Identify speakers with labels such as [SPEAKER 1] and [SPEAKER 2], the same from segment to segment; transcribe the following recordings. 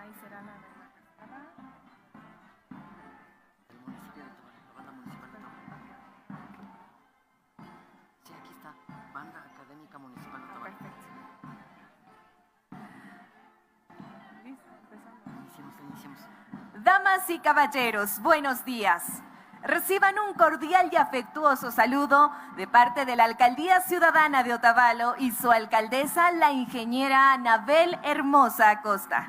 [SPEAKER 1] Ahí será la de la cascada.
[SPEAKER 2] El municipio de Tobalaba, la banda municipal de Tobalaba. Sí, aquí está, banda académica municipal de Tobalaba.
[SPEAKER 1] Perfecto. Listo, empezamos.
[SPEAKER 2] Iniciemos.
[SPEAKER 3] Damas y caballeros, buenos días. Reciban un cordial y afectuoso saludo de parte de la Alcaldía Ciudadana de Otavalo y su alcaldesa, la ingeniera Anabel Hermosa Acosta,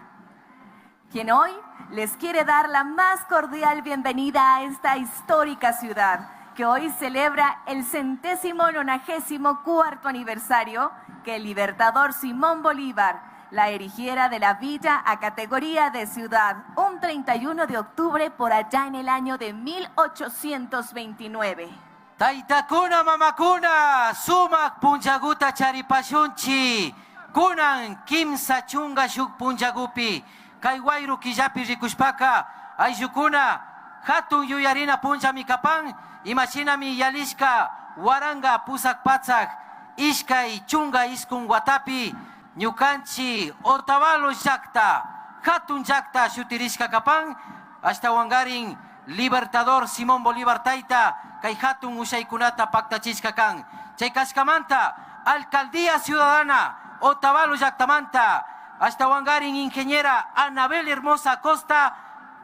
[SPEAKER 3] quien hoy les quiere dar la más cordial bienvenida a esta histórica ciudad, que hoy celebra el 194º aniversario que el libertador Simón Bolívar la erigiera de la villa a categoría de ciudad, un 31 de octubre por allá en el año de 1829.
[SPEAKER 2] Taitakuna mamakuna, sumak punjaguta charipashunchi, kunan kimsa chunga shuk punjagupi, kaiwairu killapi rikushpaka, ayllukuna, hatun yuyarina punja mikapan, imaginami yalishka, waranga pusak patsak, ishkay chunga iskun watapi, ñukanchi Otavalo llaqta, hatun llaqta shutirishka kapan, hasta wangarin Libertador Simón Bolívar Taita, kay hatun ushaykunata paktachishka kan. Chay kashkamanta, Alcaldía Ciudadana Otavalo llaqtamanta, hasta wangarin ingeniera Anabel Hermosa Acosta,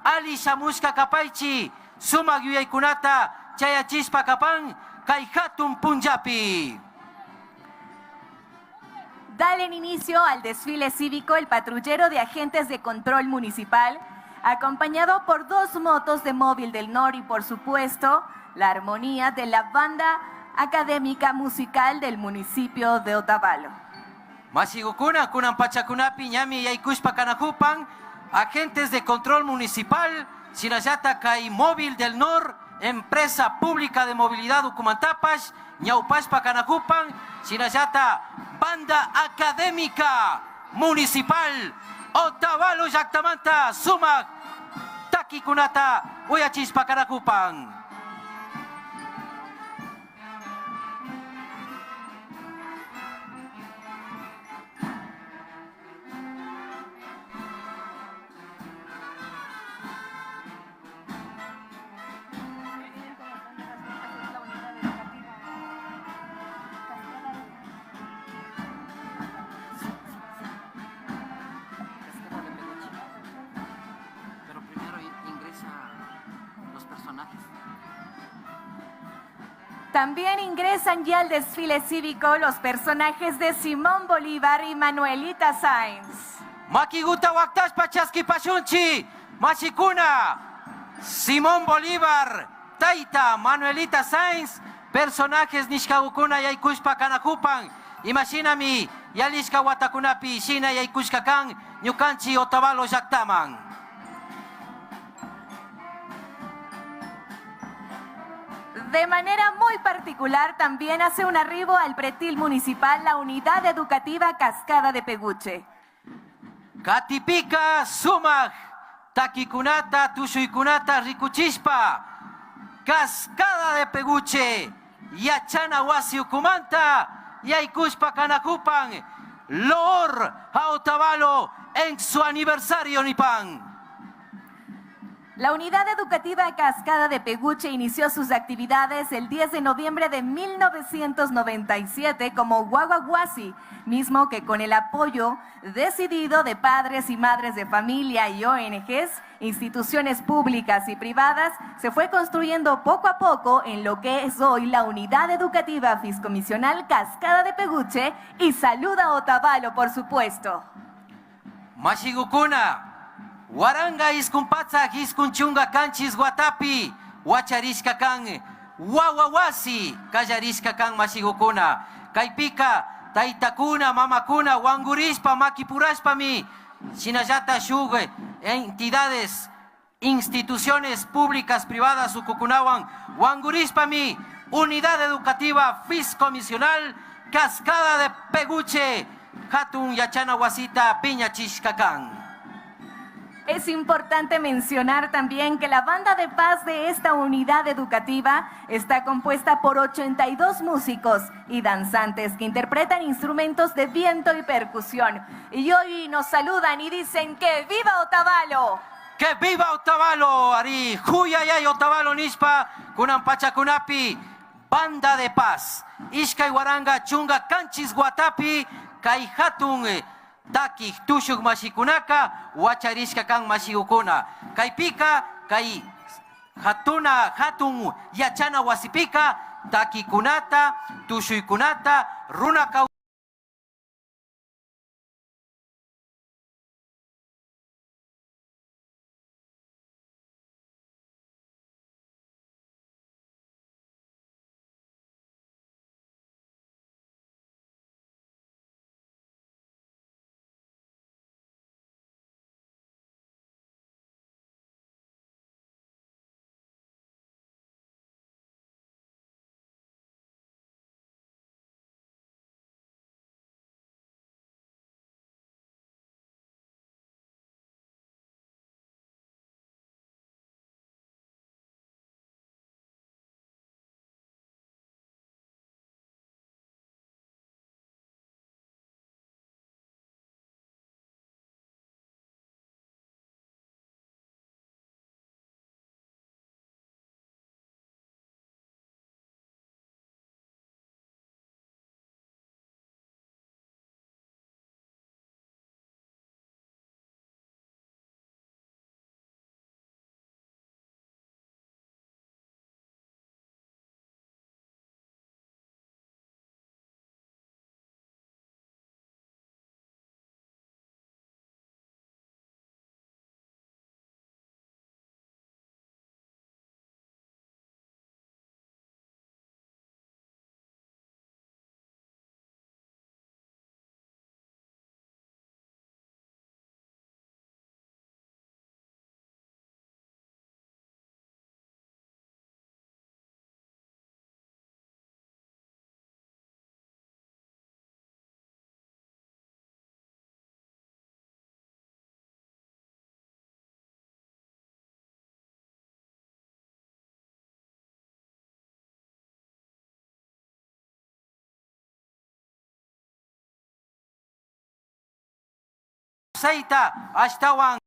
[SPEAKER 2] ali shamushka kapaychi, sumak yuyaykunata chayachispa kapan, kay hatun punjapi.
[SPEAKER 3] Dalen inicio al desfile cívico el patrullero de agentes de control municipal, acompañado por 2 motos de móvil del NOR y, por supuesto, la armonía de la banda académica musical del municipio de Otavalo.
[SPEAKER 2] Mashigukuna, kunan pachakunapi, ñami yaykushpa kanajupan, agentes de control municipal, sinayata kay móvil del NOR, empresa pública de movilidad Ucumantapash, ñaupashpa kanajupan, sinayata banda académica municipal Otavalo llaqtamanta sumak takikunata uyachispa kanajupan. Pero primero ingresa los personajes.
[SPEAKER 3] También ingresan ya al desfile cívico los personajes de Simón Bolívar y Manuelita Sáenz.
[SPEAKER 2] Makiguta waktash pachaski pashunchi, machikuna, Simón Bolívar, Taita, Manuelita Sáenz, personajes nishkagukuna yaykushpa kanajupan, imaginami yalishka watakunapi shina yaykushka kan, ñukanchi Otavalo llaqtaman.
[SPEAKER 3] De manera muy particular, también hace un arribo al pretil municipal la Unidad Educativa Cascada de Peguche.
[SPEAKER 2] Katipika sumak, takikunata, tushuykunata rikuchishpa, Cascada de Peguche, yachana wasi Ucumanta, yaykushpa kanajupan, loor a Otavalo en su aniversario nipan.
[SPEAKER 3] La Unidad Educativa Cascada de Peguche inició sus actividades el 10 de noviembre de 1997 como Guaguaguasi, mismo que con el apoyo decidido de padres y madres de familia y ONGs, instituciones públicas y privadas, se fue construyendo poco a poco en lo que es hoy la Unidad Educativa Fiscomisional Cascada de Peguche y Salud a Otavalo, por supuesto.
[SPEAKER 2] Mashigukuna, waranga iskumpatsak iskunchunga kanchis watapi, wacharishka kan, wawawasi kallarishka kan mashigukuna. Kaypika, taitakuna, mamakuna, wangurishpa, makipurashpami, shinallata shug entidades, instituciones públicas, privadas, ukukunawan, wangurishpami, Unidad Educativa Fiscomisional Cascada de Peguche, hatun yachana wasita piñachishka kan.
[SPEAKER 3] Es importante mencionar también que la banda de paz de esta unidad educativa está compuesta por 82 músicos y danzantes que interpretan instrumentos de viento y percusión. Y hoy nos saludan y dicen que ¡viva Otavalo!
[SPEAKER 4] ¡Que viva Otavalo! Ari, Huyayay Otavalo Nispa, Kunan Pachakunapi, banda de paz. Ishkay Waranga Chunga Kanchis Guatapi, Kai Hatun. Taki tushuk mashikunaka wacharishka kan mashikukuna kaypika kay hatun yachana wasipika takikunata tushuykunata runa seita ashtawan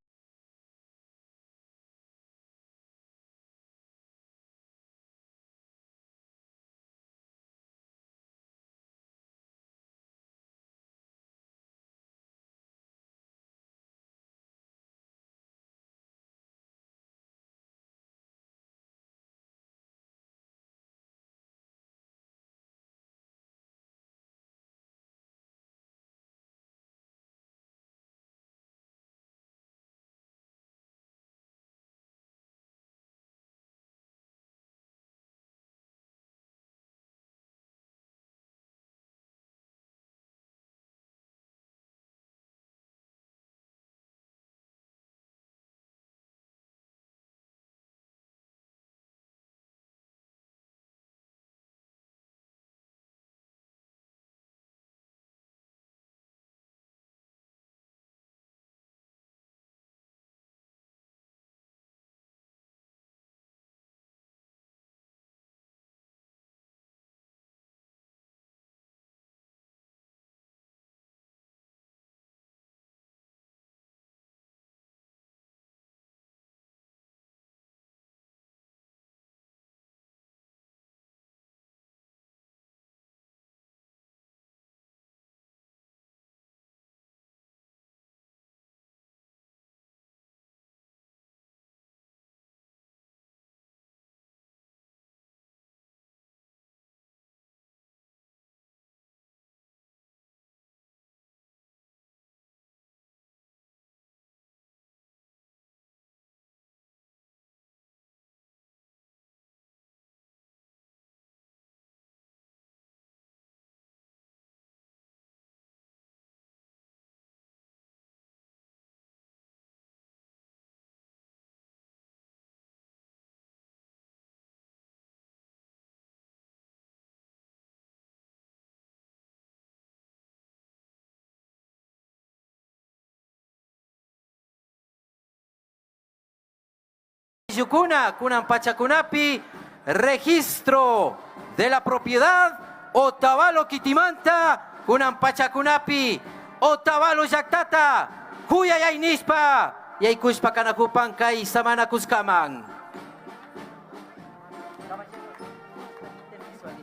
[SPEAKER 4] Yukuna, kunan pachakunapi, registro de la propiedad, Otavalo Kitimanta, kunan pachakunapi, Otavalo Yaktata, Huyayay Nispa, Yaykushpa Kanakupan Kai Samana Kuskaman.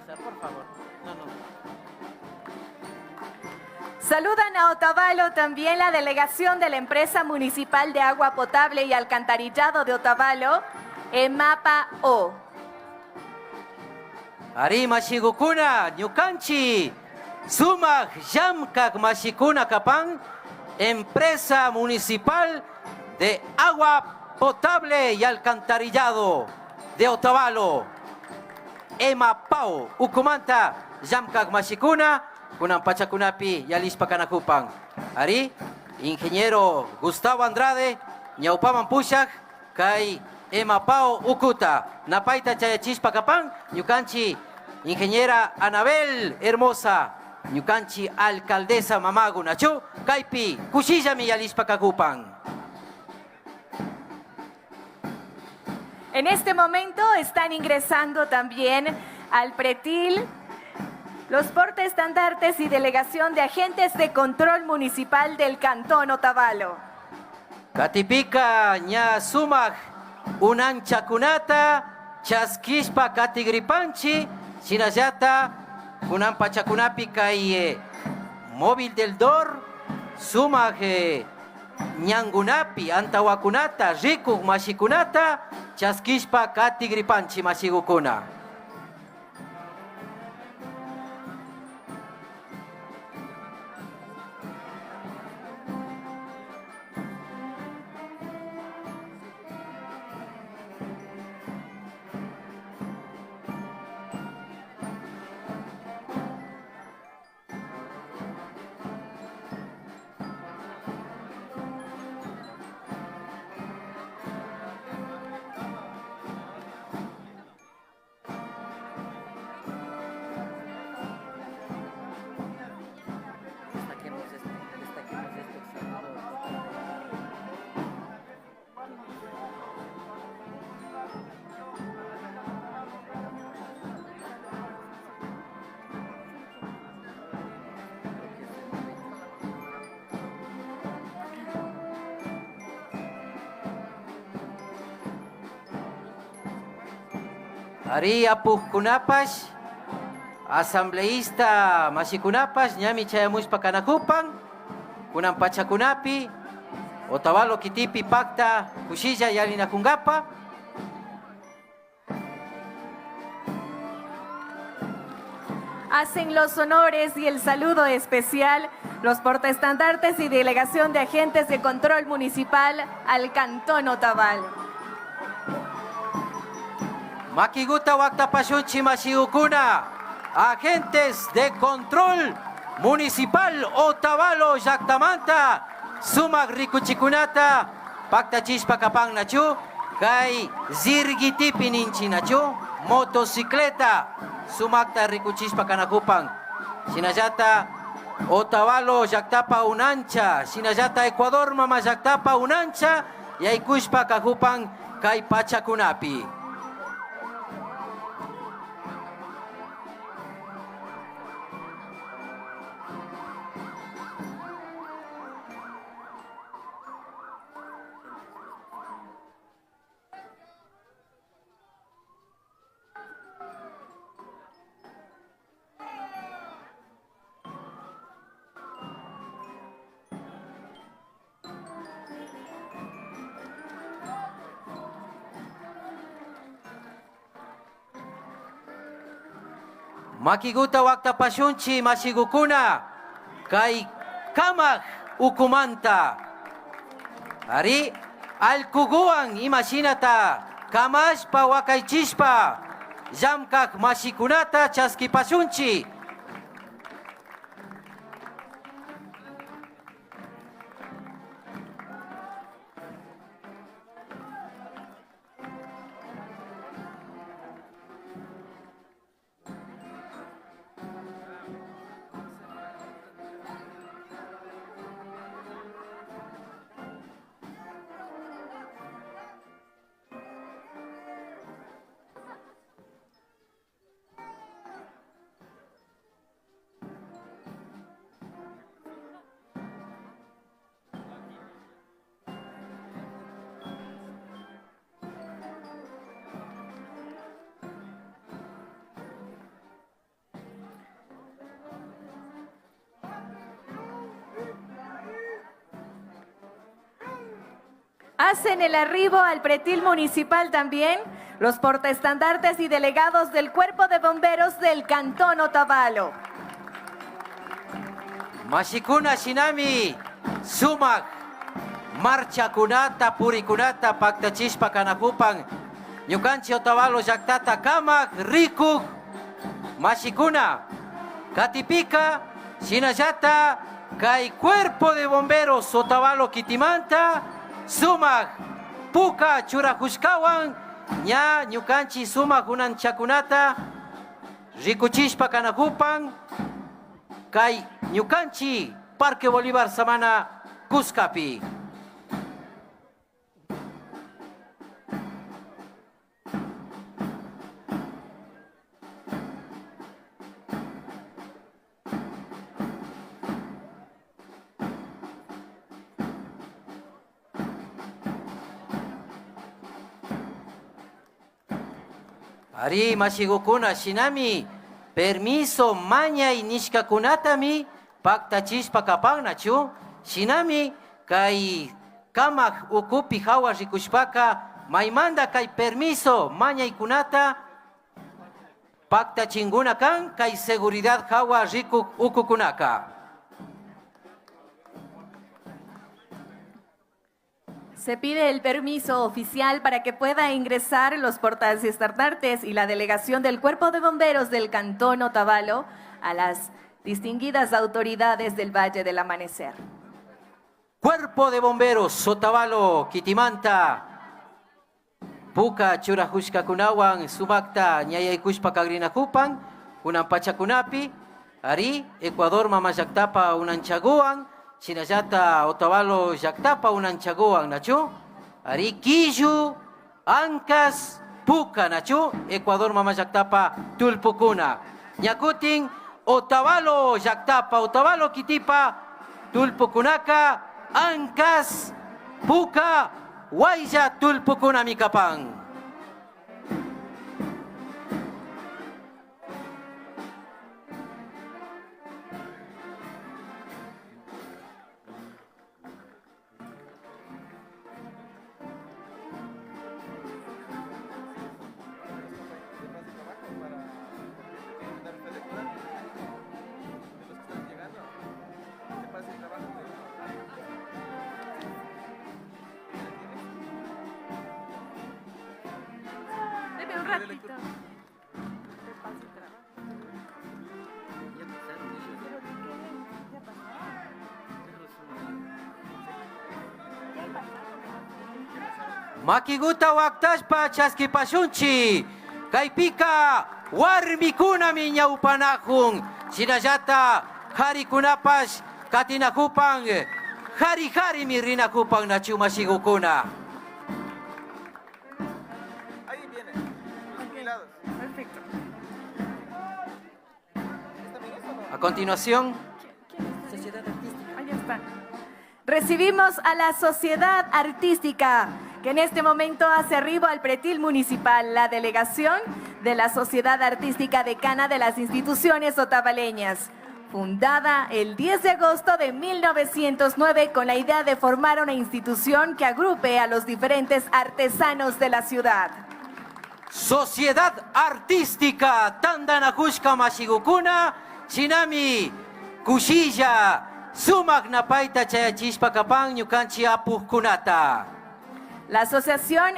[SPEAKER 4] Por favor.
[SPEAKER 3] Saludan a Otavalo también la delegación de la Empresa Municipal de Agua Potable y Alcantarillado de Otavalo, EMAPA-O.
[SPEAKER 4] Ari Mashigukuna, Ñukanchi, Sumak Yamkak Mashikuna Kapán, Empresa Municipal de Agua Potable y Alcantarillado de Otavalo, EMAPA-O, Ukumanta, Yamkak Mashikuna, Kunan Pachakunapi, Yalispa Kanakupan. Ari, ingeniero Gustavo Andrade, Ñaupaman Pushak, Kai EMAPA-O Ukuta, Napaita Chayachispa Kapan, Ñukanchi, ingeniera Anabel Hermosa, Ñukanchi alcaldesa Mamagu Nachu, Kaipi, Kushillami Yalispa Kakupan.
[SPEAKER 3] En este momento están ingresando también al pretil los portaestandartes y delegación de agentes de control municipal del Cantón Otavalo.
[SPEAKER 4] Katipika ña sumak unan chakunata, chaskishpa katigripanchi, sinayata, kunan pachakunapi kai móvil del DOR, sumak ñangunapi, antawakunata, rikuk mashikunata, chaskishpa katigripanchi mashigukuna. Ari apukunapas, asambleísta masikunapas, ñami chayamushpa kanakupan, kunan pachakunapi, Otavalo kitipi pacta, kushilla yalinakungapa.
[SPEAKER 3] Hacen los honores y el saludo especial los portaestandartes y delegación de agentes de control municipal al Cantón Otavalo.
[SPEAKER 4] Makiguta Waktapashunchi Mashigukuna, agentes de control municipal Otavalo Yaktamanta, Sumak Rikuchikunata, Pacta Chispa Kapang Nachu, Kai Zirgitipi Ninchi Nachu, motocicleta, Sumakta Rikuchispa Kanakupang, Sinayata Otavalo Yaktapa Unancha, Sinayata Ecuador Mama Yaktapa Unancha, Yaikushpa Kahupang Kai Pachakunapi. Makiguta Waktapashunchi Mashigukuna, Kai Kamak Ukumanta. Ari Alkuguan imaginata, Kamashpa Wakaichispa, Yamkak Mashikunata Chaskipashunchi.
[SPEAKER 3] Hacen el arribo al pretil municipal también los portaestandartes y delegados del Cuerpo de Bomberos del Cantón Otavalo.
[SPEAKER 4] Mashikuna Shinami, Sumak, Marcha Kunata, Purikunata, Paktachishpa Kanakupan, Ñukanchi Otavalo Llaktata Kamak, Rikuk, Mashikuna, Katipika, Shinayata, Kai Cuerpo de Bomberos Otavalo Kitimanta, Sumak, Puka, Churajushkawan, Ña, Ñukanchi, Sumak, Unan Chakunata, Rikuchishpa Kanakupan, Kai Ñukanchi, Parque Bolívar Samana, Cuscapi. Ari Mashigukuna Shinami, permiso maña y nishkakunatami, paktachishpa kapagnachu, Shinami, kai kamak ukupi hawa rikushpaka, maimanda kai permiso maña y kunata, paktachinguna kan, kai seguridad hawa rikuk ukukunaka.
[SPEAKER 3] Se pide el permiso oficial para que pueda ingresar los portaestandartes y la delegación del Cuerpo de Bomberos del Cantón Otavalo a las distinguidas autoridades del Valle del Amanecer.
[SPEAKER 4] Cuerpo de Bomberos Otavalo, Kitimanta, Puka Churajushka Kunawan, Sumakta, Ñayaykushpa Kagrinakupan, Unan Pachakunapi, Ari, Ecuador Mamayaktapa, Unan Chaguan, Shinayata Otavalo Llaktapa Unan Chaguan, Nachu, Ari Quillu, Ancas, Puka, Nachu, Ecuador Mamayaktapa, Tulpukuna, Ñakutin, Otavalo Llaktapa, Otavalo Kitipa, Tulpukunaka, Ancas, Puka, Huaylla, Tulpukuna, Mikapan.
[SPEAKER 1] Deme un ratito.
[SPEAKER 4] Makiguta waktashpa chaskipashunchi, Kaipika, Warmikuna miña upanajun, Shinayata, Harikunapash, Katinakupan, Hari mirinakupan nachu Mashigukuna.
[SPEAKER 5] Ahí viene. Los
[SPEAKER 1] Perfecto.
[SPEAKER 4] A continuación,
[SPEAKER 2] Sociedad Artística.
[SPEAKER 1] Ahí está.
[SPEAKER 3] Recibimos a la Sociedad Artística, que en este momento hace arribo al pretil municipal, la delegación de la Sociedad Artística Decana de las Instituciones Otavaleñas, fundada el 10 de agosto de 1909 con la idea de formar una institución que agrupe a los diferentes artesanos de la ciudad.
[SPEAKER 4] Sociedad Artística Tandanakushka Mashigukuna, Shinami, Kushilla, Sumak Napaita Chayachishpa Kapan, Ñukanchi Apukunata.
[SPEAKER 3] La Asociación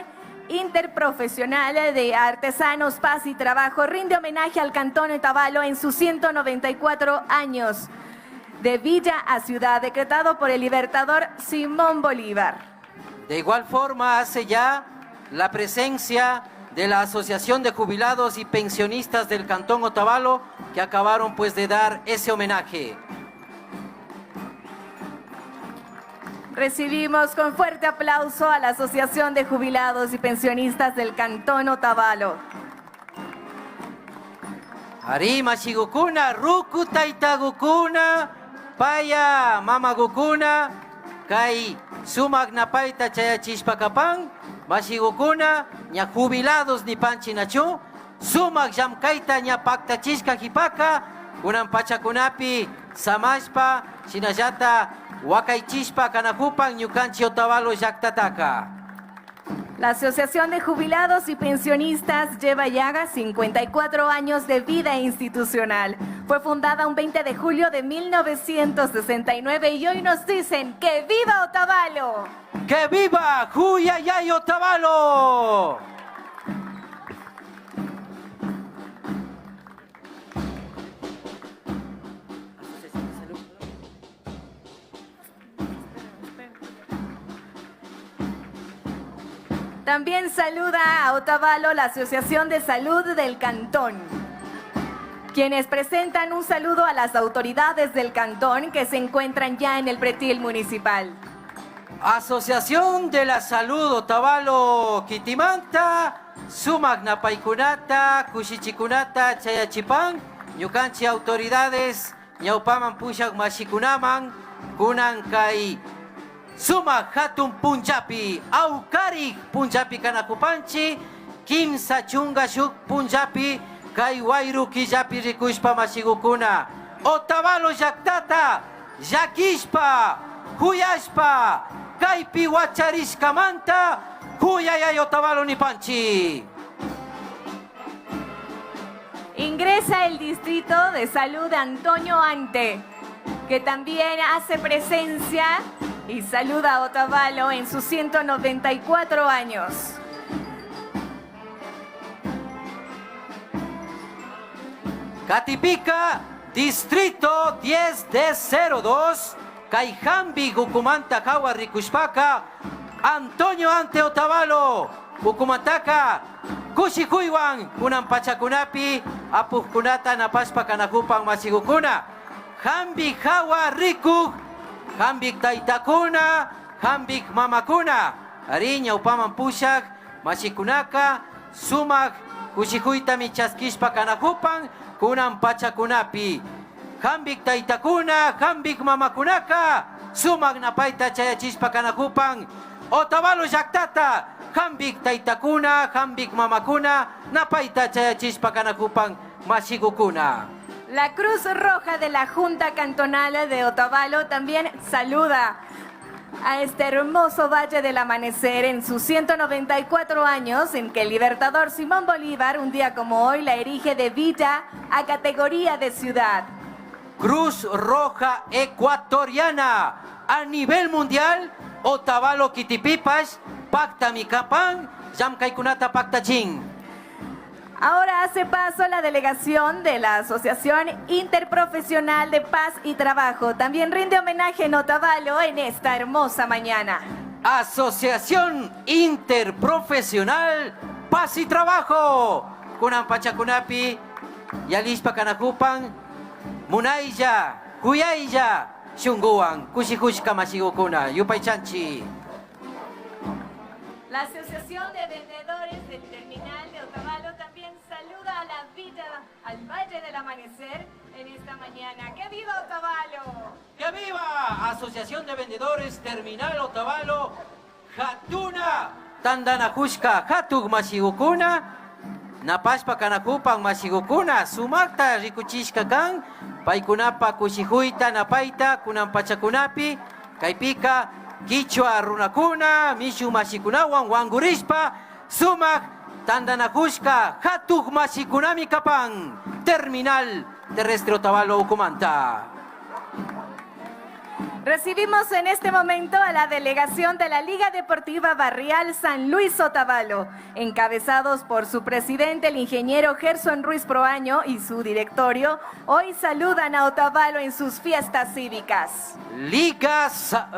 [SPEAKER 3] Interprofesional de Artesanos Paz y Trabajo rinde homenaje al Cantón Otavalo en sus 194 años de villa a ciudad, decretado por el libertador Simón Bolívar.
[SPEAKER 4] De igual forma, hace ya la presencia de la Asociación de Jubilados y Pensionistas del Cantón Otavalo, que acabaron pues de dar ese homenaje.
[SPEAKER 3] Recibimos con fuerte aplauso a la Asociación de Jubilados y Pensionistas del Cantón Otavalo.
[SPEAKER 4] Ari Mashigukuna, Ruku Taitagukuna, Paya Mamagukuna, Kai Sumak Napaita Chayachishpakapan, Mashigukuna, Ña Jubilados ni Panchinachu, Sumak Yamkaita Ña Paktachishka Hipaka, Unan Pachakunapi, Samashpa, Shinayata, Wakaychispa kanakupan ñukanchi Otavalo llaqtataka.
[SPEAKER 3] La Asociación de Jubilados y Pensionistas lleva ya 54 años de vida institucional. Fue fundada un 20 de julio de 1969 y hoy nos dicen ¡que viva Otavalo!
[SPEAKER 4] ¡Que viva Juyayay Otavalo!
[SPEAKER 3] También saluda a Otavalo la Asociación de Salud del Cantón, quienes presentan un saludo a las autoridades del cantón que se encuentran ya en el pretil municipal.
[SPEAKER 4] Asociación de la Salud Otavalo Kitimanta, Sumak Napaikunata, Kushichikunata, Chayachipan, ñukanchi autoridades, ñaupaman pushak mashikunaman, kunan kai Sumak Hatun Punjapi, Aukarik Punjapi Kanakupanchi, Kimsa Chunga Shuk Punjapi, Kai Wairu Kijapi Rikushpa Mashigukuna, Otavalo Llaktata, Yakishpa, Huyashpa, Kaipi Wacharishka Manta, Huyayay Otavalo Nipanchi.
[SPEAKER 3] Ingresa el Distrito de Salud de Antonio Ante, que también hace presencia y saluda a Otavalo en sus 194 años.
[SPEAKER 4] Katipica, Distrito 10 de 02, Kaijambi, Gucumanta, Jawa, Rikushpaka, Antonio Ante Otavalo, Gucumantaka, Kushikuiwan, Kunan Pachakunapi, Apukunata, Napaspa, Kanakupan, Masigukuna, Jambi, Jawa, Riku, Jambik Taitakuna, Jambik Mamakuna, Ariña, Upaman Pushak, Mashikunaka, Sumak, Kushikuita, Michaskishpa, Kanakupan, Kunan Pachakunapi, Jambik Taitakuna, Jambik Mamakunaka, Sumak Napaita Chayachispa Kanakupan, Otavalo Llaktata, Jambik Taitakuna, Jambik Mamakuna, Napaita Chayachispa Kanakupan, Mashigukuna.
[SPEAKER 3] La Cruz Roja de la Junta Cantonal de Otavalo también saluda a este hermoso Valle del Amanecer en sus 194 años, en que el libertador Simón Bolívar, un día como hoy, la erige de villa a categoría de ciudad.
[SPEAKER 4] Cruz Roja Ecuatoriana a nivel mundial, Otavalo Kitipipas, Pacta Micapan, Yamkaikunata Pacta Chin.
[SPEAKER 3] Ahora hace paso la delegación de la Asociación Interprofesional de Paz y Trabajo. También rinde homenaje en Otavalo en esta hermosa mañana.
[SPEAKER 4] Asociación Interprofesional Paz y Trabajo. Kunan Pachakunapi, Yalispa Kanakupan, Munaiya, Kuyaiya, Shunguan, Kushikushka Mashigukuna, Yupaichanchi.
[SPEAKER 3] La Asociación de Vendedores del Terminal de Otavalo también saluda a la villa, al Valle del Amanecer en esta mañana. ¡Que viva Otavalo!
[SPEAKER 4] ¡Que viva! Asociación de Vendedores Terminal Otavalo, Hatuna, Tandanajushka, Hatug Mashigukuna, Napashpa Kanakupan Mashigukuna, Sumakta Rikuchishka Kan, Paikunapa Kushihuita Napaita, Kunan Pachakunapi, Kaipika, Quichua Runakuna, Mishu Mashikunawan, Wangurispa, Sumak, Tandanajushka, Hatug Mashikunami Kapan, Terminal Terrestre Otavalo Ucumanta.
[SPEAKER 3] Recibimos en este momento a la delegación de la Liga Deportiva Barrial San Luis Otavalo, encabezados por su presidente, el ingeniero Gerson Ruiz Proaño, y su directorio. Hoy saludan a Otavalo en sus fiestas cívicas.
[SPEAKER 4] Liga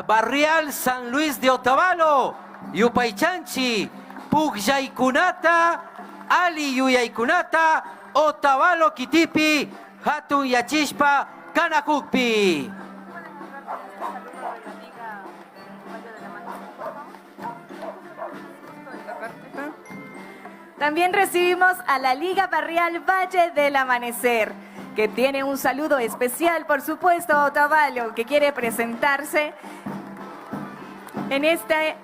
[SPEAKER 4] Barrial San Luis de Otavalo, Yupaichanchi, Pugyaykunata, Ali Yuyaykunata, Otavalo Kitipi, Hatun Yachishpa, Kanakukpi.
[SPEAKER 3] También recibimos a la Liga Barrial Valle del Amanecer, que tiene un saludo especial, por supuesto, a Otavalo, que quiere presentarse en este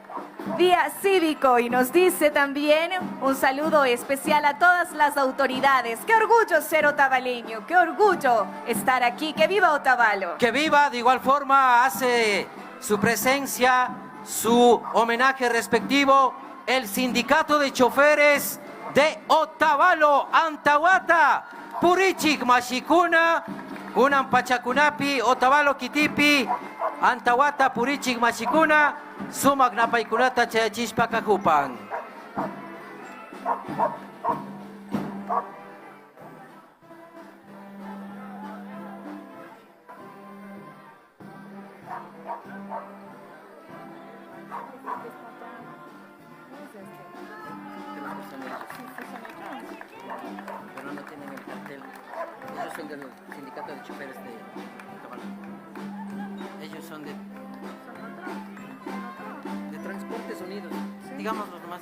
[SPEAKER 3] Día Cívico, y nos dice también un saludo especial a todas las autoridades. Qué orgullo ser otavaleño, qué orgullo estar aquí, que viva Otavalo.
[SPEAKER 4] Que viva, de igual forma hace su presencia, su homenaje respectivo, el Sindicato de Choferes de Otavalo, Antahuata, Purichik, Mashikuna, Kunan Pachacunapi, Otavalo Kitipi, Antahuata, Purichik, Mashikuna, Sumak Napaikunata, Chayachishpa, Kajupan.
[SPEAKER 2] Pero no tienen el cartel. Ellos son del sindicato de choferes de Otavalo.
[SPEAKER 4] Ellos son de
[SPEAKER 2] Transportes Unidos.
[SPEAKER 4] digámoslo nomás.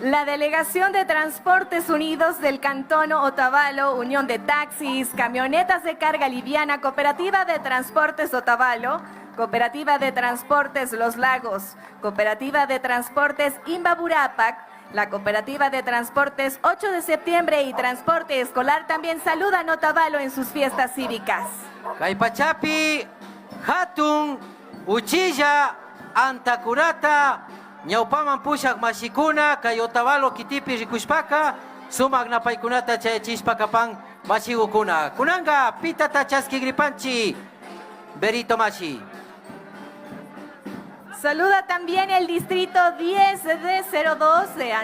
[SPEAKER 3] La Delegación de Transportes Unidos del Cantón Otavalo, Unión de Taxis, Camionetas de Carga Liviana, Cooperativa de Transportes Otavalo, Cooperativa de Transportes Los Lagos, Cooperativa de Transportes Imbaburapac, la Cooperativa de Transportes 8 de septiembre y Transporte Escolar también saludan Otavalo en sus fiestas cívicas.
[SPEAKER 4] Kaypachapi, Hatun, Uchilla, Antakunata, Ñaupaman Pushak Mashikuna, Kay Otavalo Kitipi Rikushpaka, Sumak Napaikunata Chayachishpakapan Mashigukuna. Kunanga, Pitata Chaski Gripanchi, Berito Mashi.
[SPEAKER 3] Saluda también el distrito 10 de 02 de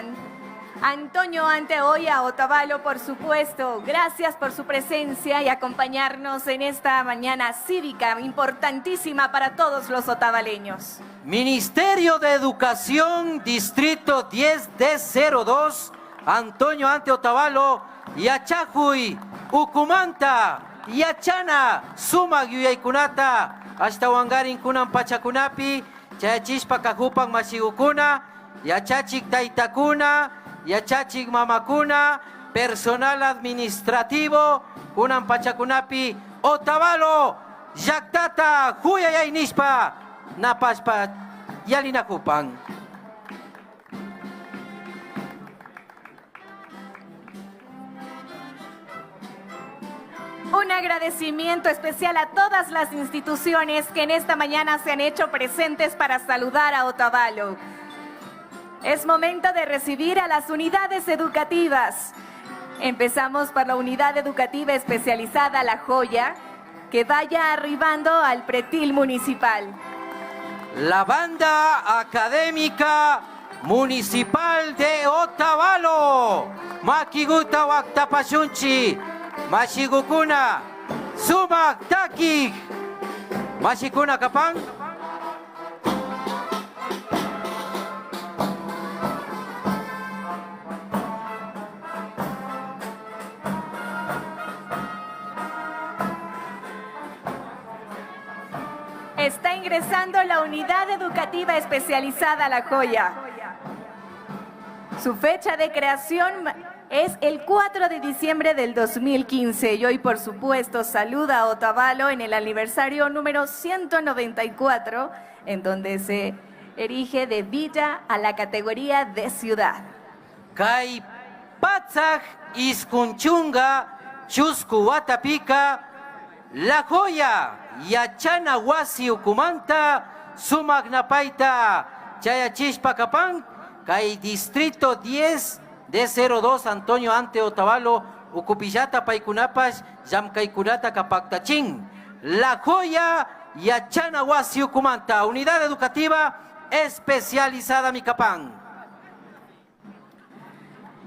[SPEAKER 3] Antonio Anteoya, Otavalo, por supuesto. Gracias por su presencia y acompañarnos en esta mañana cívica importantísima para todos los otavaleños.
[SPEAKER 4] Ministerio de Educación, distrito 10 de 02, Antonio Ante Otavalo, Yachajuy, Ucumanta, Yachana, Sumak Yuyaykunata, hasta Wangarin Kunan Pachacunapi, Chayachishpa Kajupan Mashigukuna, Yachachik Taitakuna, Yachachik Mamakuna, personal administrativo, Kunan Pachacunapi, Otavalo, Yaktata, Huyayay Nishpa, Napaspa, Yalinakupan.
[SPEAKER 3] Un agradecimiento especial a todas las instituciones que en esta mañana se han hecho presentes para saludar a Otavalo. Es momento de recibir a las unidades educativas. Empezamos por la unidad educativa especializada La Joya, que vaya arribando al pretil municipal.
[SPEAKER 4] La banda académica municipal de Otavalo, Makiguta Waktapashunchi, Mashigukuna, Sumak Taki, Mashikuna Kapang.
[SPEAKER 3] Está ingresando la unidad educativa especializada La Joya. Su fecha de creación es el 4 de diciembre del 2015 y hoy, por supuesto, saluda a Otavalo en el aniversario número 194, en donde se erige de villa a la categoría de ciudad.
[SPEAKER 4] Kay Patzaj Iskunchunga, Chusku Watapika, La Joya, Yachana Wasi Ucumanta, Sumak Napaita, Chayachishpa Kapang, Kay Distrito 10 de 02, Antonio Ante Otavalo, Ucupillata Paikunapash, Yamkaikunata Kapaktachin, La Joya, Yachana Wasi Ucumanta, unidad educativa especializada Micapán.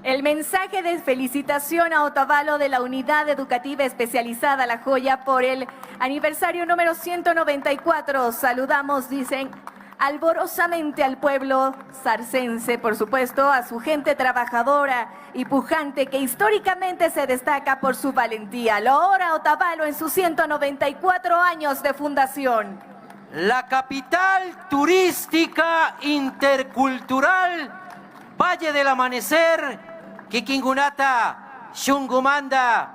[SPEAKER 3] El mensaje de felicitación a Otavalo de la Unidad Educativa Especializada La Joya por el aniversario número 194. Saludamos, dicen, alborosamente al pueblo sarcense, por supuesto, a su gente trabajadora y pujante que históricamente se destaca por su valentía. Lo ora Otavalo en sus 194 años de fundación.
[SPEAKER 4] La capital turística intercultural, Valle del Amanecer, Kikingunata, Shungumanda,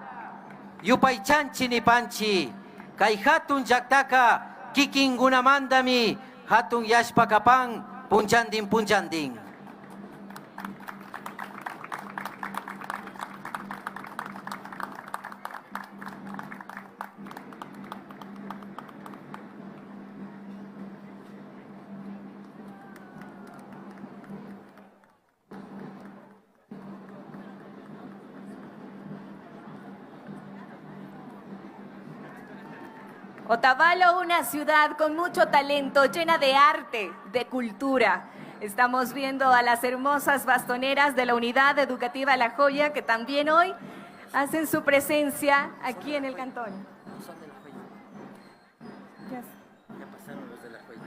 [SPEAKER 4] Yupaychanchi Nipanchi, Kay Hatun Yaktaka, Kikingunamandami, Hatun Yashpakapan, Punchandin, punchandin.
[SPEAKER 3] Otavalo, una ciudad con mucho talento, llena de arte, de cultura. Estamos viendo a las hermosas bastoneras de la Unidad Educativa La Joya, que también hoy hacen su presencia aquí en el cantón.
[SPEAKER 2] No son de la joya. Ya pasaron los de la joya.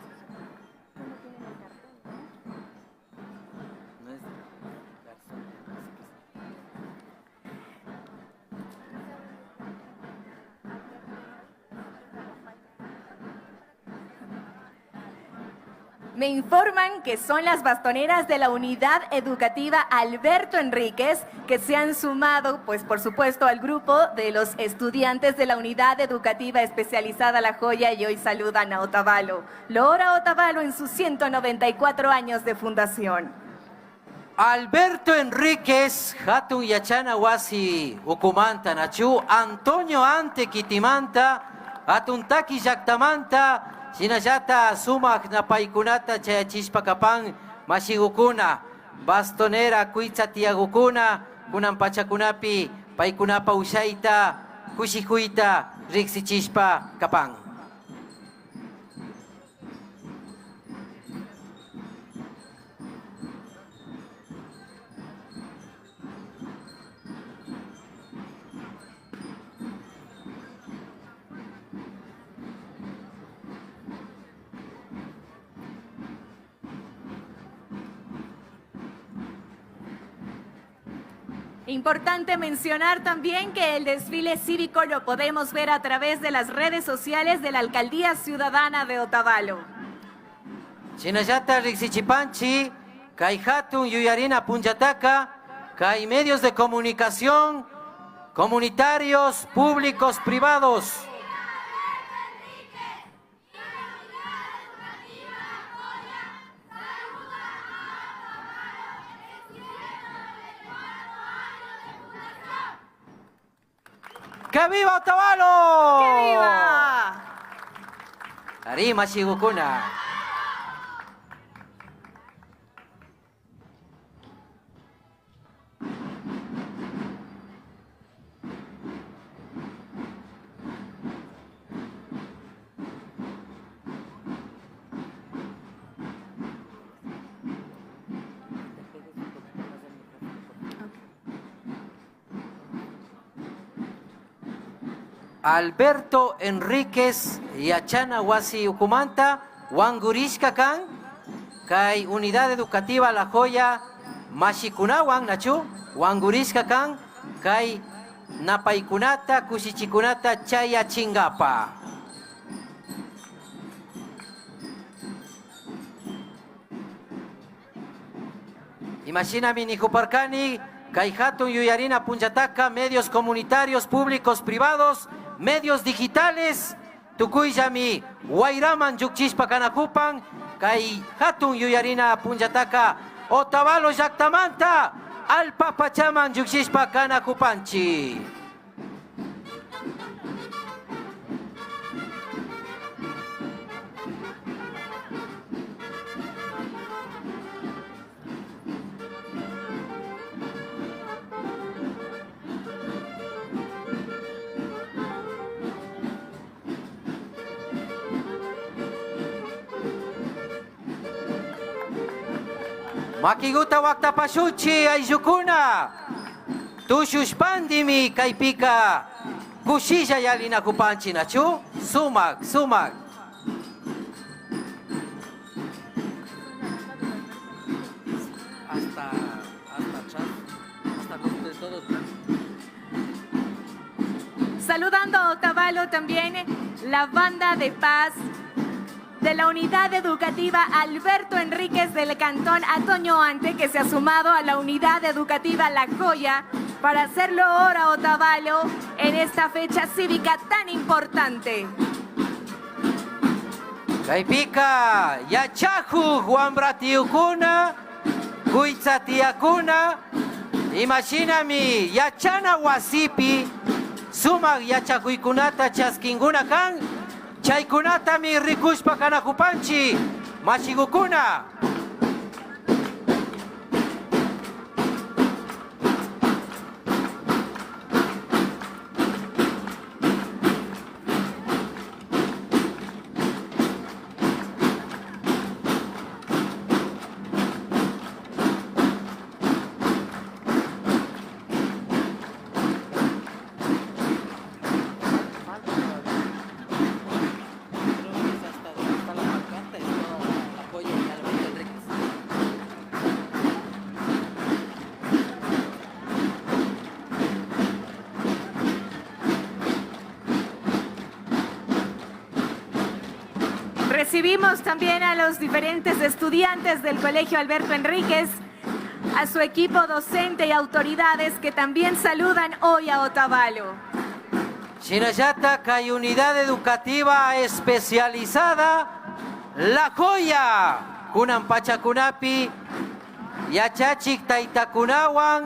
[SPEAKER 2] No es de Garzón,
[SPEAKER 3] Me informan que son las bastoneras de la Unidad Educativa Alberto Enríquez que se han sumado, pues por supuesto, al grupo de los estudiantes de la Unidad Educativa Especializada La Joya y hoy saludan a Otavalo. Loora Otavalo en sus 194 años de fundación.
[SPEAKER 4] Alberto Enríquez, Hatun Yachana Wasi Ukumanta Nachu, Antonio Ante Kitimanta, Atuntaki Yaktamanta, Sinayata Sumak Napaikunata Chayachispa Kapan, Mashigukuna, Bastonera Kuitza Tiagukuna, Kunan Pachakunapi, Paikunapa Ushaita, Kushikuita, Rixichispa Kapan.
[SPEAKER 3] Importante mencionar también que el desfile cívico lo podemos ver a través de las redes sociales de la Alcaldía Ciudadana de Otavalo.
[SPEAKER 4] Chinayata Rixichipanchi, Kai Hatun Yuyarina Punyataka, Kai medios de comunicación, comunitarios, públicos, privados. ¡Que viva Otavalo!
[SPEAKER 3] ¡Que viva!
[SPEAKER 4] Arima Shigukuna. Alberto Enríquez Yachana Wasi Ukumanta, Wangurishka Kan, Kai Unidad Educativa La Joya, Mashikunawan Nachu, Wangurishka Kan, Kai Napaikunata, Kushichikunata, Chaya Chingapa. Imagina Minijuparcani, Kai Hatun Yuyarina Punyataka, medios comunitarios, públicos, privados, medios digitales, Tukuyami, Wairaman Yukchispa Kanakupan, Kai Hatun Yuyarina Punyataka, Otavalo Yaktamanta, Alpa Pachaman Yukchispa Kanakupanchi. Makiguta waktapashuchi ayllukuna, tushushpandimi kaipika, kushilla yalinakupanchi nachu, sumak, sumak.
[SPEAKER 2] Hasta los de todos.
[SPEAKER 3] Saludando a Otavalo también la banda de paz de la Unidad Educativa Alberto Enríquez del Cantón Antonio Ante, que se ha sumado a la Unidad Educativa La Joya para hacerlo ahora Otavalo en esta fecha cívica tan importante.
[SPEAKER 4] Kaypika yachakuq wamratiyukuna, kuytsatiyakuna, imashinami yachana wasipi sumaq yachakuykunata chaskinkuna kan, chaykunatami rikushpa kanakupanchik mashigukuna.
[SPEAKER 3] Recibimos también a los diferentes estudiantes del Colegio Alberto Enríquez, a su equipo docente y autoridades que también saludan hoy a Otavalo.
[SPEAKER 4] Shinallata kay unidad educativa especializada La Joya kunan pachakunapi yachachik taytakunawan,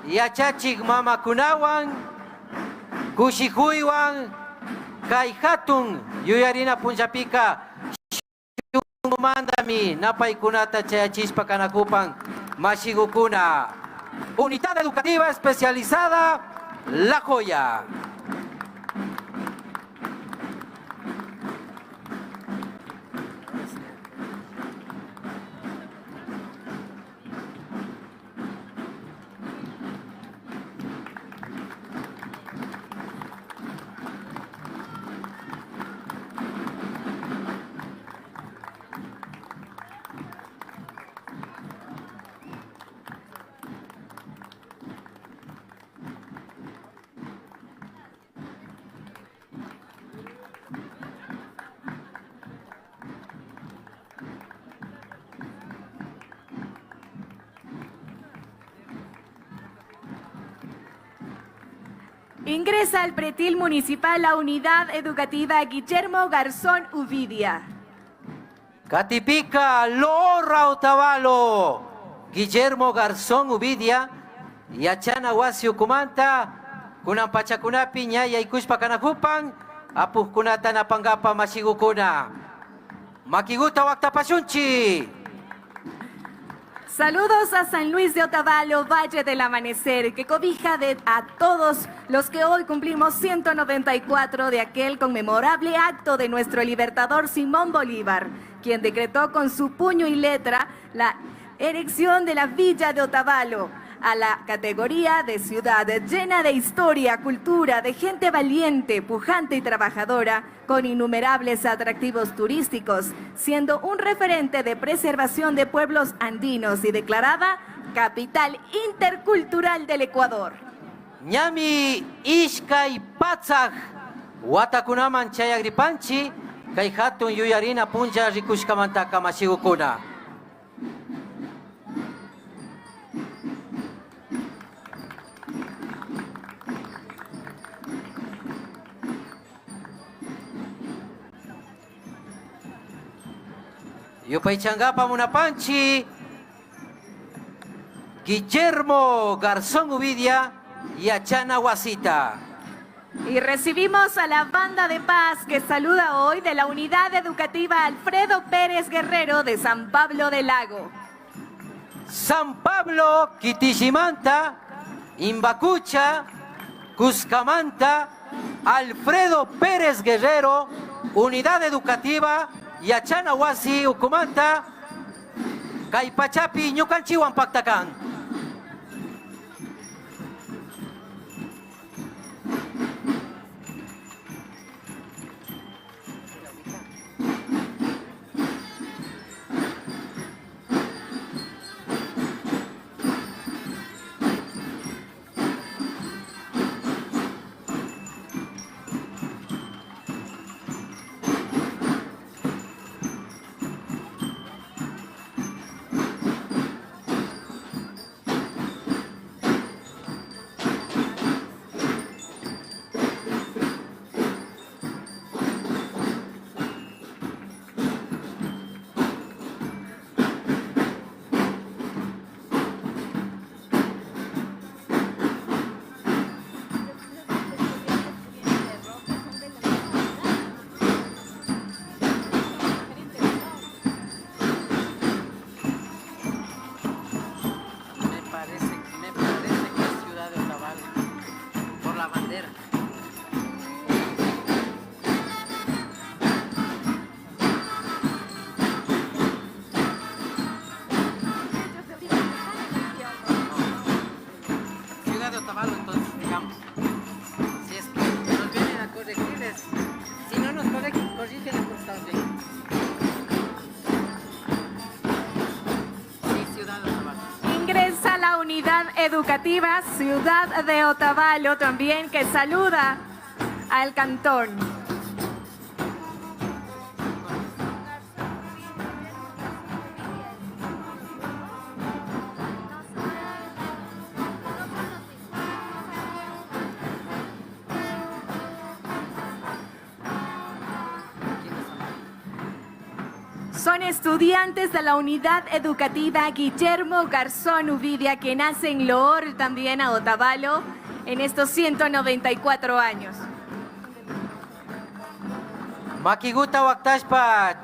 [SPEAKER 4] yachachik mamakunawan, kushikuywan kay hatun yuyarina punchapika mandami napaykunata chayachispa kanakupan mashigukuna. Unidad educativa especializada La Joya.
[SPEAKER 3] Ingresa al pretil municipal la unidad educativa Guillermo Garzón Uvidia.
[SPEAKER 4] Katipika Lorra Otavalo Guillermo Garzón Uvidia yachana wasi ukumanta kunan pachakunapi ñaya ikushpa kanakupan apukunata napangapa mashigukuna. Makiguta waktapashunchi.
[SPEAKER 3] Saludos a San Luis de Otavalo, Valle del Amanecer, que cobija a todos los que hoy cumplimos 194 de aquel conmemorable acto de nuestro libertador Simón Bolívar, quien decretó con su puño y letra la erección de la Villa de Otavalo a la categoría de ciudad llena de historia, cultura, de gente valiente, pujante y trabajadora, con innumerables atractivos turísticos, siendo un referente de preservación de pueblos andinos y declarada capital intercultural del Ecuador.
[SPEAKER 4] Ñami ishkay patzaj watakunaman chayagripanchi kay hatun yuyarina puncha rikushkamantaka mashigukuna. Yupaychangapa munapanchi Guillermo Garzón Uvidia yachana wasita.
[SPEAKER 3] Y recibimos a la banda de paz que saluda hoy de la unidad educativa Alfredo Pérez Guerrero de San Pablo del Lago.
[SPEAKER 4] San Pablo Kitishimanta, Imbacucha, Cuscamanta, Alfredo Pérez Guerrero, unidad educativa yachana wasi ukumanta kay pachapi ñukanchiwan paktakan.
[SPEAKER 3] unidad educativa Ciudad de Otavalo también, que saluda al cantón. Son estudiantes de la unidad educativa Guillermo Garzón Uvidia, que nace en Loor, también a Otavalo, en estos 194 años.
[SPEAKER 4] Makiguta waktashpa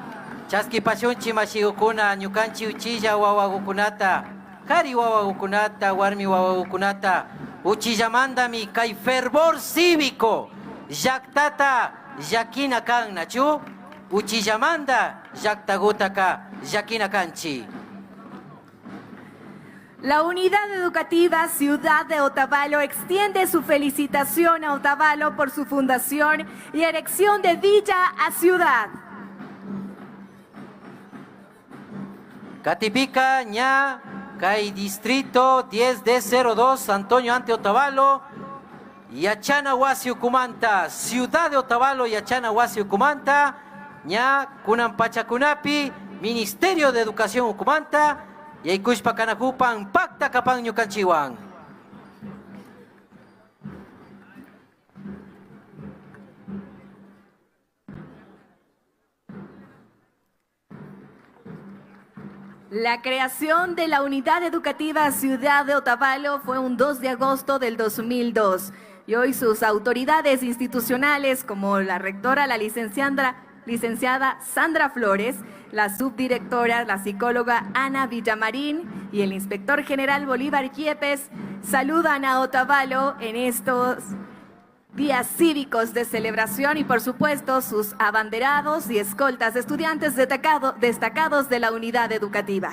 [SPEAKER 4] chaskipashunchi mashigukuna ñukanchi uchilla wawagukunata kari wawagukunata warmi wawagukunata uchillamandami kay fervor cívico llaktata llakina kan nachu uchillamanda llaktagutaka llakina kanchi.
[SPEAKER 3] La unidad educativa Ciudad de Otavalo extiende su felicitación a Otavalo por su fundación y erección de villa a ciudad.
[SPEAKER 4] Katipika ña kay distrito 10D02 Antonio ante Otavalo Yachana Wasi Ucumanta, Ciudad de Otavalo Yachana Wasi Ucumanta ña kunan pachakunapi Ministerio de Educación Ucumanta Yaykushpa kanakupan pacta kapan ñukanchiwan.
[SPEAKER 3] La creación de la unidad educativa Ciudad de Otavalo fue un 2 de agosto del 2002 y hoy sus autoridades institucionales como la rectora, la licenciada Sandra Flores, la subdirectora, la psicóloga Ana Villamarín y el inspector general Bolívar Yepes saludan a Otavalo en estos días cívicos de celebración y por supuesto sus abanderados y escoltas de estudiantes destacados de la unidad educativa.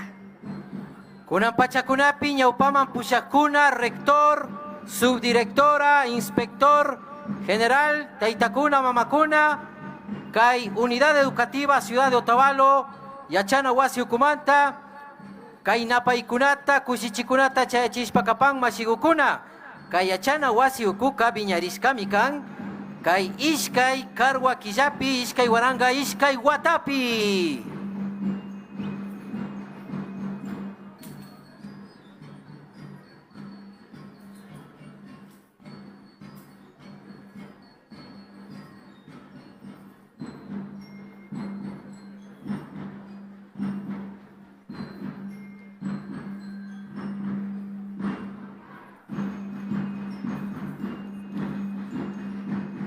[SPEAKER 4] Kunan pachakunapi ñawpaman pushakuna, rector, subdirectora, inspector general, taytakuna, mamakuna, kay unidad educativa Ciudad de Otavalo, Yachana Wasi Ucumanta, kay napaykunata, kushichikunata chayachishpa kapan mashigukuna, kay Yachana Wasi Ukuka viñarishkami kan, kay ishkay karwa killapi, ishkay waranga, ishkay watapi.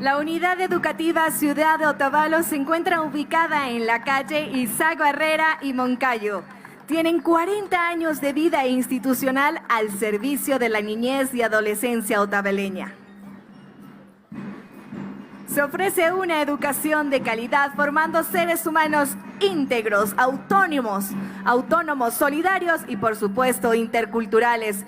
[SPEAKER 3] La unidad educativa Ciudad de Otavalo se encuentra ubicada en la calle Isaac Barrera y Moncayo. Tienen 40 años de vida institucional al servicio de la niñez y adolescencia otavaleña. Se ofrece una educación de calidad formando seres humanos íntegros, autónomos, solidarios y por supuesto interculturales,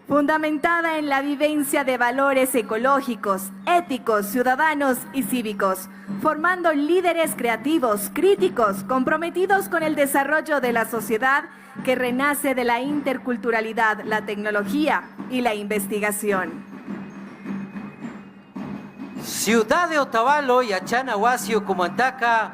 [SPEAKER 3] fundamentada en la vivencia de valores ecológicos, éticos, ciudadanos y cívicos, formando líderes creativos, críticos, comprometidos con el desarrollo de la sociedad que renace de la interculturalidad, la tecnología y la investigación.
[SPEAKER 4] Ciudad de Otavalo Yachana Wasi Ucumantaka,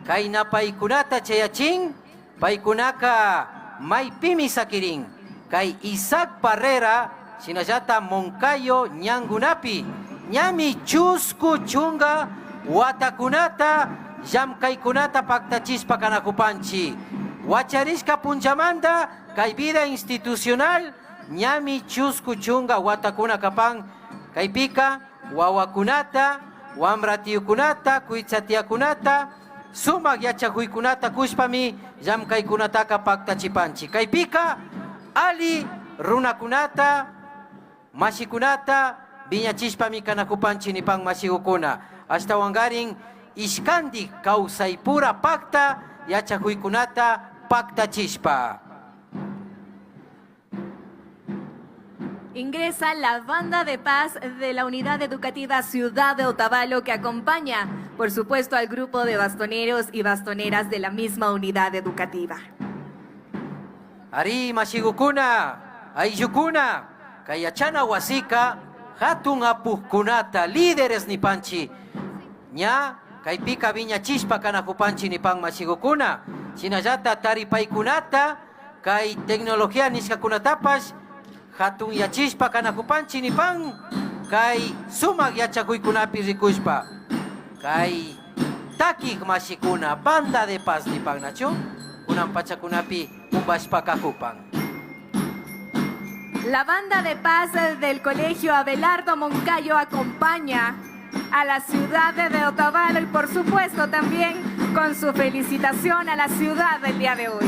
[SPEAKER 4] kay napaykunata chayachin, paykunaka maypimi sakirin. Kay Isaac Barrera, Sinayata Moncayo, Ñangunapi, Ñami Chusku Chunga, Watakunata, Yamkaykunata Pactachispa Kanakupanchi, Huacharishka Punchamanda, Kay Vida Institucional, Ñami Chusku Chunga, Watakuna Kapan, Kaypika, Wawakunata, Wamratiukunata, Kuitzatiakunata, Sumak Yachahuikunata, Kushpami, Yamkaykunataka Pactachipanchi, Kaypika, Ali runakunata, mashikunata, viñachishpami kanakupanchi nipan mashigukuna. Hasta wangarin ishkandi kawsaipura pacta, yachakuykunata pacta chispa.
[SPEAKER 3] Ingresa la banda de paz de la unidad educativa Ciudad de Otavalo que acompaña, por supuesto, al grupo de bastoneros y bastoneras de la misma unidad educativa.
[SPEAKER 4] Ari mashigukuna, aylukuna, kay Yachana Wasika, hatun apukunata, líderes ni panchi. Ña, kay pika viña chispa kanakupanchi ni pan mashigukuna. Sinayata taripaykunata, kay tecnología niskakunatapas, hatun yachispa kanakupanchi ni pan, kay sumak yachakuykunapi rikushpa. Kay takik mashikuna, banda de paz ni pan nacho, kunan pachakunapi umbashpa kakupan.
[SPEAKER 3] La banda de paz del Colegio Abelardo Moncayo acompaña a la ciudad de Otavalo y por supuesto también con su felicitación a la ciudad del día de hoy.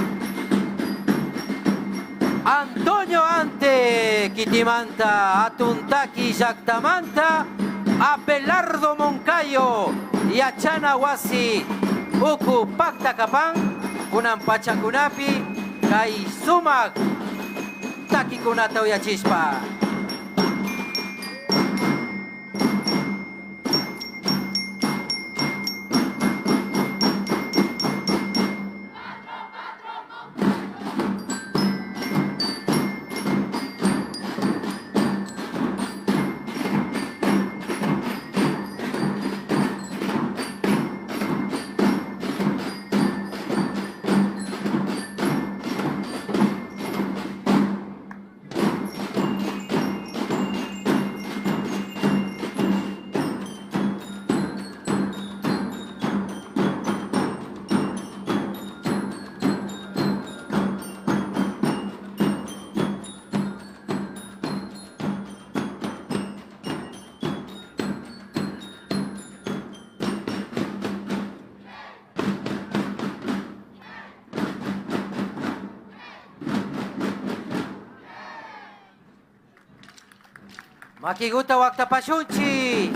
[SPEAKER 4] Antonio Ante, Kitimanta, Atuntaki, Yactamanta, Abelardo Moncayo, Yachana Wasi, Uku Pacta Capán, Kunan Pachakunapi, Kai Sumak, Taki Kunata Uyachispa. Makiguta wakta pasyunchi.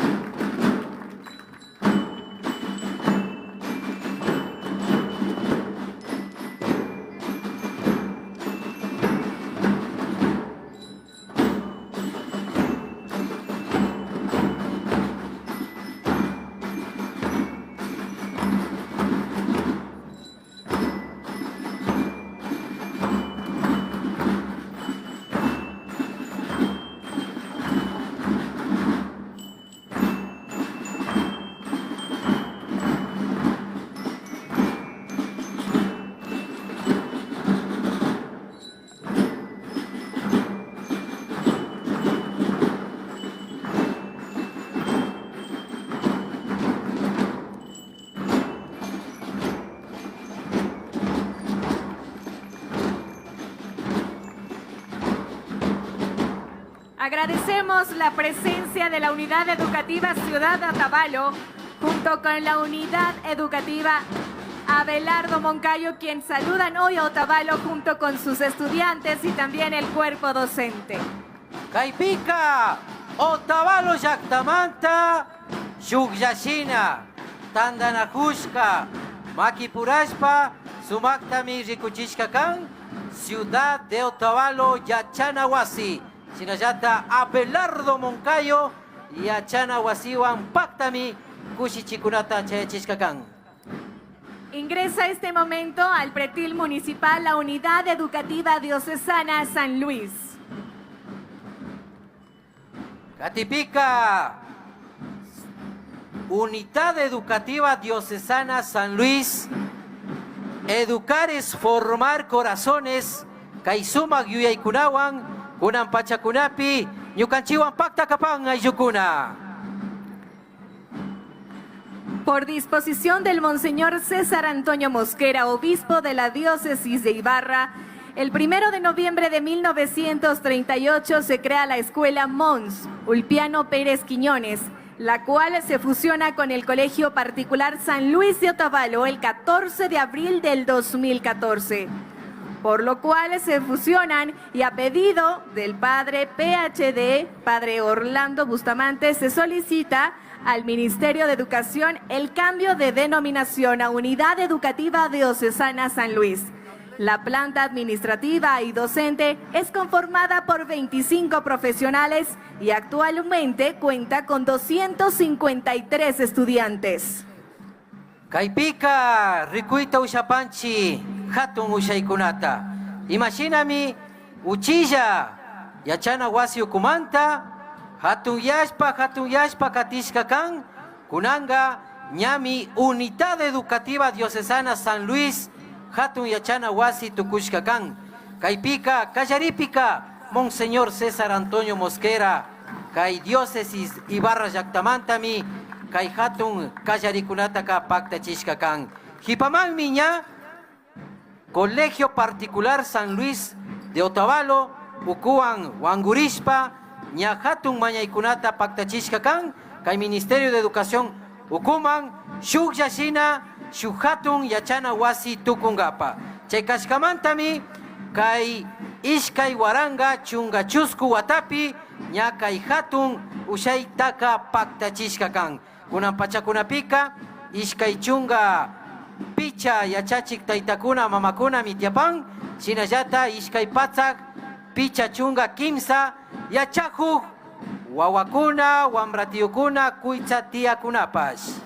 [SPEAKER 3] Agradecemos la presencia de la Unidad Educativa Ciudad de Otavalo junto con la Unidad Educativa Abelardo Moncayo, quien saludan hoy a Otavalo junto con sus estudiantes y también el cuerpo docente.
[SPEAKER 4] Kaipika, Otavalo Yactamanta, Shukyashina, Tandanakushka, Makipurashpa, Sumaktami Rikuchishkakan, Ciudad de Otavalo, Yachana Wasi. Sinayata Abelardo Moncayo, Yachana Wasiwan Paktami, Kushichikunata Chayachishkakan.
[SPEAKER 3] Ingresa este momento al pretil municipal la Unidad Educativa Diocesana San Luis.
[SPEAKER 4] Catipika, Unidad Educativa Diocesana San Luis. Educar es formar corazones. Kaisuma Yuyaykunawan, Kunan Pachakunapi, Ñukanchiwan Pacta Kapang Ayukuna.
[SPEAKER 3] Por disposición del Monseñor César Antonio Mosquera, obispo de la diócesis de Ibarra, el 1 de noviembre de 1938 se crea la Escuela Mons Ulpiano Pérez Quiñones, la cual se fusiona con el Colegio Particular San Luis de Otavalo el 14 de abril del 2014. Por lo cual se fusionan y a pedido del padre PhD, padre Orlando Bustamante, se solicita al Ministerio de Educación el cambio de denominación a Unidad Educativa Diocesana San Luis. La planta administrativa y docente es conformada por 25 profesionales y actualmente cuenta con 253 estudiantes.
[SPEAKER 4] Kaipika, Rikuita Ushapanchi, Hatun Ushaykunata, Imagíname, uchilla, yachana wasi ukumanta, hatun yashpa katishka kan, kunanga, ñami Unidad Educativa Diocesana San Luis, hatun yachana wasi tukushka kan, kaipika, kallaripika, Monseñor César Antonio Mosquera, kai diócesis Ibarra Llactamantami, kai hatun kallarikunataka paktachishka kan. Hipamanmi ña, Colegio Particular San Luis de Otavalo, ukuan Wangurispa, ña hatun mañaykunata paktachishka kan, kai Ministerio de Educación ukuman, shuk yashina, shuk hatun yachana wasi tukungapa. Chay kashkamantami, kai Ishkay Waranga chunga chusku watapi, ña kai hatun ushaytaka paktachishka kan. Kunan pachakunapika, ishkay chunga picha yachachik taytakuna mamakuna mitiapan, shinallata ishkay patzak picha chunga kimsa yachajuk wawakuna wamratiyukuna kuycha tiyakunapash.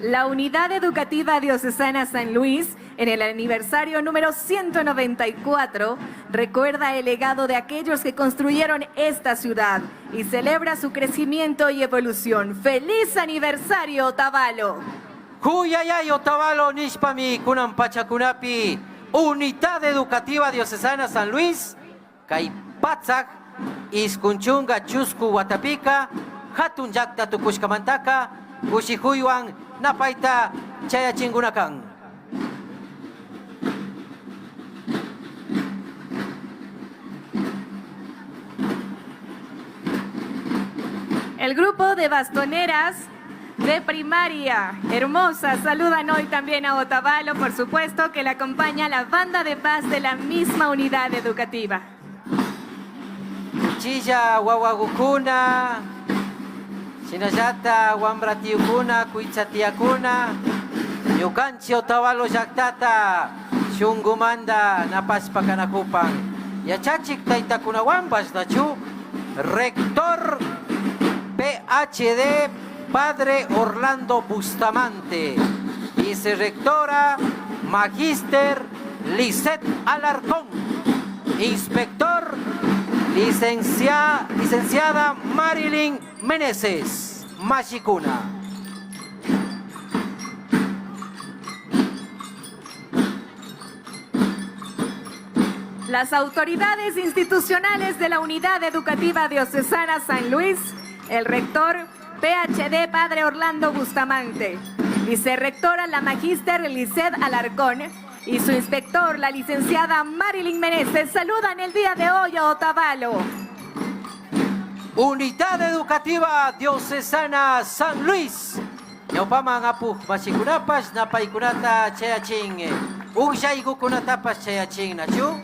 [SPEAKER 3] La Unidad Educativa Diocesana San Luis, en el aniversario número 194, recuerda el legado de aquellos que construyeron esta ciudad y celebra su crecimiento y evolución. ¡Feliz aniversario, Otavalo!
[SPEAKER 4] Huyayay Otavalo nishpami kunan pachakunapi, Unidad Educativa Diocesana San Luis, kay patzak iskunchunga chusku watapika, hatun llaqta tukushkamantaka, kushihuywan napaita chayachingunakan.
[SPEAKER 3] El grupo de bastoneras de primaria hermosas saludan hoy también a Otavalo, por supuesto, que le acompaña la banda de paz de la misma unidad educativa.
[SPEAKER 4] Chilla wawagukuna, shinallata wamratiyukuna, kuichatiakuna, yukanchi Otavalo llaktata, shungumanda napaspa kanakupan. Yachachik taytakunawanpas dachu, rector PhD Padre Orlando Bustamante, vicerrectora Magíster Lisset Alarcón, inspector licenciada Marilyn Meneses, Machicuna.
[SPEAKER 3] Las autoridades institucionales de la Unidad Educativa Diocesana San Luis, el rector PhD Padre Orlando Bustamante, vicerrectora la Magíster Lisset Alarcón y su inspector, la licenciada Marilyn Meneses, saludan el día de hoy a Otavalo.
[SPEAKER 4] Unidad Educativa Diocesana San Luis. Ñawpaman apuj machikunapas napaykunata chayachin. Uqllaykukunatapas chayachin nachu.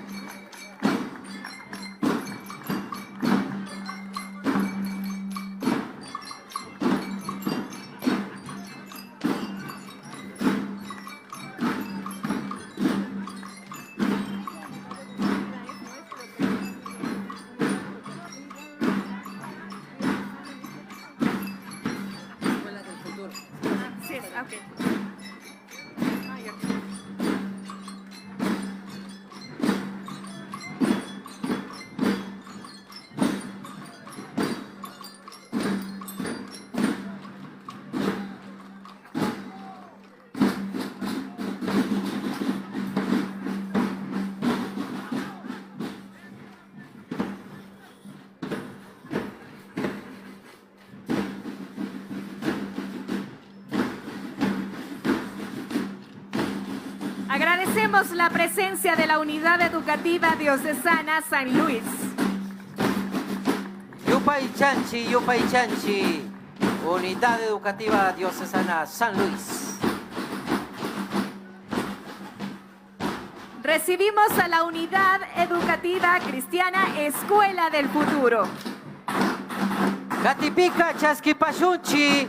[SPEAKER 3] Agradecemos la presencia de la Unidad Educativa Diocesana San Luis.
[SPEAKER 4] Yupay Chanchi, Unidad Educativa Diocesana San Luis.
[SPEAKER 3] Recibimos a la Unidad Educativa Cristiana Escuela del Futuro.
[SPEAKER 4] Gatipika Chasquipachunchi,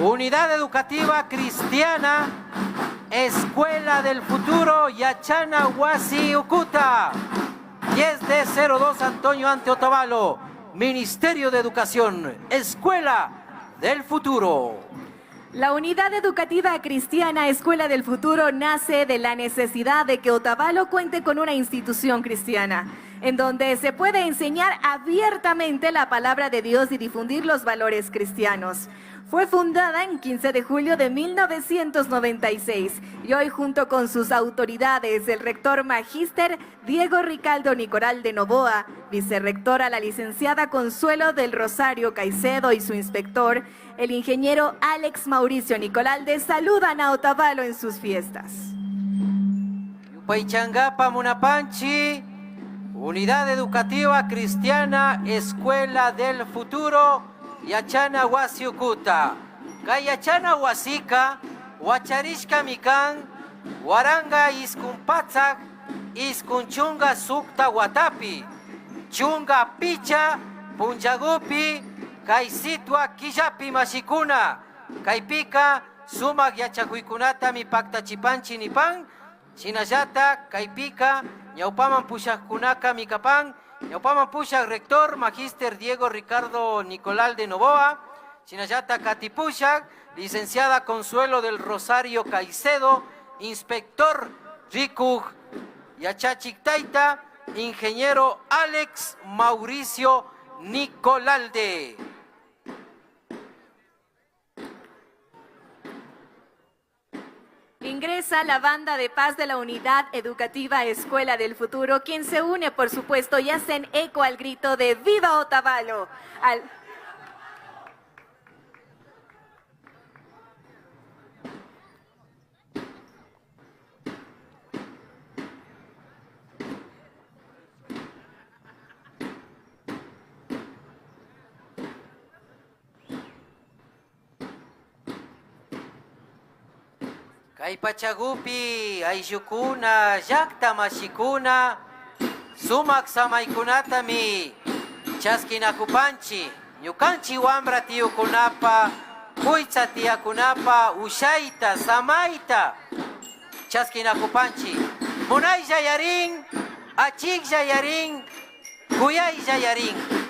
[SPEAKER 4] Unidad Educativa Cristiana, Escuela del Futuro, Yachana Huasi Ucuta, 10D02 Antonio Ante Otavalo, Ministerio de Educación, Escuela del Futuro.
[SPEAKER 3] La Unidad Educativa Cristiana Escuela del Futuro nace de la necesidad de que Otavalo cuente con una institución cristiana, en donde se puede enseñar abiertamente la palabra de Dios y difundir los valores cristianos. Fue fundada en 15 de julio de 1996 y hoy, junto con sus autoridades, el rector magíster Diego Ricardo Nicolás de Novoa, vicerrectora la licenciada Consuelo del Rosario Caicedo y su inspector, el ingeniero Alex Mauricio Nicolalde, saludan a Otavalo en sus fiestas.
[SPEAKER 4] Yupaychangapa Munapanchi, Unidad Educativa Cristiana Escuela del Futuro, Yachana Wasiukuta, Kayachana Wasika, Wacharishka Mikan, Waranga Iskumpatzak, Iskunchunga Sukta Watapi, Chunga Picha, Punjagupi, Kaisitwa Kijapi Mashikuna, Kaipika, Sumak Yachahuikunata mi Pakta Chipanchi Nipan, Chinayata, Kaipika, Ñaupaman Pushakunaka Mikapan, Ñaupaman Pushak rector, magíster Diego Ricardo Nicolás de Novoa, Chinayata Katipushak, licenciada Consuelo del Rosario Caicedo, inspector Riku Yachachiktaita, ingeniero Alex Mauricio Nicolalde.
[SPEAKER 3] Ingresa la banda de paz de la Unidad Educativa Escuela del Futuro, quien se une, por supuesto, y hacen eco al grito de ¡Viva Otavalo!
[SPEAKER 4] Kay Pachagupi, Aishukuna, Yakta Mashikuna, Sumak Samaykunata mi Chaskinakupanchi, Ñukanchi Wambra Tiyukunapa, Kuitza Tiyakunapa, Ushaita, Samaita, Chaskinakupanchi, Munay Yayarin, Achik Yayarin, Kuyay Yayarin.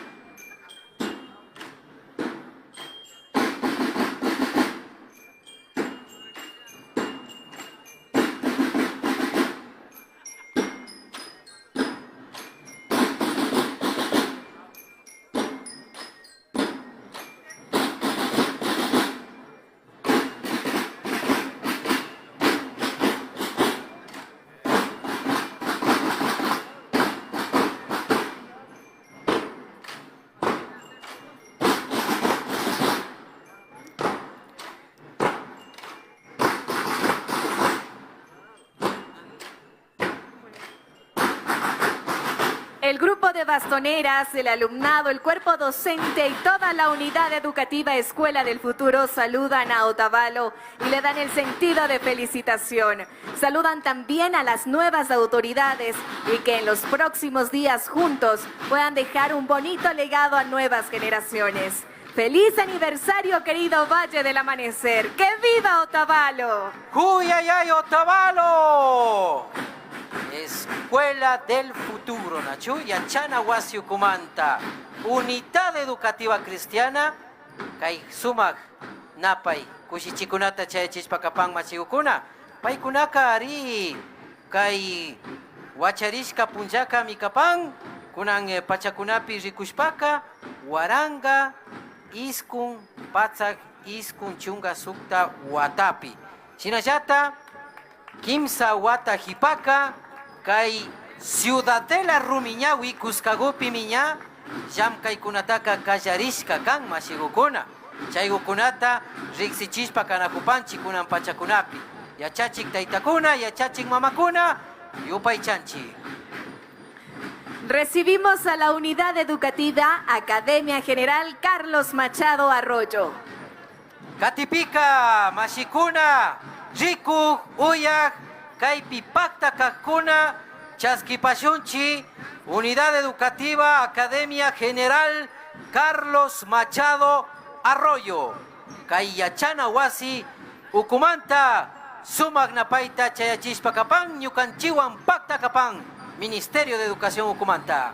[SPEAKER 3] El grupo de bastoneras, el alumnado, el cuerpo docente y toda la Unidad Educativa Escuela del Futuro saludan a Otavalo y le dan el sentido de felicitación. Saludan también a las nuevas autoridades y que en los próximos días juntos puedan dejar un bonito legado a nuevas generaciones. ¡Feliz aniversario, querido Valle del Amanecer! ¡Que viva Otavalo!
[SPEAKER 4] ¡Cuyayay Otavalo! Escuela del Futuro, Nachu, Yachana Wasiukumanta, Unidad Educativa Cristiana, Kai Sumak, Napay, Kushichikunata Chayachispacapan Machigukuna, Paikunaka Ari, Kai Wacharishka Punjaka Mikapan, Kunan Pachakunapi Rikushpaka, Waranga, Iskun, Patzak, Iskun Chunga Sukta Watapi. Chinayata, Kimsa Wata Hipaka, Kai Ciudadela Rumiñawi Cuscagopi Miña, Jam Kai Kunataka Kallarishka Kan Mashigukuna, Chaygukunata, Rixichispa Kanakupanchi Kunan Pachakunapi, Yachachik Taitakuna, Yachachik Mamakuna, Yupay Chanchi.
[SPEAKER 3] Recibimos a la Unidad Educativa Academia General Carlos Machado Arroyo.
[SPEAKER 4] Katipika, Mashikuna, Riku, Uyak, Kaipi Pacta Kakuna, Chaskipashunchi, Unidad Educativa Academia General Carlos Machado Arroyo, Kayachana Wasi, Ukumanta, Sumagnapaita Chayachispacapan, Ñucanchiwan Pacta Capan, Ministerio de Educación Ucumanta.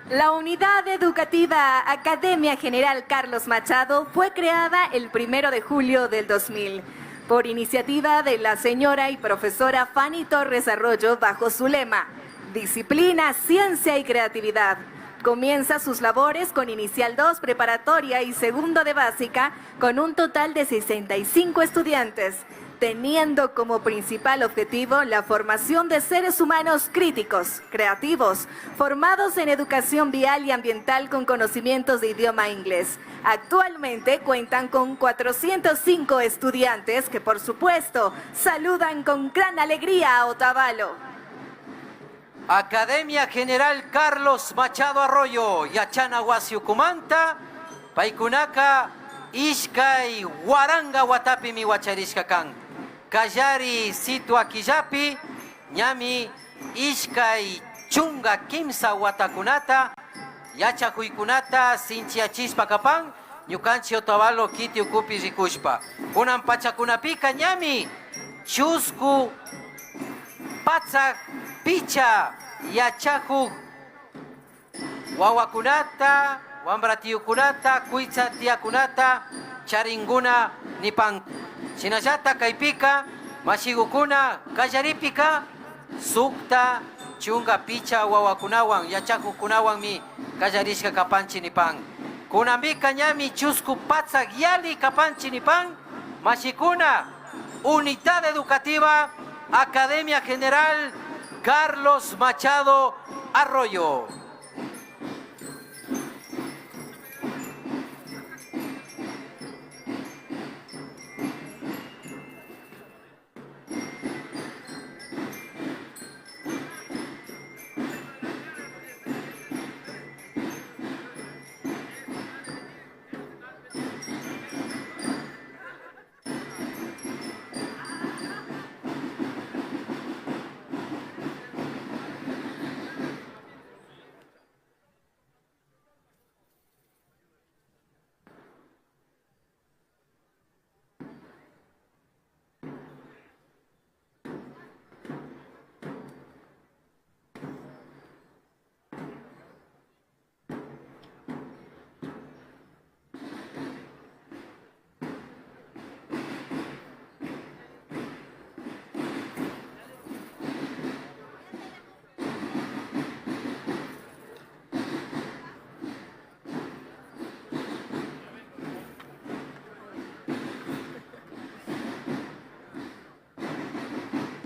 [SPEAKER 3] La unidad educativa Academia General Carlos Machado fue creada el 1 de julio del 2000 por iniciativa de la señora y profesora Fanny Torres Arroyo bajo su lema Disciplina, Ciencia y Creatividad. Comienza sus labores con Inicial 2, Preparatoria y Segundo de Básica con un total de 65 estudiantes, teniendo como principal objetivo la formación de seres humanos críticos, creativos, formados en educación vial y ambiental con conocimientos de idioma inglés. Actualmente cuentan con 405 estudiantes que, por supuesto, saludan con gran alegría a Otavalo.
[SPEAKER 4] Academia General Carlos Machado Arroyo, Yachana Huasiucumanta, Paikunaka, Ishkai, Waranga Watapi mi Wacharishkakan. Kallari Situa Killapi, Ñami, Ishkai, Chunga Kimsa Watakunata, Yachahuikunata, Sinchiachispa Kapan, Ñukanchi Otavalo Kiti Ukupi Rikushpa. Kunan Pachakunapika Ñami, Chusku, Patzak, Picha, Yachahu, Wawakunata, Wambratiukunata, Kuitza Tiakunata, Charinguna, Nipan. Sinayata Kaipika, Mashigukuna, Kallaripika, Sukta, Chunga Picha, Wawakunawan, Yachahukunawan mi, Kallarishka Kapanchi Nipan. Kunambika Ñami, Chusku Patza Giali Kapanchi Nipan, Mashikuna, Unidad Educativa, Academia General Carlos Machado Arroyo.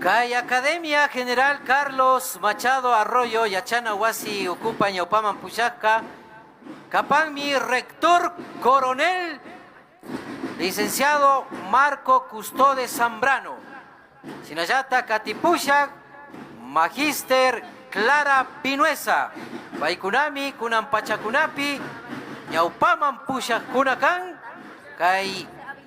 [SPEAKER 4] Kay Academia General Carlos Machado Arroyo, Yachana Huasi ocupa Ñaupaman Puchaca, Capán mi rector coronel, licenciado Marco Custode Zambrano, Sinayata Katipushak, Magíster Clara Pinuesa, Paikunami, Kunan Pachakunapi, Ñaupaman Pushak Kunakan, Kay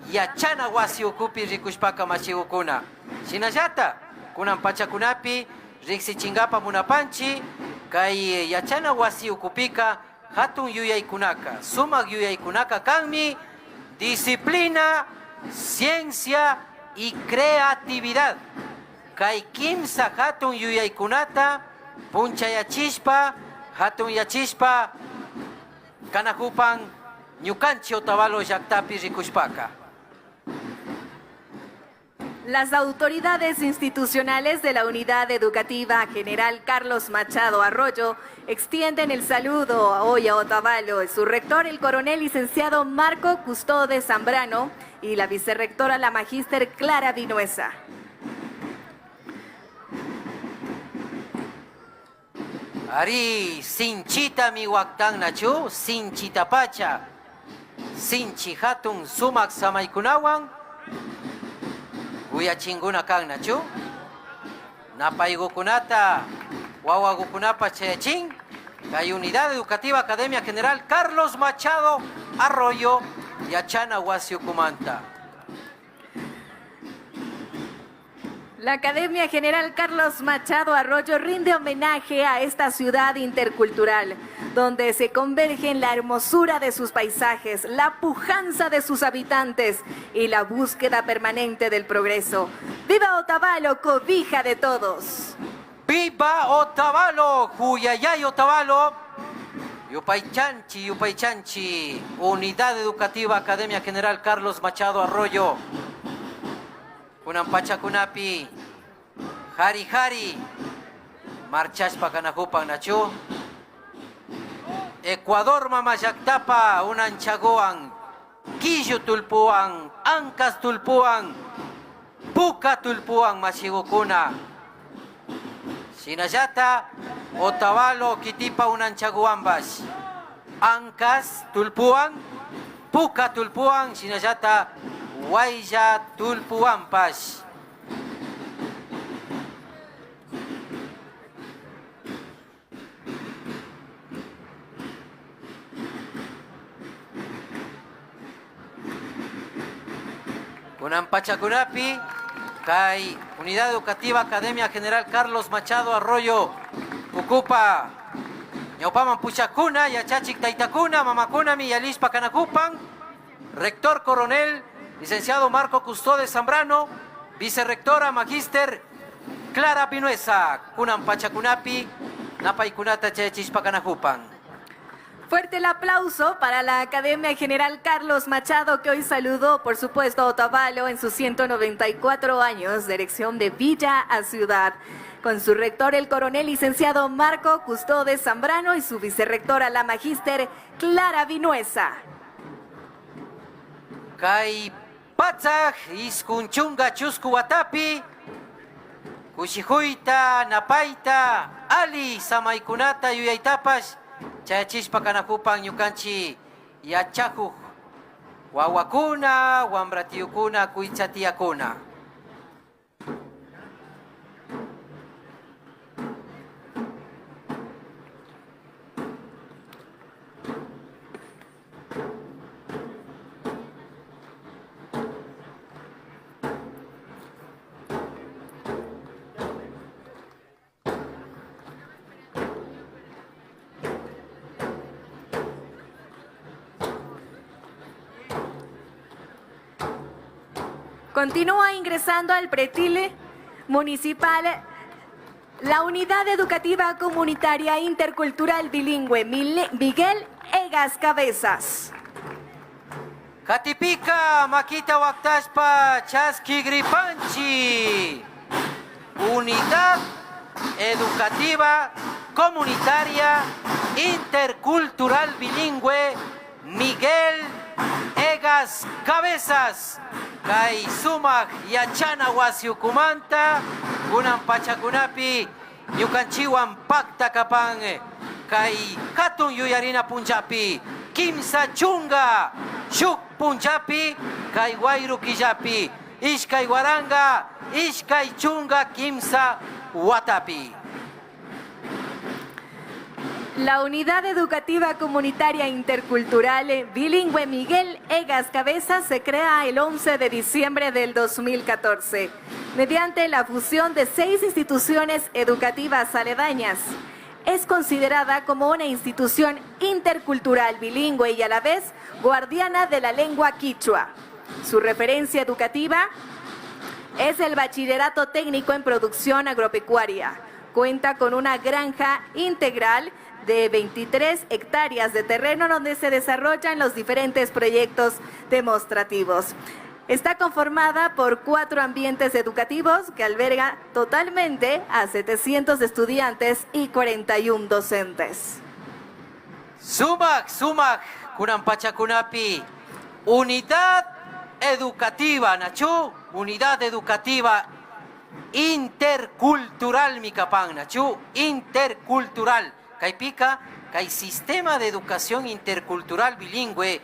[SPEAKER 4] Yachana Huasi ocupi Rikushpaka Machigukuna. Sinayata, Kunan Pachakunapi, Rixi Chingapa Munapanchi, Kay Yachana Huasi Ukupika, Hatun Yuyaykunaka, Sumak Yuyaykunaka Kanmi, disciplina, ciencia y creatividad. Kay Kimsa Hatun Yuyaykunata, Puncha Yachispa, Hatun Yachispa, Kanakupan, Ñukanchi Otavalo Llaktapi Rikushpaka.
[SPEAKER 3] Las autoridades institucionales de la Unidad Educativa General Carlos Machado Arroyo extienden el saludo hoy a Otavalo, su rector, el coronel licenciado Marco Custode Zambrano, y la vicerrectora, la magíster Clara Vinuesa.
[SPEAKER 4] Ari, Sinchita mi Waktan Nachu, Sinchita Pacha, Sinchi Hatun Sumak Samaikunawan, Uyachinguna kan nachu, Napaigukunata, Wawagukunapa Chayachín, Kay Unidad Educativa Academia General Carlos Machado Arroyo, Yachana Huasiucumanta.
[SPEAKER 3] La Academia General Carlos Machado Arroyo rinde homenaje a esta ciudad intercultural, donde se convergen la hermosura de sus paisajes, la pujanza de sus habitantes y la búsqueda permanente del progreso. ¡Viva Otavalo, cobija de todos!
[SPEAKER 4] ¡Viva Otavalo! ¡Huyayay Otavalo! Yupaychanchi, Unidad Educativa Academia General Carlos Machado Arroyo, kunan pachakunapi, Hari, marchaspa kanajupan nachu, Ecuador Mamayaktapa, unan chagoan, Quillo tulpuan, Ancas tulpuan, Puca tulpuan mashigukuna, Sinayata, Otavalo, Kitipa unan chaguambas, Ancas tulpuan, Puca tulpuan, Sinayata, Guaya tulpuampas. Kunan pachakunapi, Kay Unidad Educativa Academia General Carlos Machado Arroyo, Ucupa, Ñaupaman Puchacuna, Yachachik Taitakuna, Mamakuna, Miyalispa Canacupan, Rector Coronel, Licenciado Marco Custodes Zambrano, Vicerrectora Magíster Clara Pinuesa, Kunan Pachacunapi, Napaikunata Chechispa Canacupan.
[SPEAKER 3] Fuerte el aplauso para la Academia General Carlos Machado, que hoy saludó, por supuesto, a Otavalo en sus 194 años de erección de villa a ciudad. Con su rector, el coronel licenciado Marco Custodes Zambrano, y su vicerrectora, la magíster Clara Vinuesa.
[SPEAKER 4] Kay Patzaj, Iskunchunga Chusku Watapi, Kushijuita, Napaita, Ali, Samaikunata, Yuyaitapas, Chayachispa Kanakupan, Ñukanchi, Yachajuj, Wawakuna, Wambratiukuna, Kuichatiakuna.
[SPEAKER 3] Continúa ingresando al pretil municipal la Unidad Educativa Comunitaria Intercultural Bilingüe Miguel Egas Cabezas.
[SPEAKER 4] Katipika, Maquita Waktaspa, Chaski Gripanchi. Unidad Educativa Comunitaria Intercultural Bilingüe Miguel Egas Cabezas. Kay Sumak Yachana Wasiukumanta, Kunan Pachakunapi, Ñukanchiwan Pakta Kapan, Kay Katun Yuyarina Punjapi, Kimsa Chunga, Shuk Punjapi, Kay Wairu Kijapi, Ishkay Waranga, Ishkay Chunga, Kimsa Watapi.
[SPEAKER 3] La Unidad Educativa Comunitaria Intercultural Bilingüe Miguel Egas Cabezas se crea el 11 de diciembre del 2014, mediante la fusión de 6 instituciones educativas aledañas. Es considerada como una institución intercultural bilingüe y a la vez guardiana de la lengua quichua. Su referencia educativa es el Bachillerato Técnico en Producción Agropecuaria. Cuenta con una granja integral de 23 hectáreas de terreno donde se desarrollan los diferentes proyectos demostrativos. Está conformada por 4 ambientes educativos que albergan totalmente a 700 estudiantes y 41 docentes.
[SPEAKER 4] Sumak, Kunan Pachakunapi, Unidad Educativa, Nachu, Unidad Educativa Intercultural Mikapán, Nachu, Intercultural. Kaipika, Kai Sistema de Educación Intercultural Bilingüe,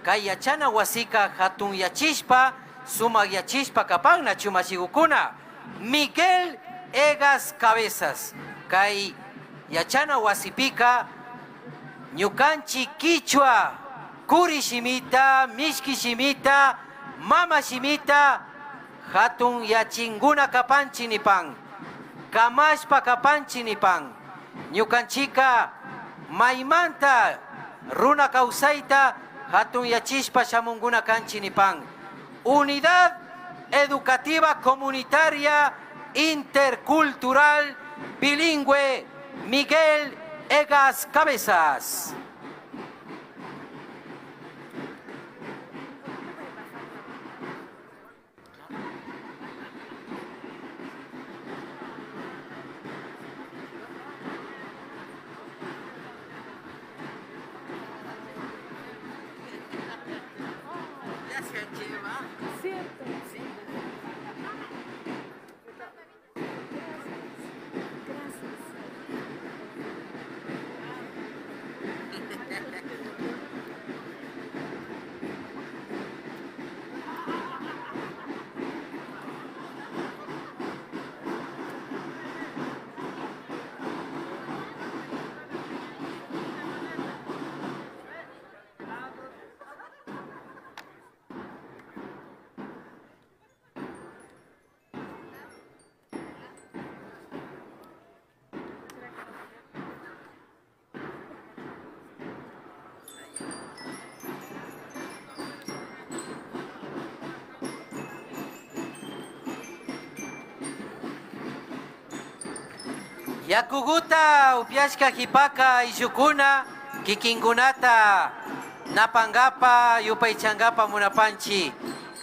[SPEAKER 4] Kai Yachana Huasica, Hatun Yachispa, Sumak Yachispa Kapán, Nachu Mashigukuna, Miguel Egas Cabezas, Kai Yachana Huasipika, Ñukanchi Quichua, Kuri Shimita, Mishki Shimita, Mama Shimita, Hatun Yachinguna Kapanchi Nipan, Kamashpa Kapanchi Nipan, Ñukanchika, Maimanta, Runa Kausaita, Hatun Yachispa Shamunguna Kanchi Nipan. Unidad Educativa Comunitaria Intercultural Bilingüe Miguel Egas Cabezas.
[SPEAKER 2] Ya se lleva.
[SPEAKER 1] Cierto.
[SPEAKER 4] Yakuguta upiashka hipaka ishukuna kikingunata napangapa yupaychangapa munapanchi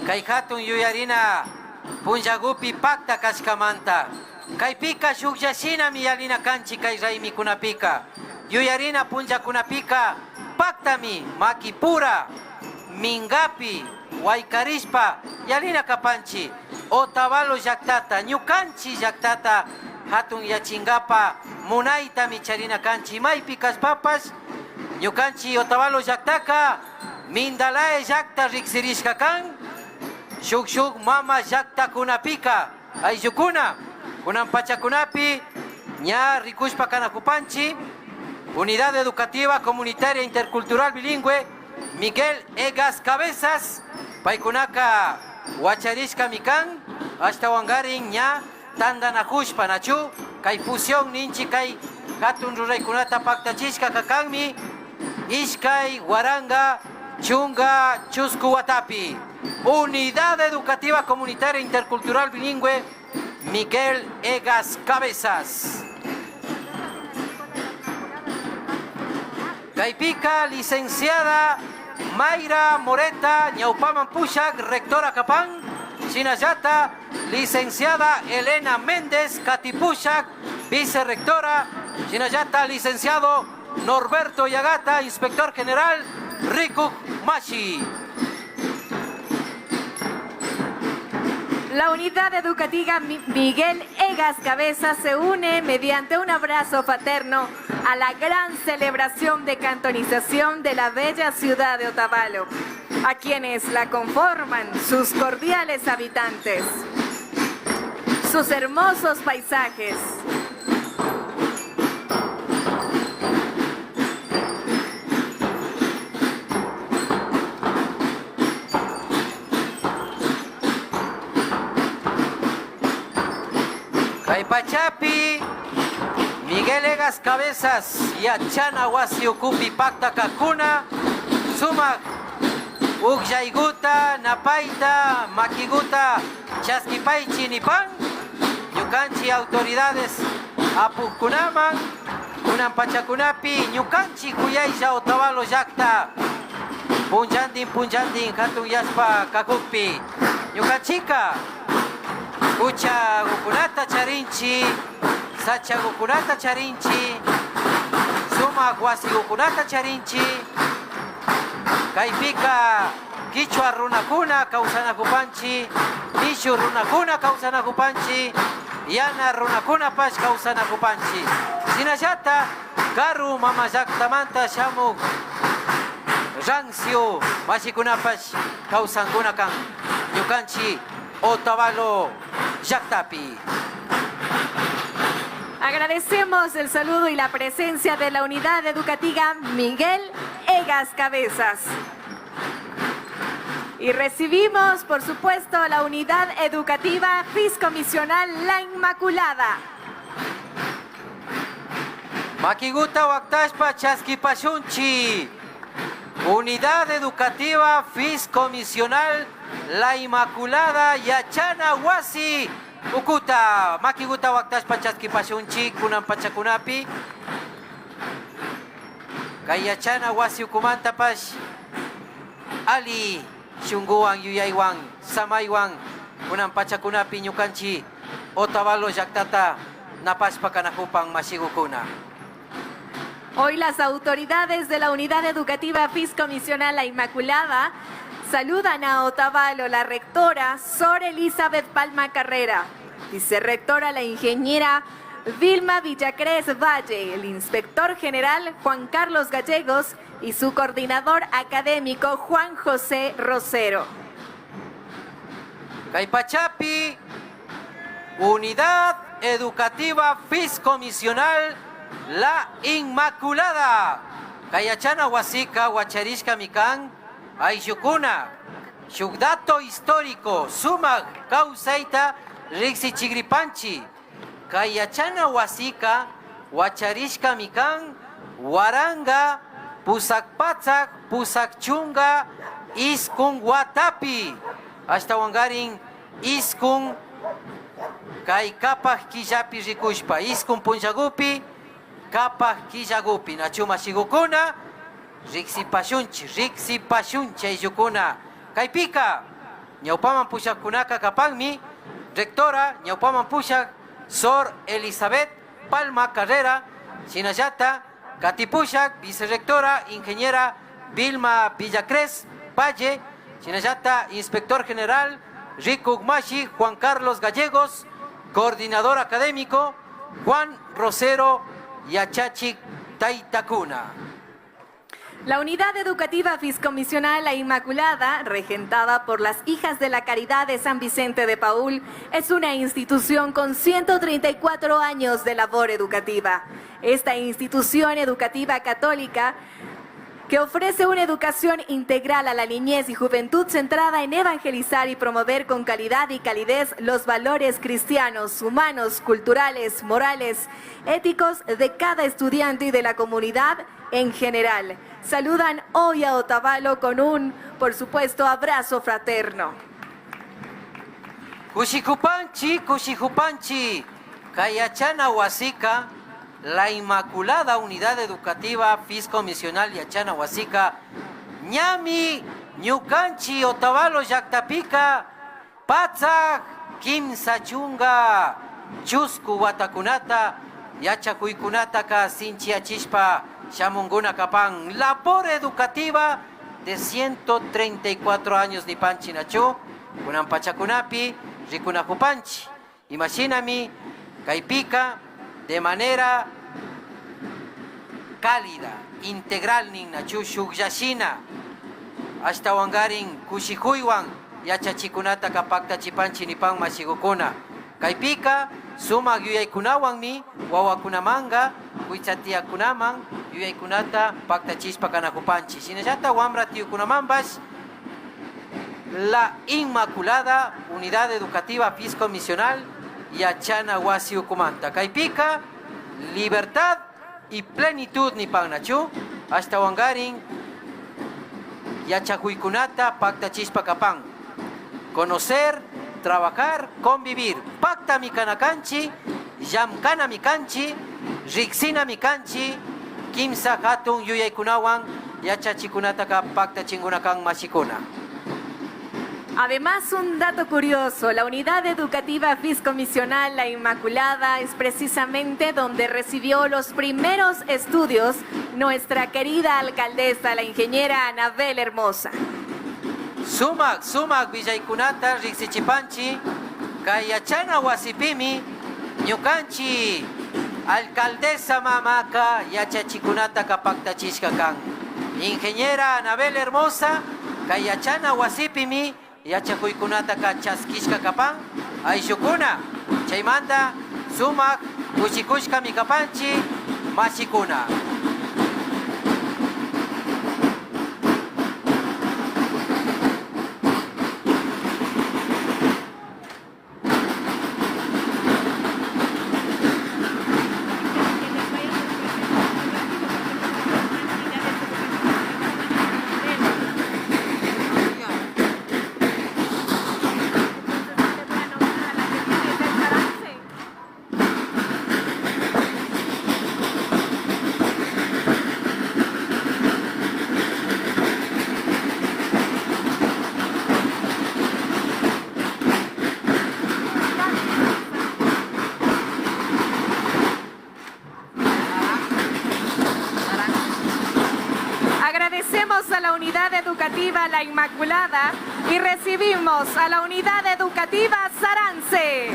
[SPEAKER 4] kay hatun yuyarina punjagupi pakta kashkamanta kaypika shukllashina miyalina kanchi kay raymikunapika yuyarina punjakunapika paktami makipura mingapi waykarishpa yalina kapanchi Otavalo llaktata ñukanchi llaktata hatun yachingapa munayta micharina kanchi maypi kaspapas ñukanchi Otavalo llaktaka mindalae llakta riksirishka kan shuk mama llaktakunapika ayllukuna kunan pachakunapi ña rikushpa kanakupanchi Unidad Educativa Comunitaria Intercultural Bilingüe Miguel Egas Cabezas paykunaka wacharishka mikan hasta wangarin ña tandanakushpa nachu kay fusión ninchi kay hatun ruraykunata paktachishka kakanmi ishkay waranga chunga chusku watapi Unidad Educativa Comunitaria Intercultural Bilingüe Miguel Egas Cabezas Kaypika licenciada Mayra Moreta Ñaupaman Pushak rectora Capán Sinayata licenciada Elena Méndez Catipushak vicerrectora Sinayata licenciado Norberto Yagata inspector general Riku Mashi.
[SPEAKER 3] La Unidad Educativa Miguel Egas Cabezas se une mediante un abrazo fraterno a la gran celebración de cantonización de la bella ciudad de Otavalo, a quienes la conforman sus cordiales habitantes, sus hermosos paisajes,
[SPEAKER 4] Pachapi, Miguel Egas Cabezas, Yachana Wasi Ukupi Pakta Kakuna, Sumak, Ukjaiguta, Napaita, Makiguta, Chaskipaichi Nipan, Ñukanchi autoridades Apukunaman, Kunan Pachakunapi, Ñukanchi Kuyaisha Otavalo Yakta, Punjandin, Hatun Yaspa Kakupi, Ñukanchika. Ucha gukunata charinchi, sacha gukunata charinchi, suma guasi gukunata charinchi, kaipika kichwa runakuna kausana kupanchi, nishu runakuna kausana kupanchi, yana runakuna pas kausana kupanchi. Sinayata garu mama jaktamanta shamu rangsio masikunapas kausanguna kan Ñukanchi Otavalo Yaktapi.
[SPEAKER 3] Agradecemos el saludo y la presencia de la Unidad Educativa Miguel Egas Cabezas. Y recibimos, por supuesto, la Unidad Educativa Fiscomisional La Inmaculada.
[SPEAKER 4] Makiguta Waktashpa Chaskipashunchi. Unidad Educativa Fiscomisional La Inmaculada Yachana Wasi Ukuta Makiguta Waktashpa Chaskipashunchi Kunan Pachakunapi Kayachana wasi ukumanta pash. Ali shunguwan yuyaywan samaywan kunan pachakunapi ñukanchi Otavalo llaktata napashpa kanakupan mashigukuna.
[SPEAKER 3] Hoy las autoridades de la Unidad Educativa Fiscomisional La Inmaculada saludan a Otavalo, la rectora Sor Elizabeth Palma Carrera, vicerrectora la ingeniera Vilma Villacrés Valle, el inspector general Juan Carlos Gallegos y su coordinador académico Juan José Rosero.
[SPEAKER 4] Caipachapi, Unidad Educativa Fiscomisional La Inmaculada. Kayachana Huasica, Huacharishka Mikan, Ayukuna, Shugdato Histórico, Sumak, Causaita, Rixi Chigripanchi. Kayachana Huasica, Huacharishka Mikan, Waranga, Pusakpatzak, Pusakchunga, Iskun Watapi. Hasta Wangarin, Iskun, Kai Kapah Kijapi Rikushpa, Iskun Punjagupi, Kapah Kijagupi, Nachuma Shigukuna, Rixi Pashunchi, Ayukuna, Kaipika, Ñaupaman Pushakunaka Kapangmi, rectora, Ñaupaman Pushak, Sor Elizabeth Palma Carrera, Sinayata, Katipushak, vicerrectora, ingeniera Vilma Villacrés Valle, Sinayata, inspector general Rico Ugmashi, Juan Carlos Gallegos, coordinador académico Juan Rosero Yachachik Taitakuna.
[SPEAKER 3] La Unidad Educativa Fiscomisional La Inmaculada, regentada por las Hijas de la Caridad de San Vicente de Paúl, es una institución con 134 años de labor educativa. Esta institución educativa católica que ofrece una educación integral a la niñez y juventud centrada en evangelizar y promover con calidad y calidez los valores cristianos, humanos, culturales, morales, éticos de cada estudiante y de la comunidad en general. Saludan hoy a Otavalo con un, por supuesto, abrazo fraterno.
[SPEAKER 4] Kushijupanchi, Kayachana Huasica, La Inmaculada Unidad Educativa Fiscomisional Yachana Huasica, Ñami, Ñukanchi, Otavalo Llactapica, Patzak, Kimsachunga, Chusku Watakunata, Yachakuikunata ka Sinchiachishpa, Shamunguna Kapán, labor educativa de 134 años ni panchi nacho, Kunampachakunapi, Rikunajupanchi. Imagíname, Caipika, de manera cálida, integral nin nachu shugyashina, hasta wangarin kushihuiwan, yachachikunata kapakta chipanchi nipan mashigukuna. Caipika, suma yuyaykunawan mi, wawakunamanga, kuichatiakunaman, yuyaykunata pakta chispa kanakupanchi. Sinayata wambra tiukunamambas, La Inmaculada Unidad Educativa Fiscomisional Yachana Huasi Ucumanta. Caipika, libertad y plenitud ni pagnachu, hasta wangarin, Yachahuikunata Pakta Chispa Kapán. Conocer, trabajar, convivir. Pacta mi canacanchi, Yamkana mi canchi, Rixina mi canchi, Kimsa Hatun Yuyaykunawan, Yachachikunata ka Pakta Chingunakan Mashikuna.
[SPEAKER 3] Además, un dato curioso, la Unidad Educativa Fiscomisional La Inmaculada es precisamente donde recibió los primeros estudios nuestra querida alcaldesa, la ingeniera Anabel Hermosa.
[SPEAKER 4] Sumak Villaikunata, Rixichipanchi, Kayachana Huasipimi, Ñukanchi, alcaldesa Mamaka, Yachachikunata Kapakta Chishkakan. Ingeniera Anabel Hermosa, Kayachana Huasipimi, Yachakuikunata ka chaskishka kapan, Aishukuna, Chaymanta, Sumak, Kushikushka Mikapanchi, Mashikuna.
[SPEAKER 3] la unidad educativa La Inmaculada y recibimos a la unidad educativa Sarance.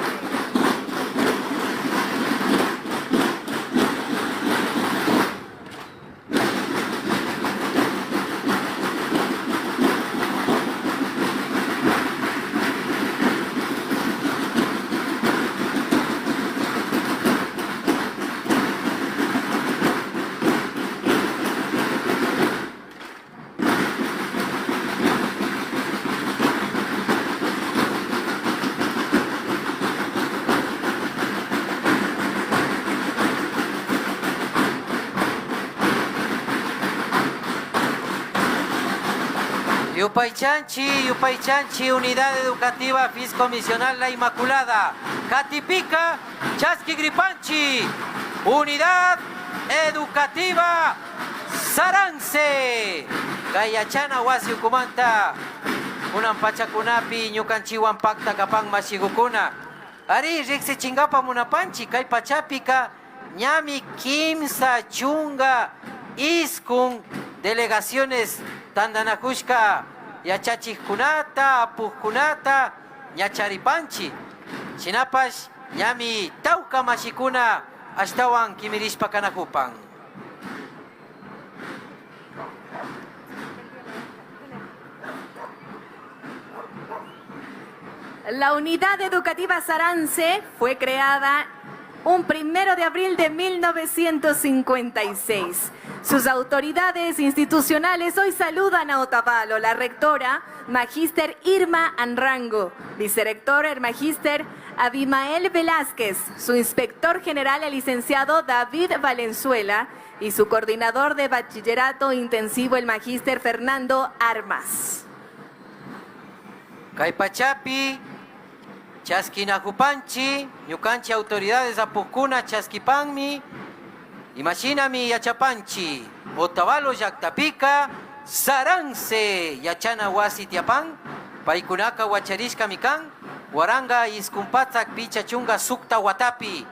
[SPEAKER 4] Yupaychanchi, Unidad Educativa Fiscomisional La Inmaculada. Catipica, Chasquigripanchi, Unidad Educativa Sarance. Gayachana Wasi Ukumanta, Unan Pachakunapi, Ñukanchiwan Pacta Kapang Mashigukuna. Ari, Rixi Chingapa Munapanchi, Kai Pachapika, Ñami Kimsa Chunga, Iskun, delegaciones Tandanakushka, Yachachijkunata, Apukunata, Ñacharipanchi, Chinapash, Ñami Tauka Mashikuna, Ashtawan Kimirishpa Kanakupan.
[SPEAKER 3] La unidad educativa Sarance fue creada un 1 de abril de 1956. Sus autoridades institucionales hoy saludan a Otavalo, la rectora, Magíster Irma Anrango, vicerrector, el Magíster Abimael Velázquez, su inspector general, el licenciado David Valenzuela, y su coordinador de bachillerato intensivo, el Magíster Fernando Armas.
[SPEAKER 4] Caipachapi, Chasquinajupanchi, Ñucanchi autoridades Apucuna, Chasquipanmi, Imagínami Yachapanchi, Otavalo Yactapica, Sarance, Yachana Huasi Tiapan, Paikunaka Huacharishka Mikan, Guaranga Iscumpatzak Pichachunga Sukta Watapi,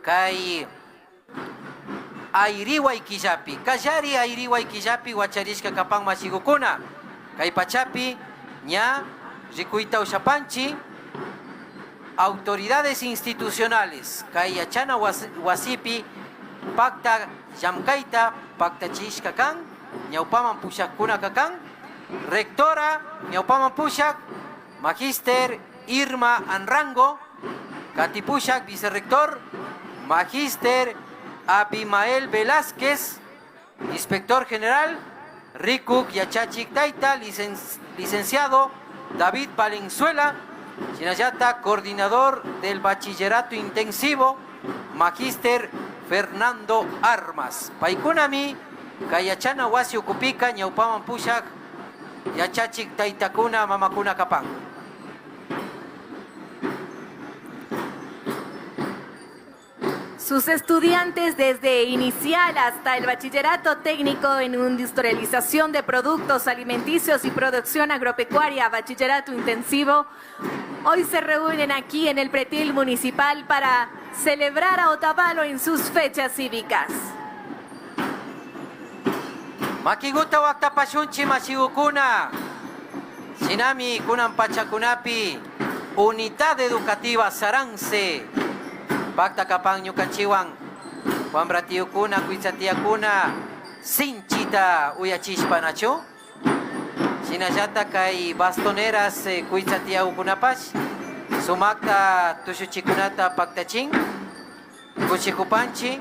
[SPEAKER 4] Kai Airiwa Iquillapi, Kayari Airiwa Iquillapi, Huacharishka Kapang Mashigukuna, Kai Pachapi, Ña, Rikuita Ushapanchi, autoridades institucionales, Kayachana Wasipi, Pacta Yamkaita, Pacta Chishka Kan, Ñaupaman Pushak Kuna Kakan, rectora Ñaupaman Pushak, Magíster Irma Anrango, Katipushak, vicerrector, Magíster Abimael Velázquez, inspector general, Rikuk Yachachik Taita, licenciado David Valenzuela, Chinayata, coordinador del bachillerato intensivo, Magíster Fernando Armas. Paikunami, Kayachana Wasi Ukupika, Ñaupaman Pushak, Yachachik Taitakuna, Mamakuna Kapang.
[SPEAKER 3] Sus estudiantes desde inicial hasta el bachillerato técnico en industrialización de productos alimenticios y producción agropecuaria, bachillerato intensivo, hoy se reúnen aquí en el pretil municipal para celebrar a Otavalo en sus fechas cívicas.
[SPEAKER 4] Makiguta Waktapashunchi Mashigukuna, Sinami Kunan Pachakunapi, Unidad Educativa Sarance, Pacta Kapang Ñukanchiwan, Juan Bratiukuna, Kuitzatiakuna, Sinchita Uyachishpa Nacho, Sinayata Kai Bastoneras Kuitzatiaukunapash, Sumakta Tushuchikunata Pactachin, Kuchikupanchi,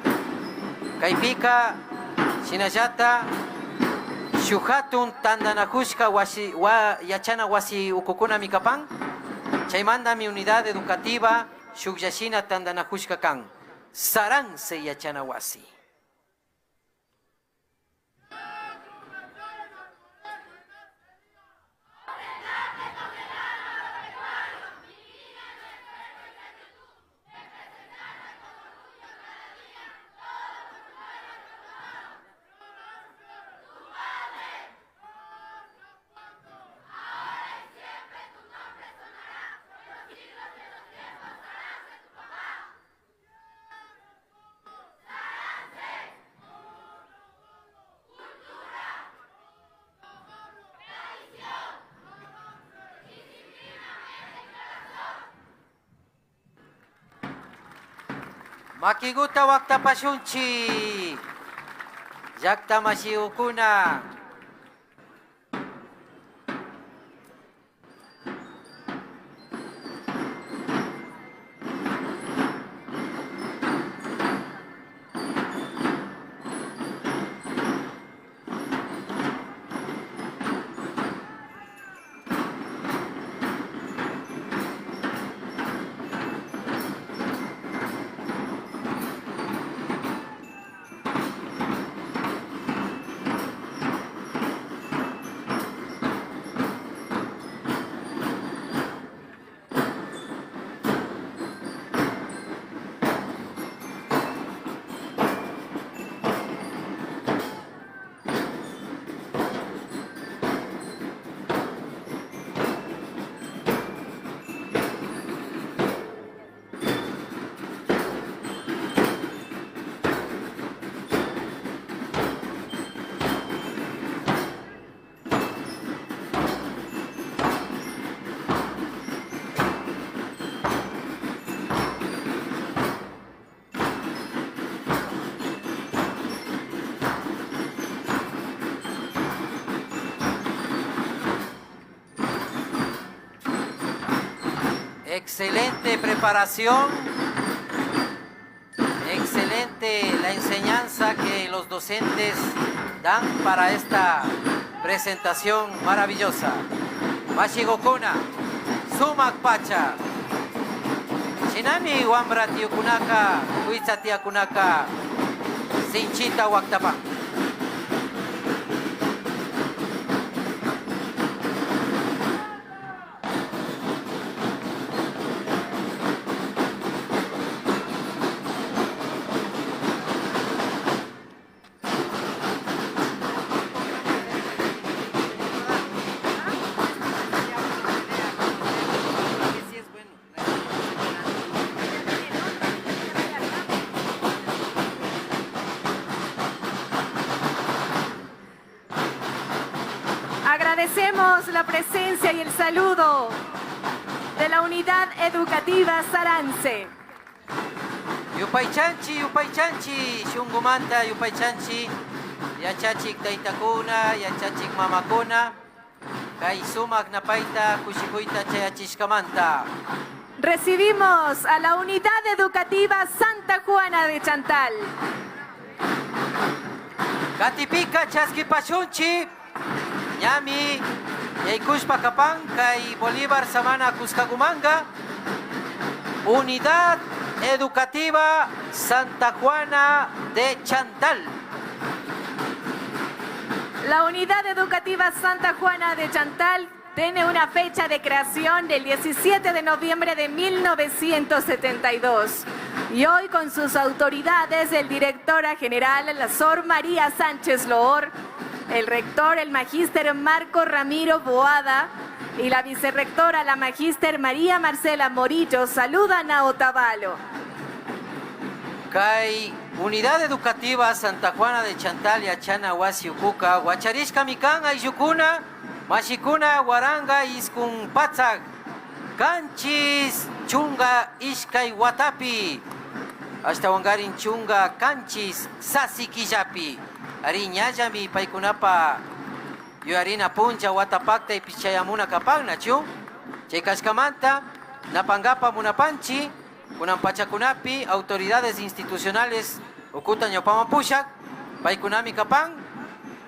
[SPEAKER 4] Kaipika, Sinayata, Shuhatun Tandanajushka Yachana Wasi Ukukuna Mikapang, Chaimanda mi unidad educativa, Shukyashina Tandanajushka Kan, Sarance Yachana Wasi. Makiguta wakta pashunchi. Yakta mashiukuna. Excelente preparación, excelente la enseñanza que los docentes dan para esta presentación maravillosa. Mashigokuna, Sumak Pacha, Shinami Wambra Tiokunaka, Huitza Tiakunaka, Sinchita Waktapa.
[SPEAKER 3] Agradecemos la presencia y el saludo de la Unidad Educativa Sarance.
[SPEAKER 4] Yupaychanchi, Shungumanta, Yupaychanchi, Yachachik Taitakuna, Yachachik Mamakuna, Kay Sumak Napaita, Kushikuita Chayachishkamanta.
[SPEAKER 3] Recibimos a la Unidad Educativa Santa Juana de Chantal.
[SPEAKER 4] Katipika Chaskipachunchi, Ñami, Yaikushpa Kapán, Kay Bolívar Samana Cuscagumanga, Unidad Educativa Santa Juana de Chantal.
[SPEAKER 3] La Unidad Educativa Santa Juana de Chantal tiene una fecha de creación del 17 de noviembre de 1972. Y hoy con sus autoridades, el directora general, la Sor María Sánchez Loor, el rector, el magíster Marco Ramiro Boada, y la vicerrectora, la magíster María Marcela Morillo, saludan a Otavalo.
[SPEAKER 4] Kay Unidad Educativa Santa Juana de Chantal y Achana Huasiucuca, Huacharishka Mikan Ayukuna, Mashikuna Guaranga Iskun Patzak, Canchis Chunga Ishkay Watapi, hasta Wangarin Chunga Canchis Sasikijapi, Ariñayami Paikunapa, Yuarina Puncha Watapakta y Pichayamuna Kapagna Chu, Chekashkamanta, Napangapa Munapanchi, Kunampachakunapi, autoridades institucionales, Okuta Ñaupaman Pushak, Paikunami Kapang,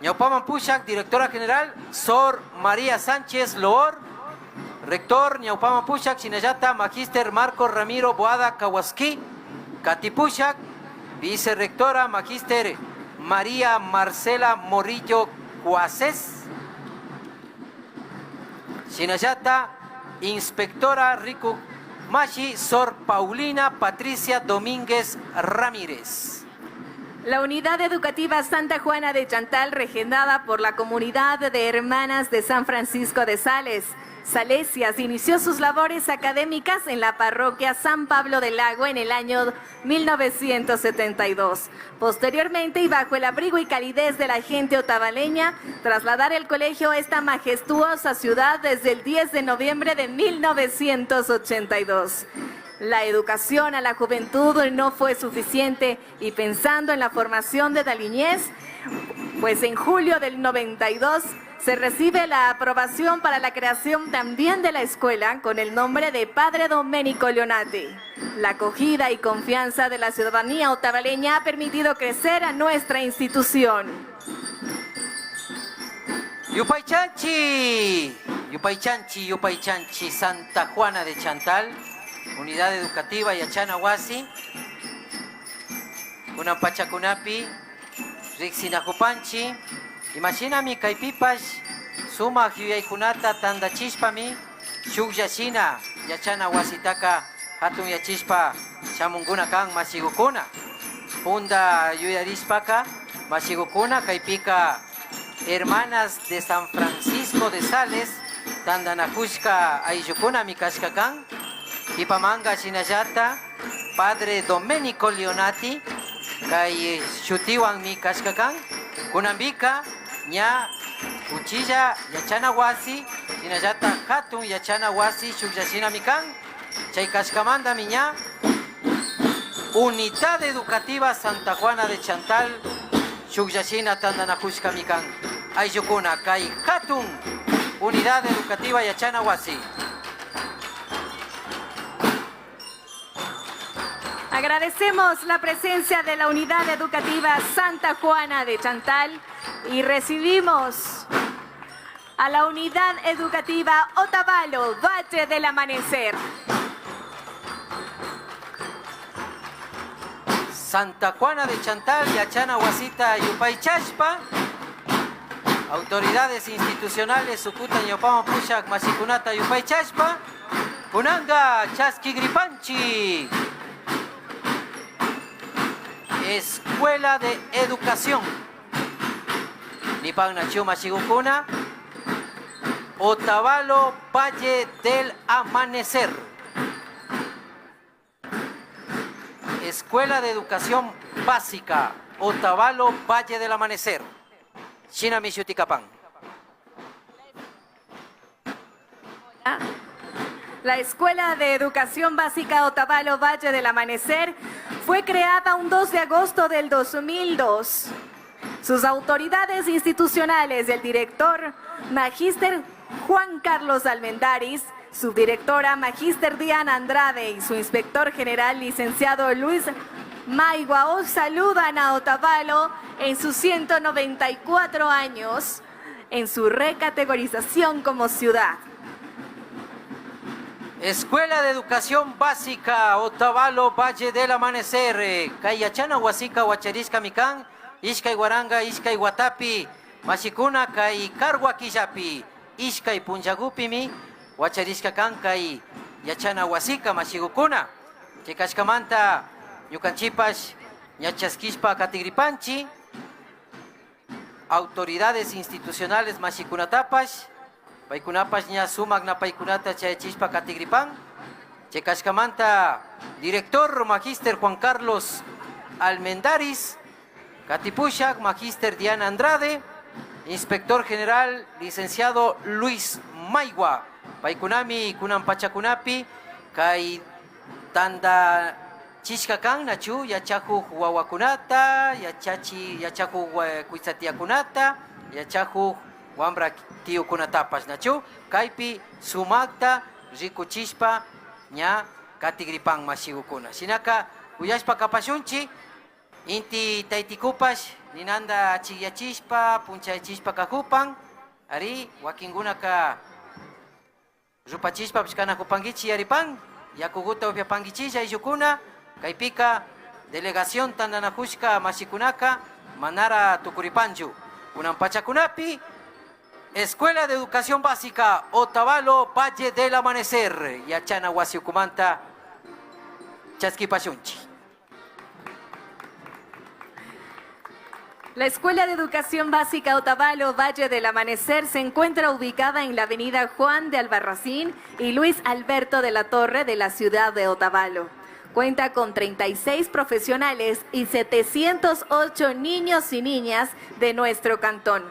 [SPEAKER 4] Ñaupaman Pushak, directora general, Sor María Sánchez Loor, rector Ñaupaman Pushak, Chinayata, magíster Marco Ramiro Boada Kawaski, Katipushak, vicerrectora, magíster María Marcela Morillo Cuaces, Chinayata, inspectora Riku Mashi, Sor Paulina Patricia Domínguez Ramírez.
[SPEAKER 3] La Unidad Educativa Santa Juana de Chantal, regentada por la Comunidad de Hermanas de San Francisco de Sales, Salesias, inició sus labores académicas en la parroquia San Pablo del Lago en el año 1972. Posteriormente, y bajo el abrigo y calidez de la gente otavaleña, trasladar el colegio a esta majestuosa ciudad desde el 10 de noviembre de 1982. La educación a la juventud no fue suficiente y pensando en la formación de la niñez, pues en julio del 92 se recibe la aprobación para la creación también de la escuela con el nombre de Padre Domenico Leonati. La acogida y confianza de la ciudadanía otavaleña ha permitido crecer a nuestra institución.
[SPEAKER 4] Yupaychanchi, Yupaychanchi, Yupaychanchi, Santa Juana de Chantal, Unidad Educativa Yachana Huasi, Kunan Pachakunapi, Rixinajupanchi, Imaginami Kaipipash, Suma Hyuyaykunata Tandachishpami, Shukyashina, Yachana Huasitaka, Hatun Yachispa, Shamunguna Kan, Masigukuna, Punda Yuyarispaka, Masigukuna, Kaipika, Hermanas de San Francisco de Sales, Tandanajushka Ayukuna Mikashkakan, Ipamanga Shinayata, Padre Domenico Leonati, Kai Shutiwan Mikashkakan, Kunambika, Nya Uchilla, Yachana Wasi, Shinayata Hatun Yachana Wasi, Shukyashina Mikan, Chaykashkamanda Miña, Unidad Educativa Santa Juana de Chantal, Shukyashina Tandanajushka Mikan, Ayukuna, Kai Hatun, Unidad Educativa Yachana Wasi.
[SPEAKER 3] Agradecemos la presencia de la Unidad Educativa Santa Juana de Chantal y recibimos a la Unidad Educativa Otavalo, Valle del Amanecer.
[SPEAKER 4] Santa Juana de Chantal, Yachana Huasita, Yupaychashpa. Autoridades institucionales, Sukutan, Yopama, Pushak, Masikunata, Yupaychashpa. Kunanga, Chaskigripanchi. Escuela de Educación. Nipan Nachu Mashigukuna. Otavalo, Valle del Amanecer. Escuela de Educación Básica, Otavalo, Valle del Amanecer. Shinamishutikapán.
[SPEAKER 3] La Escuela de Educación Básica Otavalo Valle del Amanecer fue creada un 2 de agosto del 2002. Sus autoridades institucionales, el director Magíster Juan Carlos Almendaris, subdirectora Magíster Diana Andrade y su inspector general licenciado Luis Maigua os saludan a Otavalo en sus 194 años en su recategorización como ciudad.
[SPEAKER 4] Escuela de Educación Básica, Otavalo, Valle del Amanecer. Kayachana, Huasica, Huacharisca, Mikan, Ishkay Guaranga, Ishkay Guatapi, Mashikuna, Kay Carhuaquillapi, Ishkay Punjagupimi, Huacharisca Kankay, Yachana Huasica, Mashigukuna, Chekashkamanta, Yucanchipas, Ñachasquispa, Catigripanchi, autoridades institucionales, Mashikunatapas, Paikunapas ña sumak na paikunata chayachispa Catigripan, Chekashkamanta, director Magíster Juan Carlos Almendaris, Catipushak, Magíster Diana Andrade, inspector general licenciado Luis Maigua, Paikunami Kunan Pachakunapi, Kai Tanda Chishkakan Nachu, Yachahu Huawakunata, Yachahu Kuizatiakunata, Yachahu Wambra Tío Kunatapas Nachu, Kaipi Sumakta, Rikuchishpa, Ña Catigripan Mashigukuna. Sinaka, Uyashpa Kapashunchi, Inti Taitikupas, Ninanda Chiyachispa, Punchaychispa Kajupan, Ari, Wakingunaka, Rupachispa, Pishkana Kupangichi, Aripan, Yakuguta Upiapangichilla y Yukuna, Kaipika, Delegación Tandanajushka Mashikunaka, Manara Tukuripanju, Unampachakunapi, Escuela de Educación Básica, Otavalo, Valle del Amanecer, Yachana Huasiucumanta, Chasquipachunchi.
[SPEAKER 3] La Escuela de Educación Básica Otavalo Valle del Amanecer se encuentra ubicada en la avenida Juan de Albarracín y Luis Alberto de la Torre de la ciudad de Otavalo. Cuenta con 36 profesionales y 708 niños y niñas de nuestro cantón.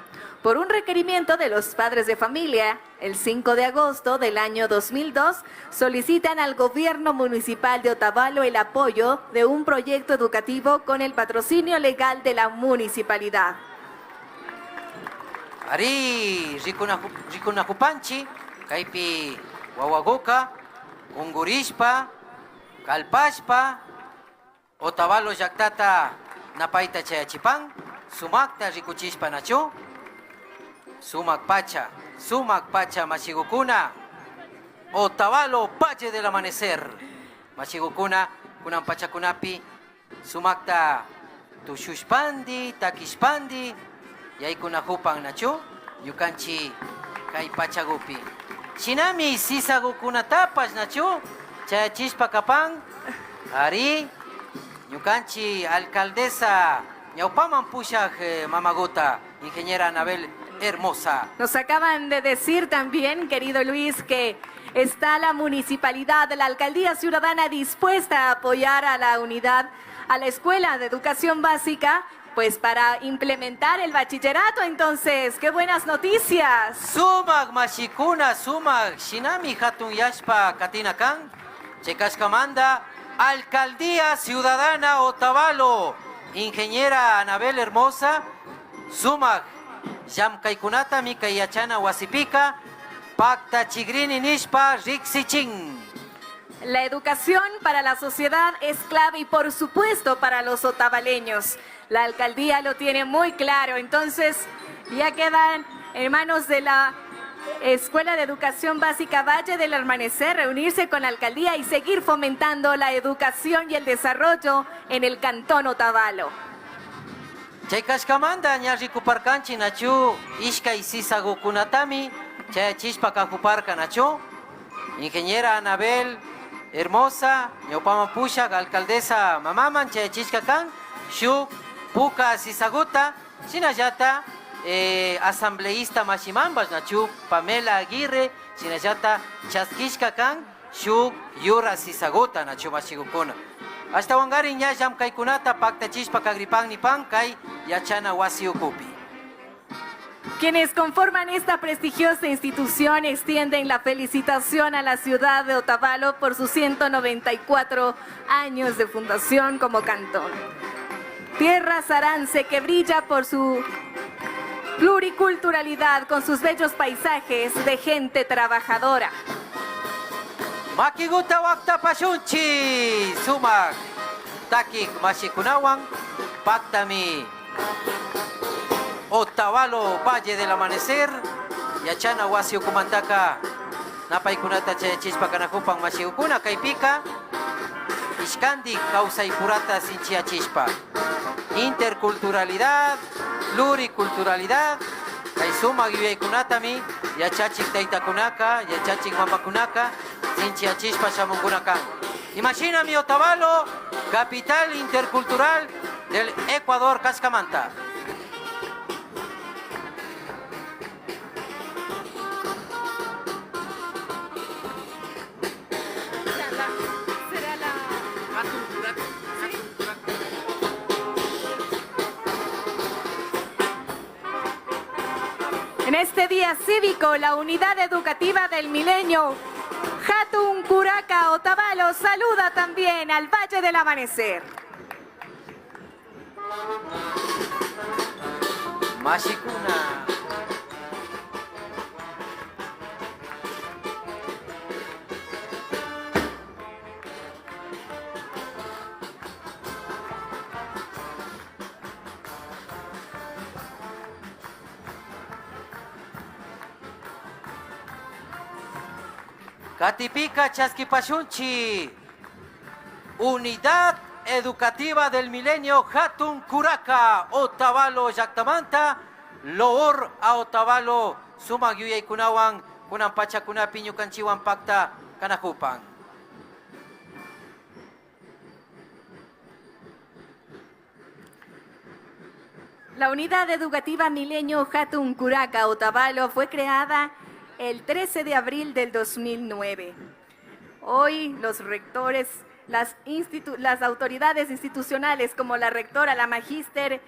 [SPEAKER 3] Por un requerimiento de los padres de familia, el 5 de agosto del año 2002, solicitan al gobierno municipal de Otavalo el apoyo de un proyecto educativo con el patrocinio legal de la municipalidad.
[SPEAKER 4] Ari rikunakupanchi, kaypi wawagoka, ungurispa, kalpaspa, Otavalo llaktata napaita chayachipan, sumakta rikuchispa nachu, sumak pacha machigukuna, Otavalo Valle del Amanecer, machigukuna, kunan pachakunapi, sumakta tushushpandi, takishpandi, yaykunahupan nachu, yukanchi kay pachagupi. Shinami sisagukunatapas nachu, chayachispa kapan, ari, yukanchi alcaldesa, ñaupaman pushaj mamagota, ingeniera Anabel Hermosa.
[SPEAKER 3] Nos acaban de decir también, querido Luis, que está la municipalidad, la alcaldía ciudadana dispuesta a apoyar a la unidad, a la escuela de educación básica, pues para implementar el bachillerato. Entonces, qué buenas noticias.
[SPEAKER 4] Sumak mashikuna, sumak shinami hatun yashpa katinakan, chekashkamanda, alcaldía ciudadana Otavalo, ingeniera Anabel Hermosa, sumak llamkaykunata mikayachana wasipika, pacta chigrini nishpa riksichin.
[SPEAKER 3] La educación para la sociedad es clave y por supuesto para los otavaleños. La alcaldía lo tiene muy claro, entonces ya quedan en manos de la Escuela de Educación Básica Valle del Amanecer reunirse con la alcaldía y seguir fomentando la educación y el desarrollo en el cantón Otavalo.
[SPEAKER 4] Chaykashkamanda ñarrikuparkanchi nachu, ishkay sisagukunatami, chayachishpa kahuparka nachu, ingeniera Anabel Hermosa, ñawpama pushak alcaldesa mamaman chayachishka kan, shuk puka sisaguta, shinallata asambleísta mashimambas nachu, Pamela Aguirre, shinallata chaskishka kan, shuk yura sisaguta nachu mashigukuna. Hasta wangari ña llamkaykunata paktachispa kagripan nipan kay yachana wasi ukupi.
[SPEAKER 3] Quienes conforman esta prestigiosa institución extienden la felicitación a la ciudad de Otavalo por sus 194 años de fundación como cantón. Tierra Sarance, que brilla por su pluriculturalidad con sus bellos paisajes de gente trabajadora.
[SPEAKER 4] Makiguta wakta pashunchi, sumak takik mashikunawan, paktami Otavalo Valle del Amanecer, yachana wasi ukumantaka, napaykunata chayachispa kanakupan mashikukuna kaypika, ishkandi kawsaypurata sinchiachispa. Interculturalidad, pluriculturalidad, kay sumak yuyaykunatami, yachachik taytakunaka, yachachik mamakunaka, sinchiachispa shamunkunakan. Imagina mi Otavalo, capital intercultural del Ecuador, Cascamanta.
[SPEAKER 1] Será la...
[SPEAKER 3] En este día cívico, la unidad educativa del Milenio Hatun Curaca Otavalo saluda también al Valle del Amanecer.
[SPEAKER 4] Mashikuna. Katipika Chaskipashunchi, Unidad Educativa del Milenio Hatun Curaca, Otavalo Yactamanta, Loor a Otavalo, Sumak Yuyaykunawan, Kunan Pachakunapi Ñukanchiwan Pacta Kanakupan.
[SPEAKER 3] La Unidad Educativa Milenio Hatun Curaca Otavalo fue creada el 13 de abril del 2009. Hoy los rectores, las autoridades institucionales como la rectora, la magíster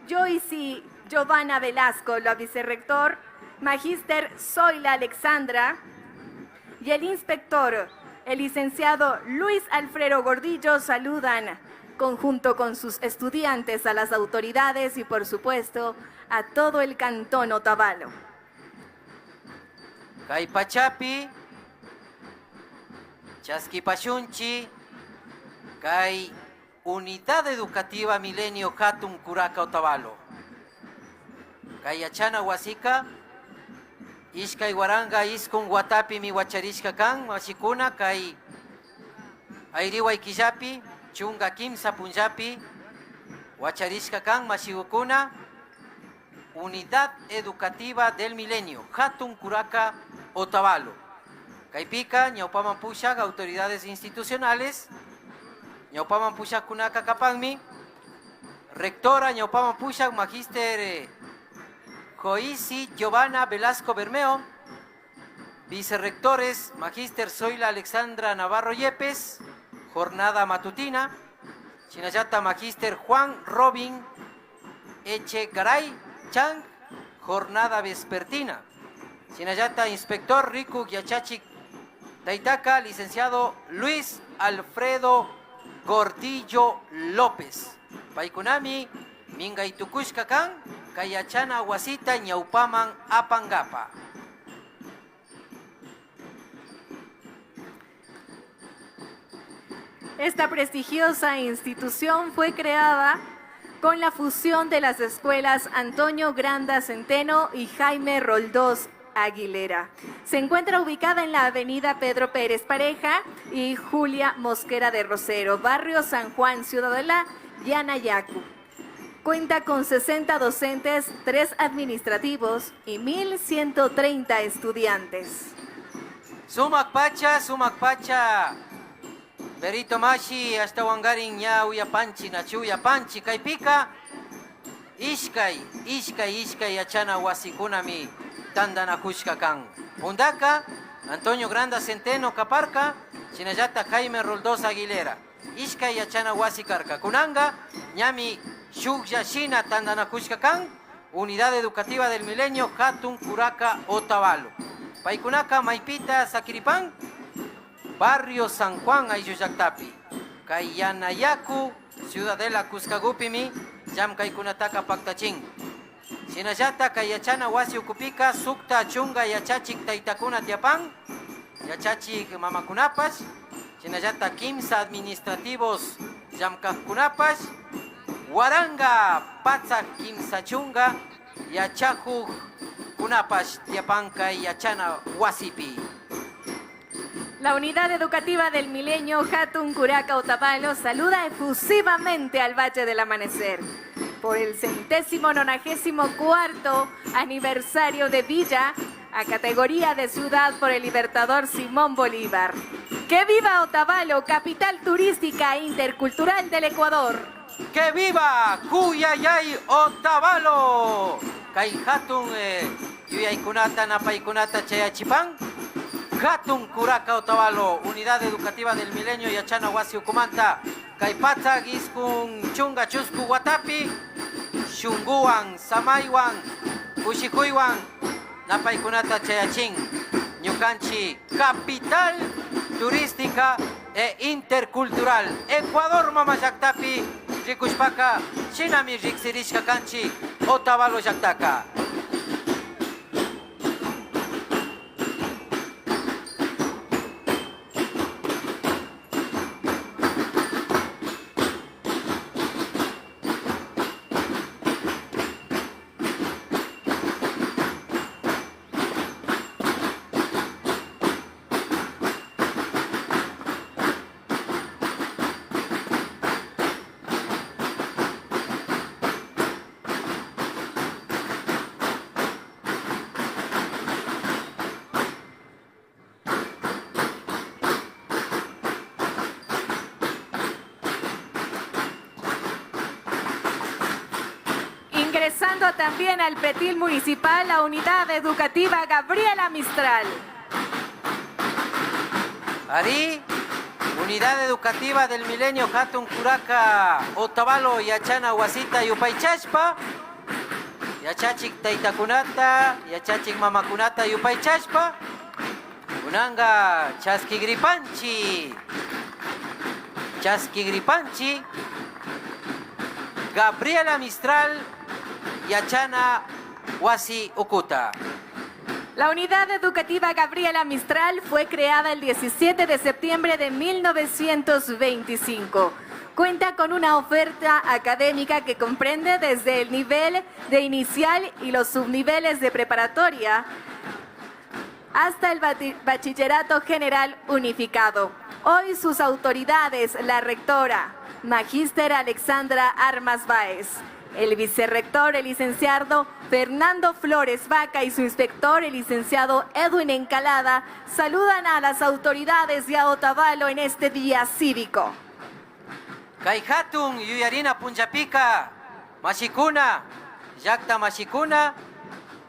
[SPEAKER 1] Joyce Giovanna Velasco, la vicerrector, Magíster Zoila Alexandra, y el inspector, el licenciado Luis Alfredo Gordillo, saludan conjunto con sus estudiantes a las autoridades y, por supuesto, a todo el Cantón Otavalo.
[SPEAKER 4] Kay Pachapi, Chasquipachunchi, Kay Unidad Educativa Milenio Hatun Curaca Otavalo. Kay Achana Huasica, Ishkay Guaranga Iskun Guatapi mi Huacharishka Kan, Mashikuna, Kay Airiwa Iquillapi, Chunga Kimsa Punjapi, Huacharishka Kan, Mashigukuna, Unidad Educativa del Milenio, Hatun Curaca Otavalo. Kaypika, Ñaupaman Pushak, autoridades institucionales, Ñaupaman Pushak Kunaka Kapanmi, rectora Ñaupaman Pushak, Magíster Joyce Giovanna Velasco Bermeo, vicerrectores Magíster Zoila Alexandra Navarro Yepes, jornada matutina, Chinayata Magíster Juan Robin Echegaray Chang, jornada vespertina, Chinayata Inspector Riku Yachachik Taitaka, licenciado Luis Alfredo Gordillo López, Paikunami Mingaitukushka Kan, Kayachana Huasita Ñaupaman Apangapa.
[SPEAKER 1] Esta prestigiosa institución fue creada con la fusión de las escuelas Antonio Granda Centeno y Jaime Roldós Aguilera. Se encuentra ubicada en la avenida Pedro Pérez Pareja y Julia Mosquera de Rosero, barrio San Juan, Ciudadela, Yanayacu. Cuenta con 60 docentes, 3 administrativos y 1.130 estudiantes.
[SPEAKER 4] Sumak Pacha, Berito Mashi, hasta Wangarin ya Uyapanchi, Nachu Uyapanchi, Kaipika, Ishkai, Achana Huasikunami, Tandana Kushka Kan. Undaka, Antonio Granda Centeno Caparca, Chinayata Jaime Roldós Aguilera, Ishkai Achana Huasicarca, Kunanga, Ñami Shukya Shina Tandana Kushka Kan, Unidad Educativa del Milenio, Hatun Curaca Otavalo. Paikunaka, Maipita, Sakiripán, Barrio San Juan, Ayuyactapi, Kayanayaku, Ciudadela Cuscagupimi, Yamkaikunataka Pactachín. Sinayata, Kayachana, Huasi Ukupika, Sukta, Chunga, Yachachik, Taitakuna, Tiapán, Yachachik, Mamakunapas, Sinayata, Kimsa, Administrativos, Yamkakunapas, Waranga, Patsa, Kimsa, Chunga, Yachahu, Kunapas, Tiapanka y Yachana, Huasipi.
[SPEAKER 1] La Unidad Educativa del Milenio Hatun Curaca Otavalo saluda efusivamente al Valle del Amanecer por el 194º aniversario de Villa a categoría de ciudad por el Libertador Simón Bolívar. ¡Que viva Otavalo, capital turística e intercultural del Ecuador!
[SPEAKER 4] ¡Que viva Cuyayay Otavalo! Kay Hatun Yuyaykunata Napaykunata Chayachipán, Hatun Curaca Otavalo, Unidad Educativa del Milenio Yachana Huasi Ucumanta, Kaipata Giskun Chunga Chusku Guatapi, Shunguan, Samaywan, Ushikuiwan, Napaykunata Chayachín, Ñucanchi, capital turística e intercultural. Ecuador Mamayactapi, Rikushpaka, Shinami Riksirishka Kanchi, Otavalo Yaktaka.
[SPEAKER 1] Ingresando también al pretil municipal la Unidad Educativa Gabriela Mistral.
[SPEAKER 4] Ari, Unidad Educativa del Milenio Hatun Kuraka Otavalo Yachana Wasita Yupaychashpa Yachachik Taitakunata Yachachik Mamakunata Yupaychashpa Unanga Chaskigripanchi Gabriela Mistral Yachana Wasi Ukuta.
[SPEAKER 1] La Unidad Educativa Gabriela Mistral fue creada el 17 de septiembre de 1925. Cuenta con una oferta académica que comprende desde el nivel de inicial y los subniveles de preparatoria hasta el bachillerato general unificado. Hoy sus autoridades, la rectora, Magíster Alexandra Armas Báez, el vicerrector, el licenciado Fernando Flores Vaca y su inspector, el licenciado Edwin Encalada, saludan a las autoridades de Otavalo en este día cívico.
[SPEAKER 4] Kaihatun Yuyarina Punjapika Mashikuna Yakta Mashikuna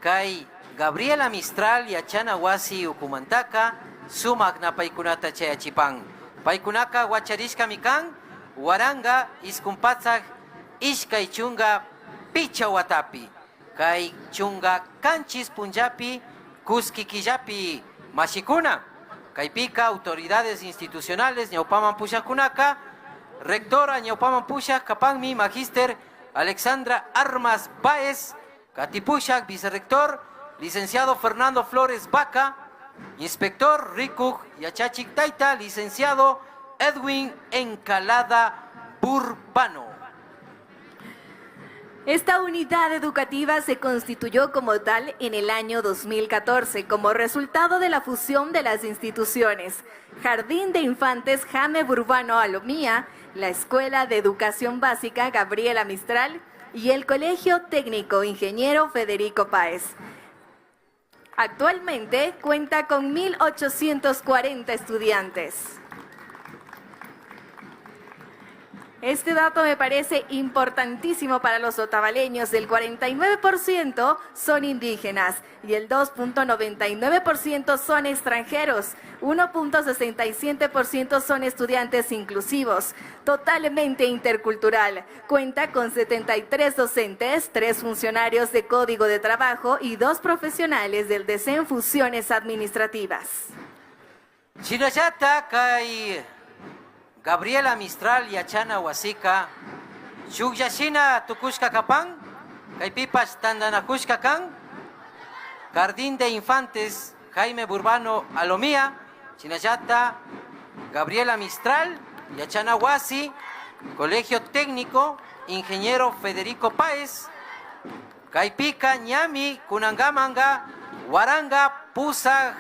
[SPEAKER 4] Kai Gabriela Mistral Yachana Wasi Ukumantaka Sumak na paikunata chayachipang Paikunaka Wacharishka Mikan Waranga Iskumpatsak Ishkay chunga picha watapi Kai chunga kanchis punjapi Kuskikillapi Mashikuna Kai pika autoridades institucionales Ñaupaman Pushakunaka Rectora Ñaupaman Pushak Kapangmi Magíster Alexandra Armas Báez Katipushak Vicerrector Licenciado Fernando Flores Vaca Inspector Rikuk Yachachik Taita Licenciado Edwin Encalada Burbano.
[SPEAKER 1] Esta unidad educativa se constituyó como tal en el año 2014 como resultado de la fusión de las instituciones Jardín de Infantes Jaime Burbano Alomía, la Escuela de Educación Básica Gabriela Mistral y el Colegio Técnico Ingeniero Federico Páez. Actualmente cuenta con 1.840 estudiantes. Este dato me parece importantísimo para los otavaleños. El 49% son indígenas y el 2.99% son extranjeros. 1.67% son estudiantes inclusivos, totalmente intercultural. Cuenta con 73 docentes, 3 funcionarios de Código de Trabajo y 2 profesionales del DECEN Funciones Administrativas.
[SPEAKER 4] Chinayata Kai Gabriela Mistral Yachana Wasika Shukyashina Tukushka Kapang Kaipipas Tandanakushka Kan Jardín de Infantes Jaime Burbano Alomía Chinayata Gabriela Mistral Yachana Wasi Colegio Técnico Ingeniero Federico Páez Kaipika Ñami Kunangamanga Waranga Pusa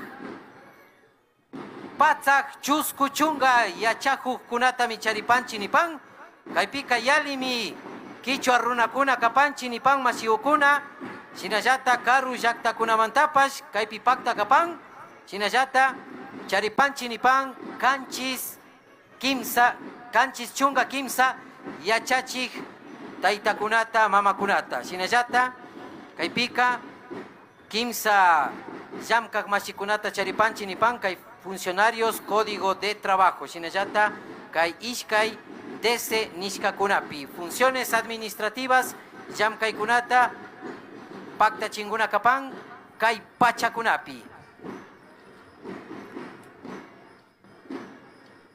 [SPEAKER 4] Patzak Chusku Chunga Yachahu Kunata Micharipanchi Nipan Kaipika Yalimi Kichwa Runakuna Kapanchi Nipan Masiukuna Chinayata Karu Yakta Kunamantapash Kaipipakta Kapan Chinayata Charipanchi Nipan Kanchis Kimsa Kanchis Chunga Kimsa Yachachik Taitakunata Mamakunata Chinayata Kaipika Kimsa Yamkak Masikunata Charipanchi Nipan Kai funcionarios Código de Trabajo, Shinayata, Kai Ishkai, Dese Nishkakunapi, funciones administrativas, Yamkai Kunata, Pacta Chinguna Kapang, Kai Pachakunapi.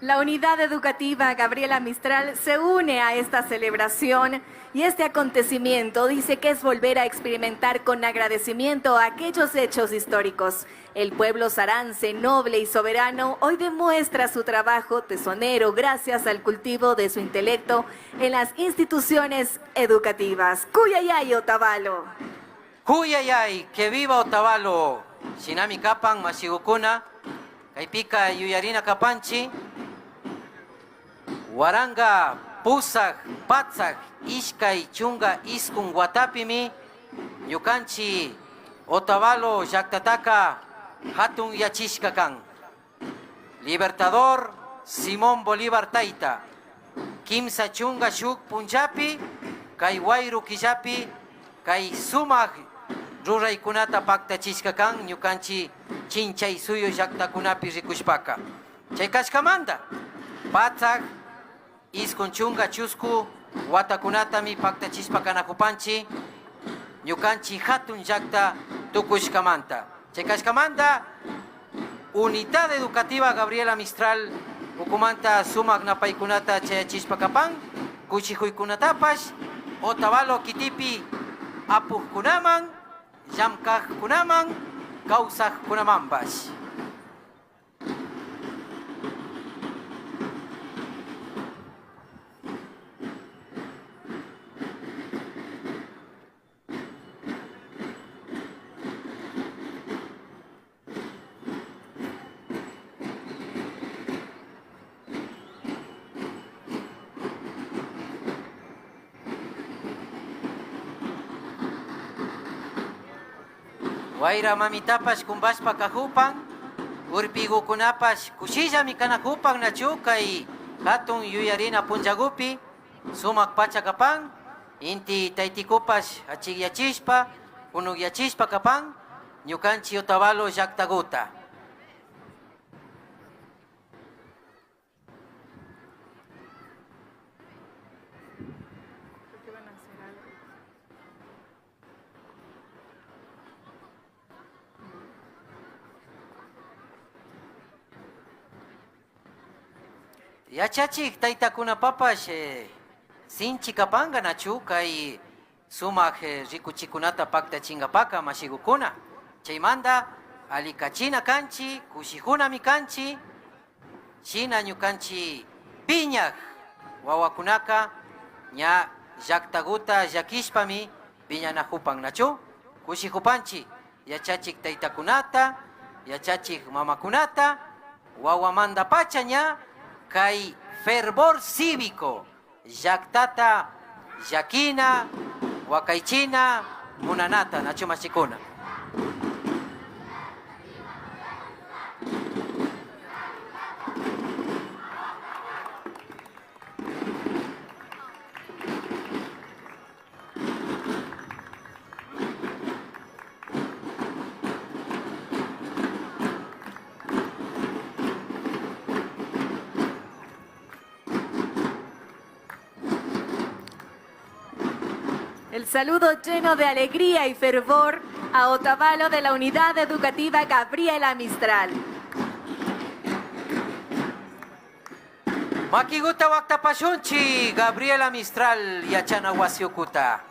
[SPEAKER 1] La unidad educativa Gabriela Mistral se une a esta celebración y este acontecimiento dice que es volver a experimentar con agradecimiento aquellos hechos históricos. El pueblo sarance, noble y soberano, hoy demuestra su trabajo tesonero gracias al cultivo de su intelecto en las instituciones educativas. Cuyayay, Otavalo.
[SPEAKER 4] Cuyayay, que viva Otavalo. Shinami Kapan, Mashigukuna, Kaipika Yuyarina Kapanchi, Waranga, Pusak, Patzak, Ishkai, Chunga, Iskun, Watapimi, Yukanchi, Otavalo, Yaktataka, Hatun Yachishkakan, Libertador, Simón Bolívar Taita, Kimsa Chunga Shuk Punjapi, Kai Wairu Kijapi, Kai Sumak, Ruray Kunata Pacta Chishkakan, Yukanchi, Chinchay Suyo Yaktakunapi Rikushpaka. Chaykashkamanda. Patzak, Iskunchunga Chusku, Watakunatami Paktachispa Kanakupanchi, Ñukanchi Hatun Llakta Tukushkamanta. Chekashkamanta, Unidad Educativa Gabriela Mistral, Ukumanta Sumak Napaikunata Chayachispa Kapan, Kuchihuykunatapash, Otavalo Kitipi, Apuh Kunaman, Yamkaj Kunaman, Kausaj Kunamambash. Waira mamitapas kumbaspa kahupan, urpigukunapas kushilla mikanahupan nachu kay hatun yuyarina punjagupi, sumak pachakapan, inti taitikupas achigyachispa, unugyachispa kapan, ñukanchi Otavalo llaktaguta. Yachachik taytakunapapas sinchi kapanga nachu kay sumak rikuchikunata paktachingapaka mashigukuna. Chaymanta alikachina kanchi, kushijunami kanchi, shina ñukanchi piñak wawakunaka ña llaktaguta llakishpami piñanahupan nachu. Kushijupanchi yachachik taytakunata, yachachik mamakunata, wawamanda pacha ña kay fervor cívico, llaktata, llakina, wakaychina, munanata, nachu machikuna.
[SPEAKER 1] El saludo lleno de alegría y fervor a Otavalo de la Unidad Educativa Gabriela Mistral.
[SPEAKER 4] Makiguta waktapashunchi, Gabriela Mistral yachana wasiukuta.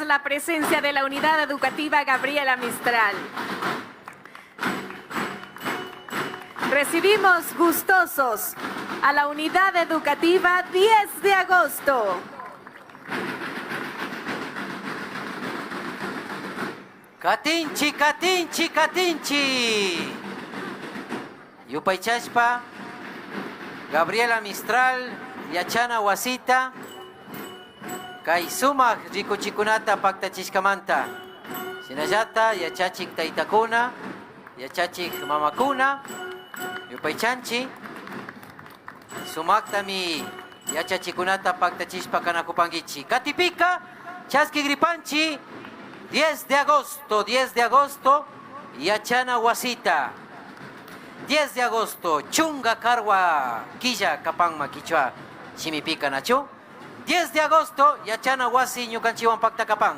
[SPEAKER 1] La presencia de la Unidad Educativa Gabriela Mistral. Recibimos gustosos a la Unidad Educativa 10 de agosto.
[SPEAKER 4] Katinchi, katinchi, katinchi. Yupaychashpa, Gabriela Mistral, yachana wasita, kay sumak rikuchikunata paktachishkamanta. Sinallata, yachachik taytakuna, yachachik mamakuna, yupaychanchi, sumaktami yachachikunata paktachishpa kanakupangichi. Katipika, chaski gripanchi, 10 de agosto, yachana wasita. 10 de agosto, Chunga Carwa, Quilla Capangma Quichua, Chimipica Nacho. 10 de agosto, Yachana Wasi, Ñucanchiwan Pacta Capang.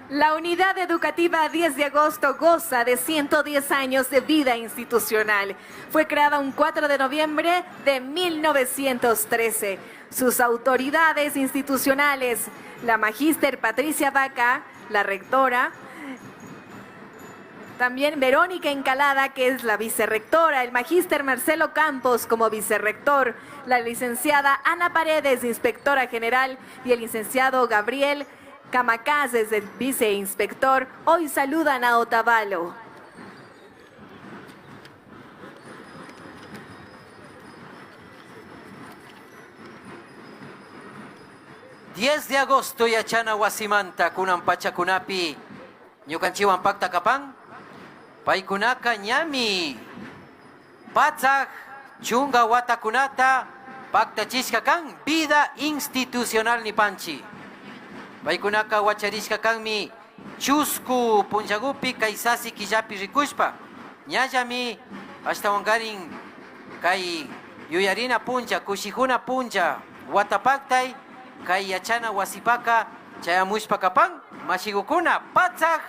[SPEAKER 1] La unidad educativa 10 de agosto goza de 110 años de vida institucional. Fue creada un 4 de noviembre de 1913. Sus autoridades institucionales, la magíster Patricia Vaca, la rectora, también Verónica Encalada, que es la vicerrectora, el magíster Marcelo Campos como vicerrector, la licenciada Ana Paredes, inspectora general, y el licenciado Gabriel Camacás, desde el viceinspector, hoy saludan a Otavalo.
[SPEAKER 4] ...10 de agosto, Yachana Wasimanta, Kunan Pachakunapi, Ñucanchiwan Pacta Capang, Paikunaka Ñami, Patzak, Chunga Watakunata, Pacta Chiscacan, vida institucional Nipanchi. Paikunaka Wacharishkacanmi, Chusku, Punjagupi, Kaisasi, Killapi, Rikushpa, Ñayami, hasta Wangarin, Kai Yuyarina Punja, Kushihuna Punja, Watapactai, Kai Yachana Wasipaka, Chayamushpa Capang, Mashigukuna, Patzak,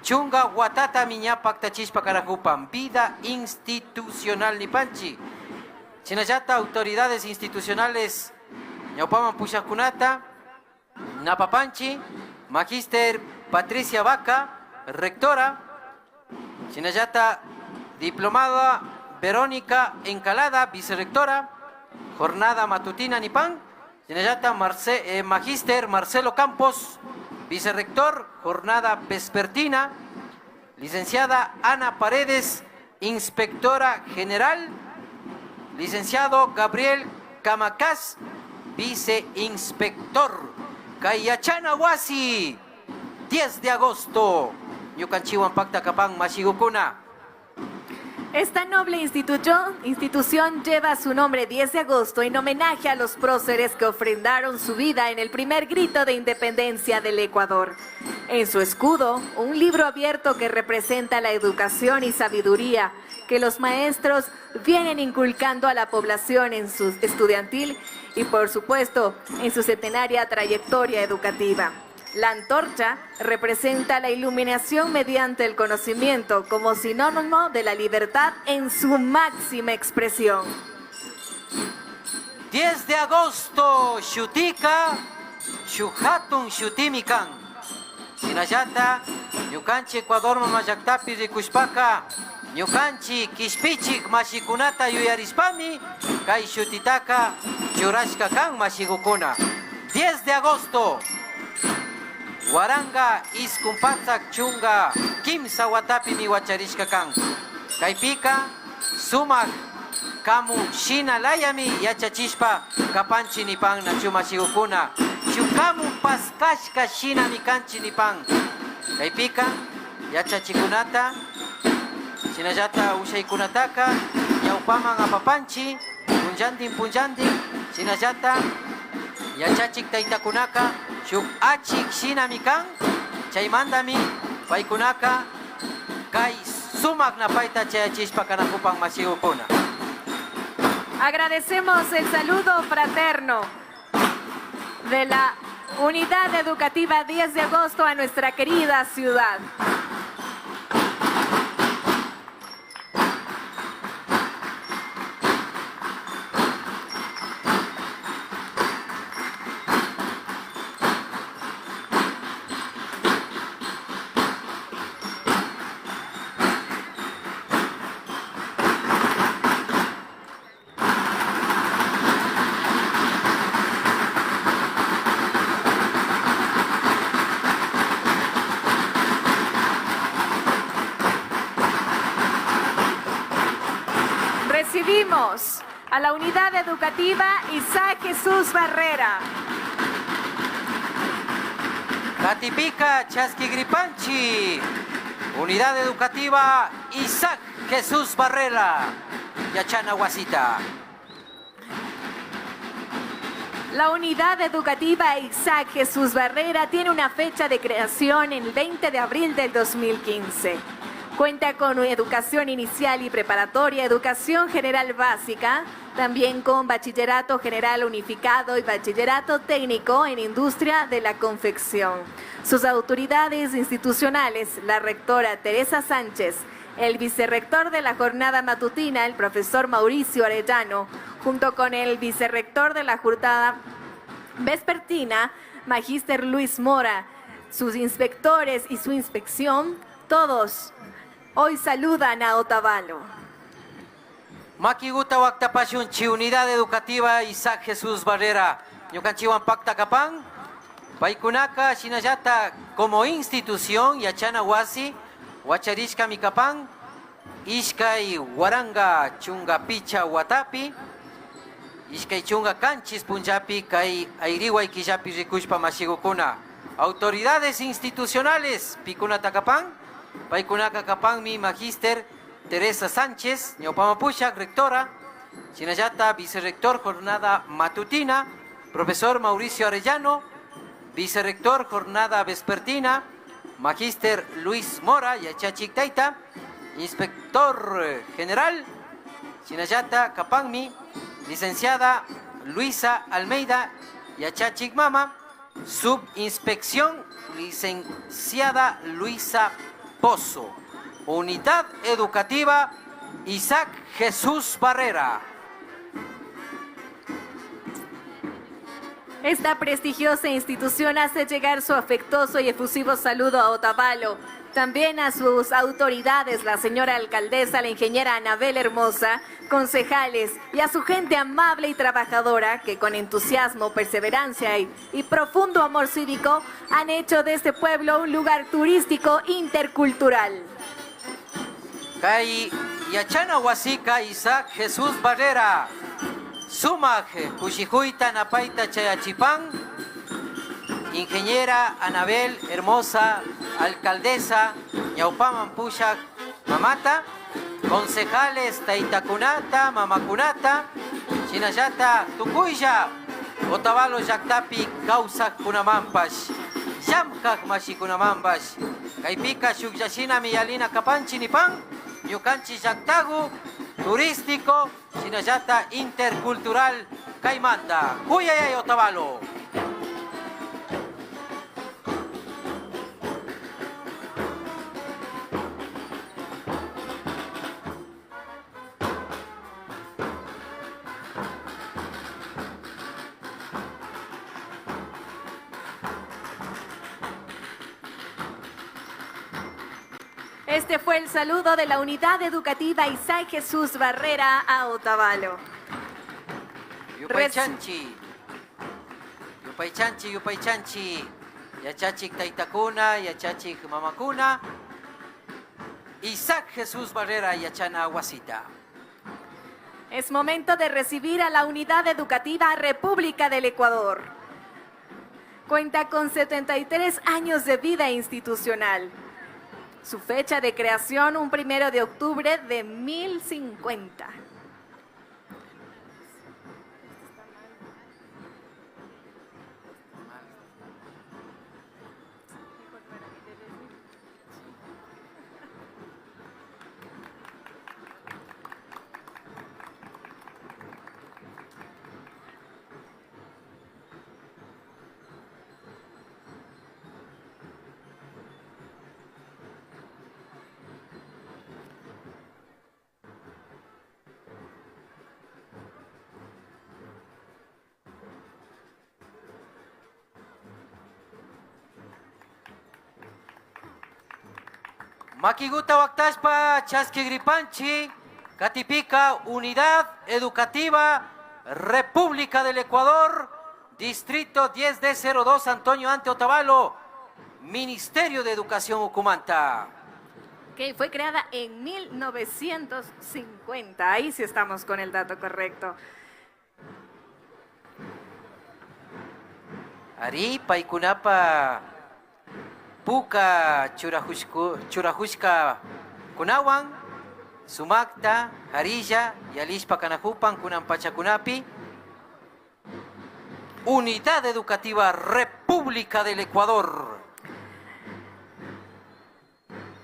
[SPEAKER 4] Chunga Watata Miña Pacta Chispa Caracupan, vida institucional Nipanchi. Chinayata, autoridades institucionales, Ñaupaman Pushakunata, Napapanchi, magíster Patricia Vaca, rectora. Chinayata, diplomada Verónica Encalada, vicerrectora. Jornada matutina Nipan. Chinayata, magíster Marcelo Campos, vicerrector. Jornada vespertina. Licenciada Ana Paredes, inspectora general. Licenciado Gabriel Camacás, viceinspector. Kayachana Wasi, 10 de agosto, Ñucanchiwan Pacta Capang, Mashigukuna.
[SPEAKER 1] Esta noble institución lleva su nombre 10 de agosto en homenaje a los próceres que ofrendaron su vida en el primer grito de independencia del Ecuador. En su escudo, un libro abierto que representa la educación y sabiduría que los maestros vienen inculcando a la población en su estudiantil y, por supuesto, en su centenaria trayectoria educativa. La antorcha representa la iluminación mediante el conocimiento como sinónimo de la libertad en su máxima expresión.
[SPEAKER 4] 10 de agosto, Shutika, Shuhatun Shutimikan. Sinayata, Ñucanchi Ecuador Mamayaktapi Rikushpaka, Ñucanchi Kishpichik Mashikunata Yuyarispami, Kai Shutitaka, Churashka Kan Mashigukuna. 10 de agosto, Waranga Iskumpatak Chunga, Kimsa Watapi mi Wacharishka Kan. Kaipika, Sumak, Kamu Shina Layami, Yachachishpa, Kapanchi Nipan Nachumashigukuna. Chukamu Paskashka Shina Mikanchi Nipan. Kaipika, Yachachikunata, Sinayata Ushaikunataka, Yaupaman Apapanchi, Punjandin, Sinayata, Yachachik Taitakunaka, Shuk Achik Shinamikan, Chaymandami, Paikunaka, Kai Sumak Napaita Chayachispa Kanakupang Masiupuna.
[SPEAKER 1] Agradecemos el saludo fraterno de la Unidad Educativa 10 de agosto a nuestra querida ciudad. Recibimos a la Unidad Educativa Isaac Jesús Barrera.
[SPEAKER 4] Catipika Chasquigripanchi, Unidad Educativa Isaac Jesús Barrera, Yachana Guasita.
[SPEAKER 1] La Unidad Educativa Isaac Jesús Barrera tiene una fecha de creación el 20 de abril del 2015. Cuenta con educación inicial y preparatoria, educación general básica, también con bachillerato general unificado y bachillerato técnico en industria de la confección. Sus autoridades institucionales, la rectora Teresa Sánchez, el vicerrector de la jornada matutina, el profesor Mauricio Arellano, junto con el vicerrector de la jornada vespertina, magíster Luis Mora, sus inspectores y su inspección, todos hoy saludan a Otavalo.
[SPEAKER 4] Makiguta Waktapashunchi, Unidad Educativa Isaac Jesús Barrera, Ñucanchiwan Pacta Capán, Paikunaka, Shinayata, como institución, Yachana Wasi, Huacharishka Mikapán, Ishkay Waranga Chunga Picha Watapi, Ishkay Chunga Canchis Punjapi, Kai Airiwa y Kijapi Rikushpa Mashigukuna. Autoridades institucionales, Picuna Tacapán, Paikunaka Capán, mi magíster Teresa Sánchez, Ñaupama Pushak, rectora, Shinayata, vicerrector, jornada matutina, profesor Mauricio Arellano, vicerrector, jornada vespertina, magíster Luis Mora, Yachachik Taita, inspector general, Shinayata Capangmi, licenciada Luisa Almeida, Yachachik Mama, subinspección, licenciada Luisa Pozo, Unidad Educativa Isaac Jesús Barrera.
[SPEAKER 1] Esta prestigiosa institución hace llegar su afectuoso y efusivo saludo a Otavalo, también a sus autoridades, la señora alcaldesa, la ingeniera Anabel Hermosa, concejales y a su gente amable y trabajadora que con entusiasmo, perseverancia y profundo amor cívico han hecho de este pueblo un lugar turístico intercultural.
[SPEAKER 4] Kai Yachana Huasica Isaac Jesús Barrera, Sumaje, Kushijuita Napaita Chayachipán, ingeniera Anabel Hermosa, alcaldesa Ñaupaman Pushak Mamata, concejales Taitacunata, Mamacunata, Shinayata Tucuya, Otavalo Yaktapi, Causa Kunamampas, Yamkak Mashikunamampas, Kaipika Shukyashina Miyalina Kapanchinipan, Yukanchi Yaktagu, turístico, Shinayata intercultural, Caimanda, Cuyay Otavalo.
[SPEAKER 1] Este fue el saludo de la Unidad Educativa Isaac Jesús Barrera a Otavalo.
[SPEAKER 4] Yupaychanchi, Yupaychanchi, Yupaychanchi, Yachachik Taitakuna, Yachachik Mamakuna, Isaac Jesús Barrera, Yachana Huasita.
[SPEAKER 1] Es momento de recibir a la Unidad Educativa República del Ecuador. Cuenta con 73 años de vida institucional. Su fecha de creación, un 1 de octubre de 1050.
[SPEAKER 4] Makiguta Waktashpa, Chasquigripanchi, Catipica, Unidad Educativa, República del Ecuador, Distrito 10D02, Antonio Ante Otavalo, Ministerio de Educación Ucumanta.
[SPEAKER 1] Que fue creada en 1950. Ahí sí estamos con el dato correcto.
[SPEAKER 4] Ari, Paikunapa, Puka, Churajushka, Kunawan, Sumakta, Harilla, Yalishpa Kanajupan, Kunampachakunapi, Unidad Educativa República del Ecuador.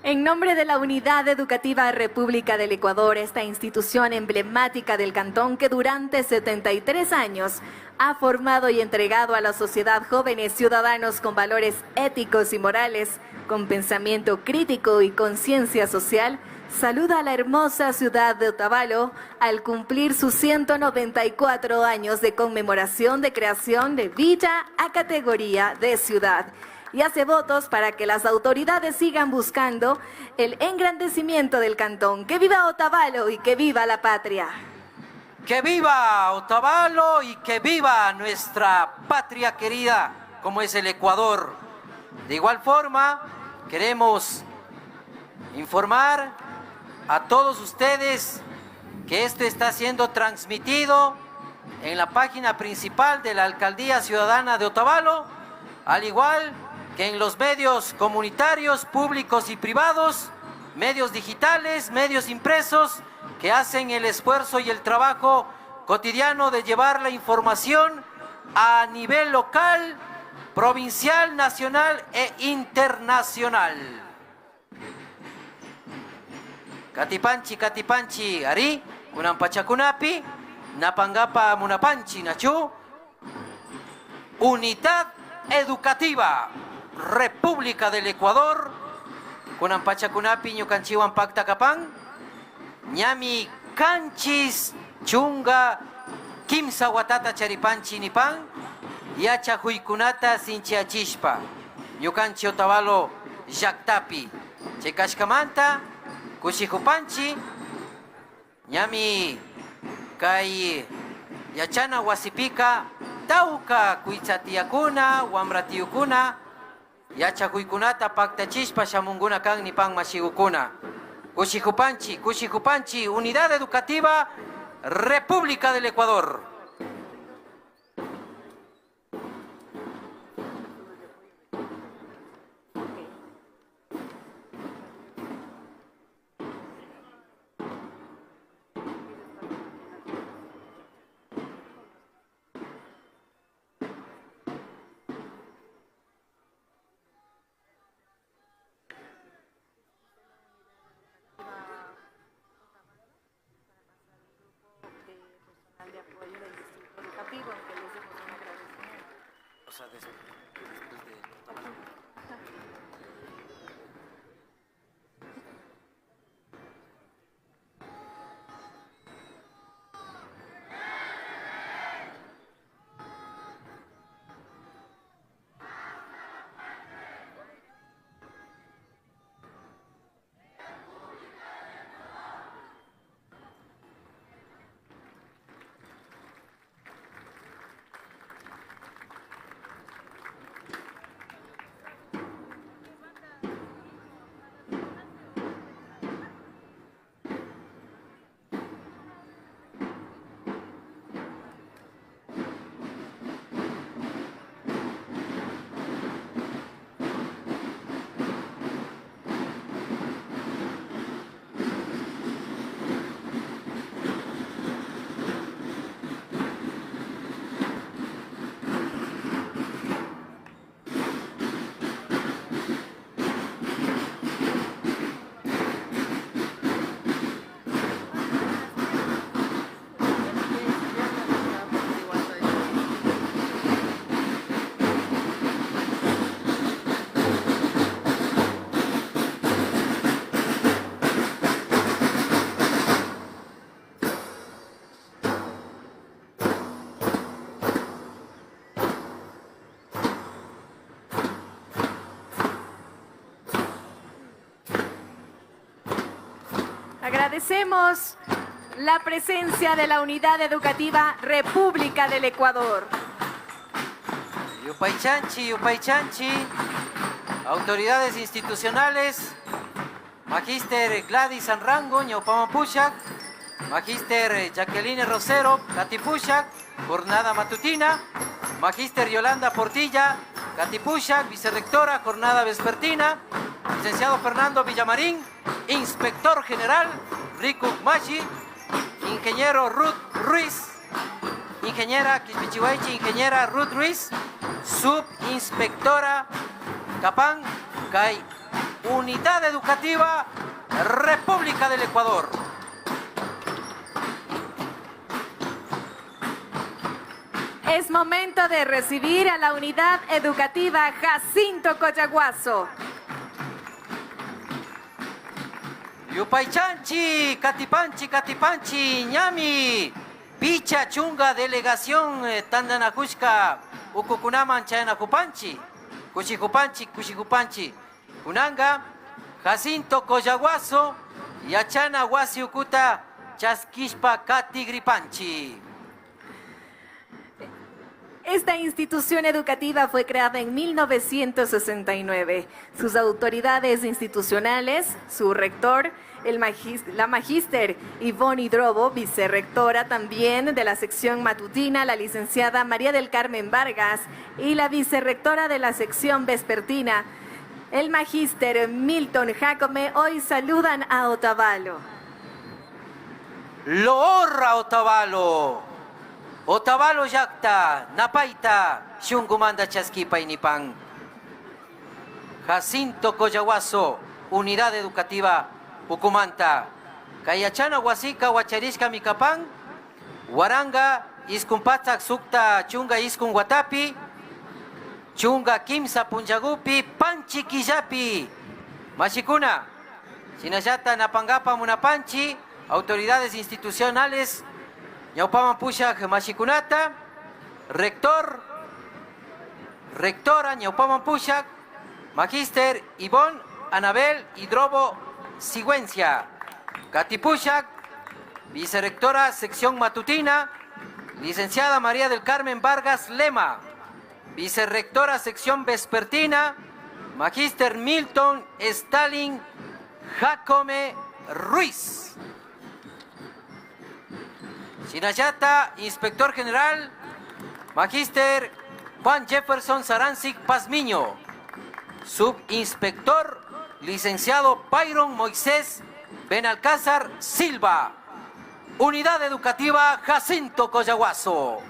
[SPEAKER 1] En nombre de la Unidad Educativa República del Ecuador, esta institución emblemática del cantón que durante 73 años ha formado y entregado a la sociedad jóvenes ciudadanos con valores éticos y morales, con pensamiento crítico y conciencia social, saluda a la hermosa ciudad de Otavalo al cumplir sus 194 años de conmemoración de creación de villa a categoría de ciudad, y hace votos para que las autoridades sigan buscando el engrandecimiento del cantón. ¡Que viva Otavalo y que viva la patria!
[SPEAKER 4] ¡Que viva Otavalo y que viva nuestra patria querida, como es el Ecuador! De igual forma, queremos informar a todos ustedes que esto está siendo transmitido en la página principal de la Alcaldía Ciudadana de Otavalo, al igual que en los medios comunitarios, públicos y privados, medios digitales, medios impresos, que hacen el esfuerzo y el trabajo cotidiano de llevar la información a nivel local, provincial, nacional e internacional. Katipanchi, katipanchi, ari, kunang pachakunapi, napangapa munapanchi, nachu, Unidad Educativa República del Ecuador, kunang pachakunapi ñukanchiwan pakta kapan, ñami kanchis chunga kimsa watata charipanchi nipan, yacha huykunata sinchiachishpa, ñukanchi Otavalo llaqtapi, chekashkamanta, kushikupanchi, ñami kay yachana wasipika, tauka kuitzatiyakuna, wambratiyukuna, yachakuykunata paktachishpa shamunguna kan nipan mashigukuna. Kushikupanchi, kushikupanchi, Unidad Educativa República del Ecuador.
[SPEAKER 1] De apoyo del distrito educativo, que les demos un agradecimiento.
[SPEAKER 4] O sea, después de Otavalo.
[SPEAKER 1] Agradecemos la presencia de la Unidad Educativa República del Ecuador.
[SPEAKER 4] Yupaychanchi, Yupaychanchi, autoridades institucionales, Magíster Gladys Anrango, Ñaupamapuchac, Magíster Jacqueline Rosero, Catipuchac, jornada matutina, Magíster Yolanda Portilla, Catipuchac, vicerrectora, jornada vespertina, licenciado Fernando Villamarín, inspector general, Rico Machi, ingeniero Ruth Ruiz, ingeniera Quispichihuaychi, ingeniera Ruth Ruiz, subinspectora Capán, Kay Unidad Educativa República del Ecuador.
[SPEAKER 1] Es momento de recibir a la Unidad Educativa Jacinto Coyaguazo.
[SPEAKER 4] Yupaychanchi, Katipanchi, Ñami, Picha Chunga Delegación Tandanakushka, Ukukunaman Chayanakupanchi, Kushikupanchi, Kunanga, Jacinto Coyaguazo, Yachana Wasi Ukuta, Chaskishpa Katigripanchi.
[SPEAKER 1] Esta institución educativa fue creada en 1969. Sus autoridades institucionales, su rector, la magíster Ivonne Hidrobo, vicerrectora también de la sección matutina, la licenciada María del Carmen Vargas, y la vicerrectora de la sección vespertina, el magíster Milton Jacome, hoy saludan a Otavalo.
[SPEAKER 4] Lo honra Otavalo. Otavalo Yacta, Napaita, Shungumanda Chaskipa y Nipan. Jacinto Coyaguazo, Unidad Educativa Ucumanta. Kayachana Huasica, Huacharishka Micapan, Huaranga, Iscumpatak Sukta, Chunga Iskun Guatapi, Chunga Kimsa Punjagupi, Panchi Kijapi. Mashikuna, Sinayata Napangapa Munapanchi, autoridades institucionales, Ñaupaman Pushak Mashikunata, rectora Ñaupaman Pushak, magíster Ivonne Anabel Hidrobo Sigüencia, Gati Pushak, vicerrectora sección matutina, licenciada María del Carmen Vargas Lema, vicerrectora sección vespertina, magíster Milton Stalin Jacome Ruiz. Sinayata, inspector general, magíster Juan Jefferson Saransic Pazmiño, subinspector, licenciado Byron Moisés Benalcázar Silva, Unidad Educativa Jacinto Coyaguazo.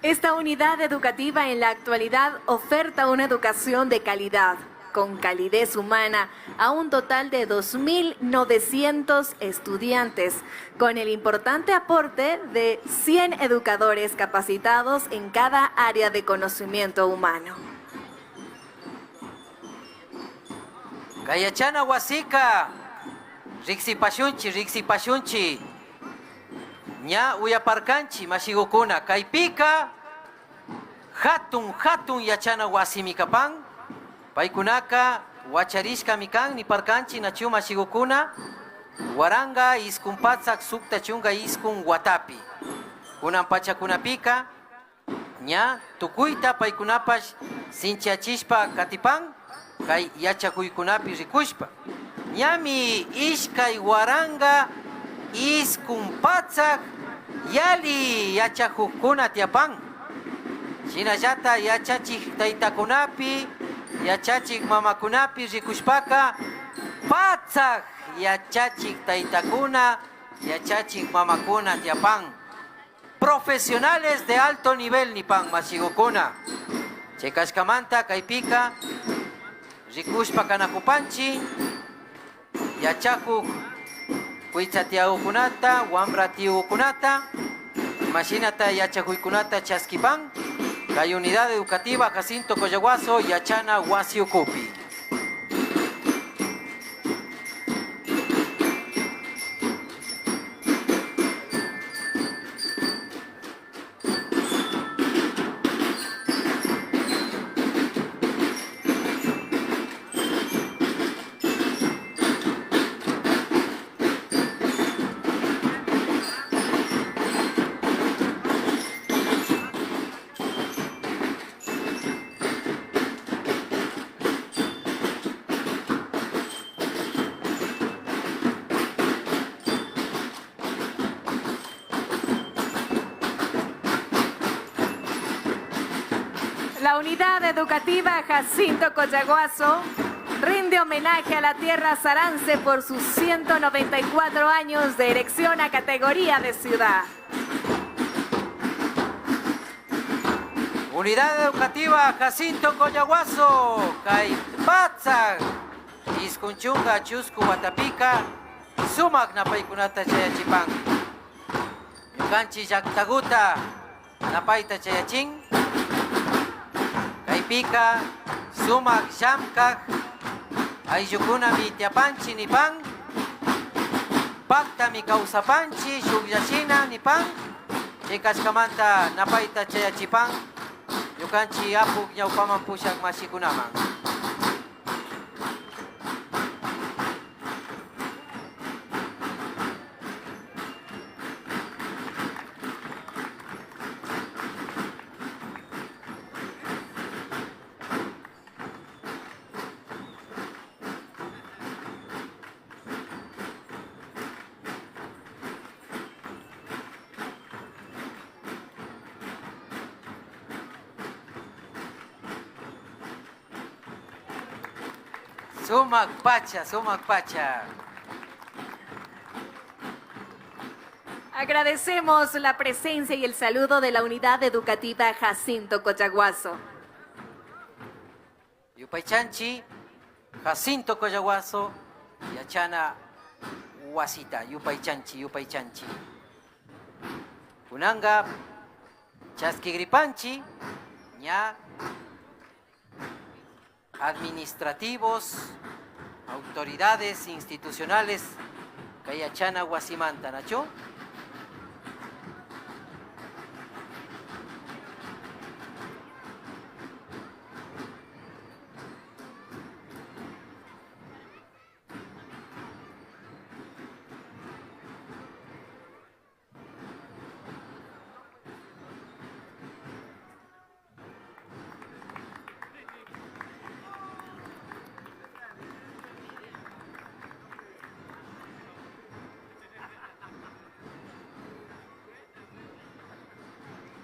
[SPEAKER 1] Esta unidad educativa en la actualidad oferta una educación de calidad, con calidez humana, a un total de 2.900 estudiantes, con el importante aporte de 100 educadores capacitados en cada área de conocimiento humano.
[SPEAKER 4] Kayachana Huasica, Rixi Pashunchi, Ña Uyaparkanchi, Mashigukuna, Kaipika, Hatun Yachana Huasimikapan, Paikunaka, Huacharishka Mikan, Niparkanchi, Nachuma Shigukuna, Huaranga, Iskumpatsak, Sukta Chunga, Iskun, Guatapi. Kunan Pachakunapika, Ña, Tukuita, Paikunapash, Sinchachishpa, Katipan, Kai Yachakuykunapi, Rikushpa. Ñami, Ishkai, Huaranga, Iskumpatsak, Yali, Yachakukuna, Tiapan. Shinayata, Yachachik, Taitakunapi, Yachachik mamakunapi rikushpaka, Patzak yachachik taitakuna, yachachik mamakuna tiapan. Profesionales de alto nivel nipan mashigukuna. Chekashkamanta kaipika, rikushpaka nakupanchi, yachakuk kuichatiagukunata, wambratiugunata, machinata yachakuykunata chaskipan. La Unidad Educativa Jacinto Coyaguazo, Yachana Huasiucupi.
[SPEAKER 1] La Unidad Educativa Jacinto Coyaguazo rinde homenaje a la tierra Sarance por sus 194 años de erección a categoría de ciudad.
[SPEAKER 4] Unidad Educativa Jacinto Coyaguazo, patzak iskunchunga chusku watapika sumak napaykunata chayachipan. Ñukanchik llaqtakuta napayta chayachin. Kaypika sumak llamkaq ayllukuna mitiapanchik nipan. Paktami kawsapanchik shukllashina nipan. Chay kashkamanta napayta chayachipan. Ñukanchik apuk ñawpaman pushak masikunaman. Sumak pacha, sumak pacha.
[SPEAKER 1] Agradecemos la presencia y el saludo de la Unidad Educativa Jacinto Collaguaso.
[SPEAKER 4] Yupaychanchi, Jacinto Collaguaso, Yachana Wasita, Yupaychanchi, Yupaychanchi. Kunanga, Chaskigripanchi, ña administrativos, autoridades institucionales, Kayachana Wasimanta, ¿nacho?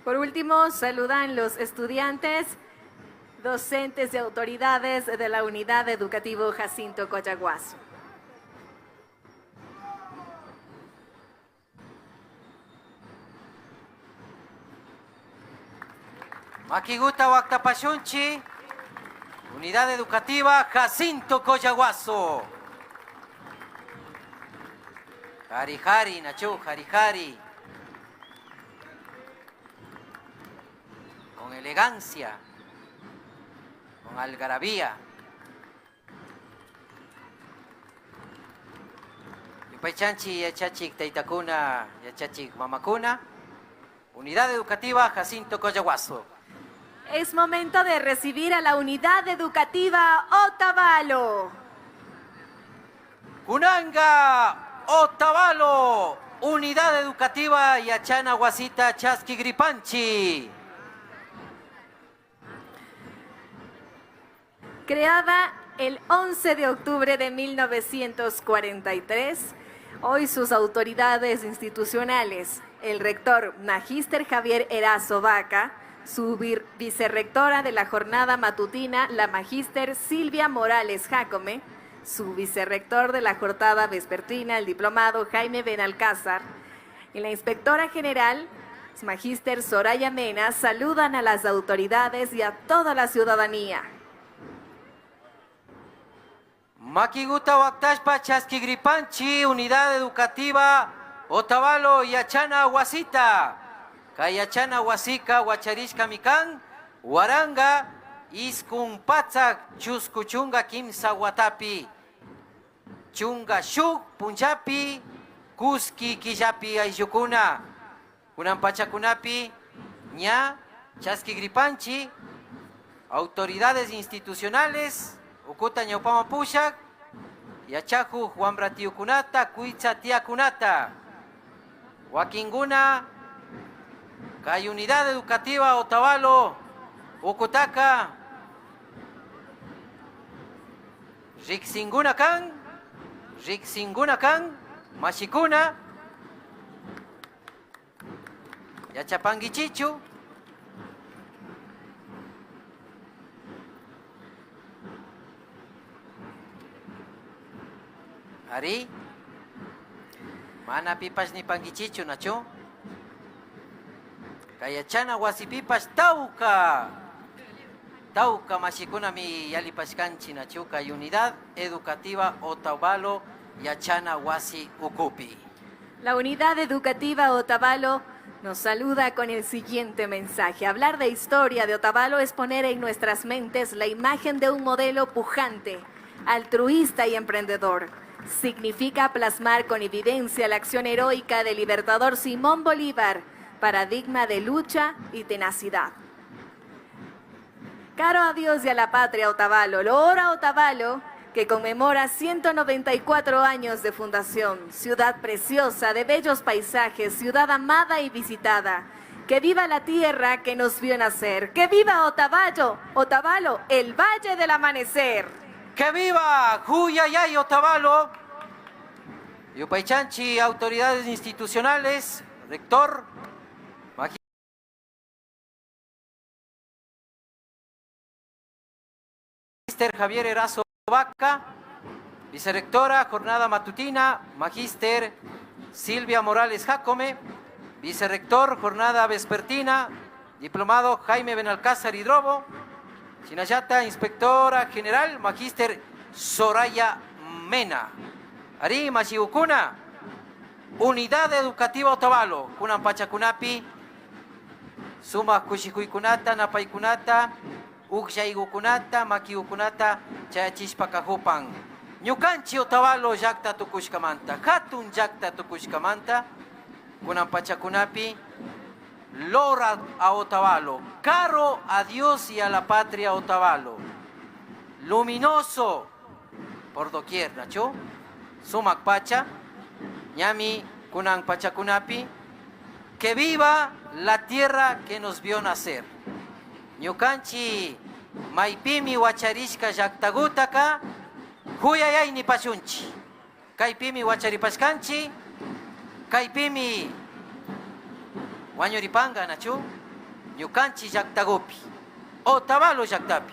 [SPEAKER 1] Por último, saludan los estudiantes, docentes y autoridades de la Unidad Educativo Jacinto Collaguaso.
[SPEAKER 4] Makiguta Waktapashunchi, Unidad Educativa Jacinto Collaguaso. Hari Hari, Nacho, Hari Hari. Con elegancia, con algarabía. Yupaychanchi yachachik taitakuna, yachachik mamakuna. Unidad Educativa Jacinto Collaguaso.
[SPEAKER 1] Es momento de recibir a la Unidad Educativa Otavalo.
[SPEAKER 4] Kunanga Otavalo, Unidad Educativa Yachana Wasita Chaskigripanchi.
[SPEAKER 1] Creada el 11 de octubre de 1943, hoy sus autoridades institucionales, el rector Magíster Javier Erazo Vaca, su vicerrectora de la jornada matutina, la Magíster Silvia Morales Jacome, su vicerrector de la jornada vespertina, el diplomado Jaime Benalcázar, y la inspectora general, Magíster Soraya Mena, saludan a las autoridades y a toda la ciudadanía.
[SPEAKER 4] Makiguta Waktashpa Chaskigripanchi, Unidad Educativa Otavalo Yachana Wasita. Kayachana Wasika Wacharishka Mikan, Waranga, Iskun Patzak, Chuskuchunga Kimsa Watapi. Chunga Shuk, Punjapi, Kuski Kijapi Ayukuna. Kunampachakunapi, Ña, Chaskigripanchi, autoridades institucionales, Ukuta Ñaupama Pushak, Yachaku Juanbratiukunata, Kuitza Tiakunata, Wakinguna, Kay Unidad Educativa Otavalo, Ukutaka, Rixinguna Kan, Mashikuna, Yachapangichichu, Ari, mana pipas ni pangichichu nacho. Kayachana wasipipas tauka. Tauca Mashikunami Yalipashkanchi Nachuca y Unidad Educativa Otavalo Yachana Wasi Ukupi.
[SPEAKER 1] La Unidad Educativa Otavalo nos saluda con el siguiente mensaje. Hablar de historia de Otavalo es poner en nuestras mentes la imagen de un modelo pujante, altruista y emprendedor. Significa plasmar con evidencia la acción heroica del libertador Simón Bolívar, paradigma de lucha y tenacidad. Caro a Dios y a la patria Otavalo, Loora Otavalo, que conmemora 194 años de fundación, ciudad preciosa, de bellos paisajes, ciudad amada y visitada. ¡Que viva la tierra que nos vio nacer! ¡Que viva Otavalo, el Valle del Amanecer!
[SPEAKER 4] ¡Que viva Huyayay Otavalo! Yupaichanchi, autoridades institucionales, rector, Magíster Javier Erazo Vaca, vicerrectora, jornada matutina, Magíster Silvia Morales Jacome, vicerrector, jornada vespertina, diplomado Jaime Benalcázar Hidrobo, Chinayata, inspectora general, Magíster Soraya Mena. Ari Mashiukuna, Unidad Educativa Otavalo, Kunan Pachakunapi, Suma Kushikuikunata, Napaikunata, Ukshaigukunata, Makiukunata, Chayachishpa Kajupan. Ñukanchi Otavalo Yakta Tukushkamanta, Hatun Yakta Tukushkamanta, Kunan Pachakunapi, Lora a Otavalo, caro a Dios y a la patria Otavalo, luminoso por doquier, Nacho. Sumak Pacha, Ñami Kunan Pachakunapi, que viva la tierra que nos vio nacer. Ñukanchi Maipimi Wacharishka Yaktagutaka, Huyayay ni Pachunchi. Kaipimi Wacharipashkanchi, Kaipimi Wañuripanga Nachu, Ñukanchi Yaktagupi, Otavalo Yaktapi.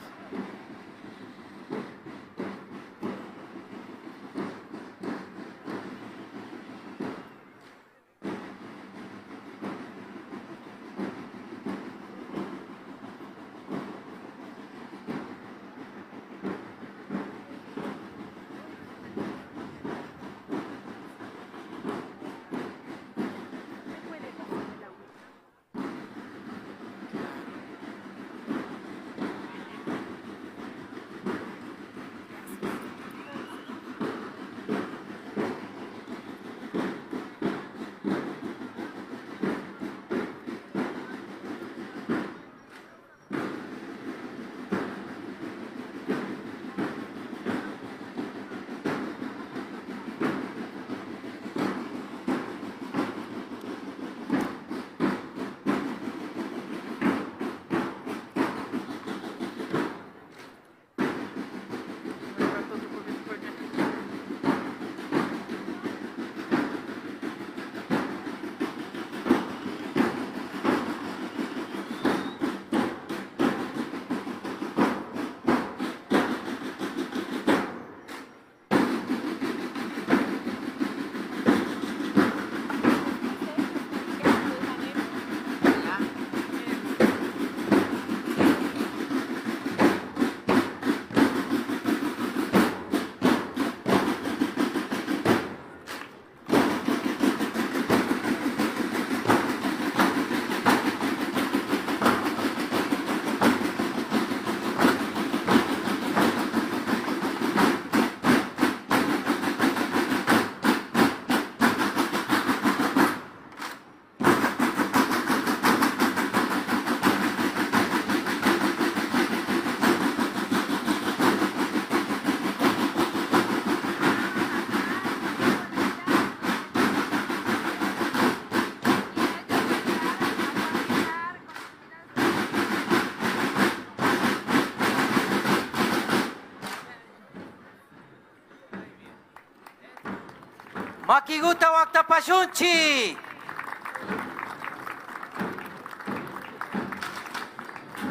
[SPEAKER 4] Makiguta Waktapashunchi.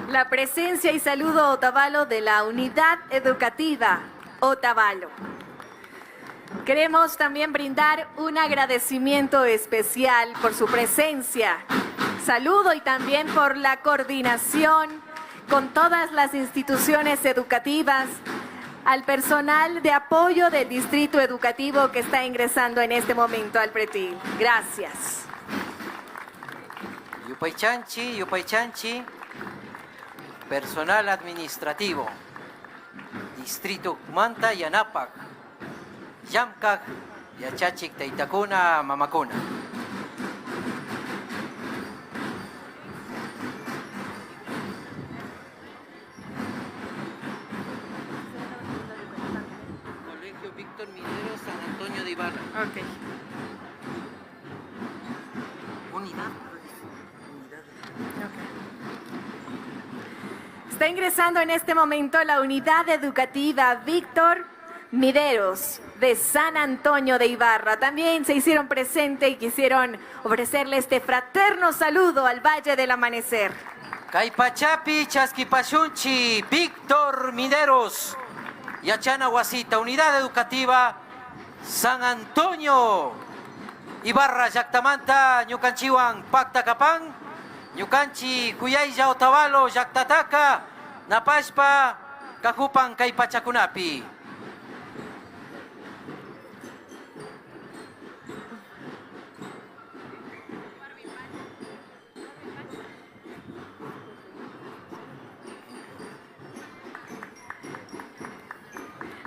[SPEAKER 1] La presencia y saludo Otavalo de la Unidad Educativa Otavalo. Queremos también brindar un agradecimiento especial por su presencia, saludo y también por la coordinación con todas las instituciones educativas, al personal de apoyo del distrito educativo que está ingresando en este momento al pretil. Gracias.
[SPEAKER 4] Yupaychanchi, personal administrativo, distrito Manta y Anapac, Yamkak, Yachachik, Taitakuna, Mamakuna. Colegio Víctor Minero, San Antonio de Ibarra.
[SPEAKER 1] Ok.
[SPEAKER 2] Unidad.
[SPEAKER 1] Está ingresando en este momento la unidad educativa Víctor Mideros de San Antonio de Ibarra. También se hicieron presente y quisieron ofrecerle este fraterno saludo al Valle del Amanecer.
[SPEAKER 4] Caipachapi, Chasquipachunchi, Víctor Mineros, Yachana Huasita, Unidad Educativa San Antonio, Ibarra, Yactamanta, Ñucanchiwan, Pacta Capán, Ñucanchi, Cuyayya, Otavalo, Yactataca, Napashpa, Cajupan, Caipachacunapi.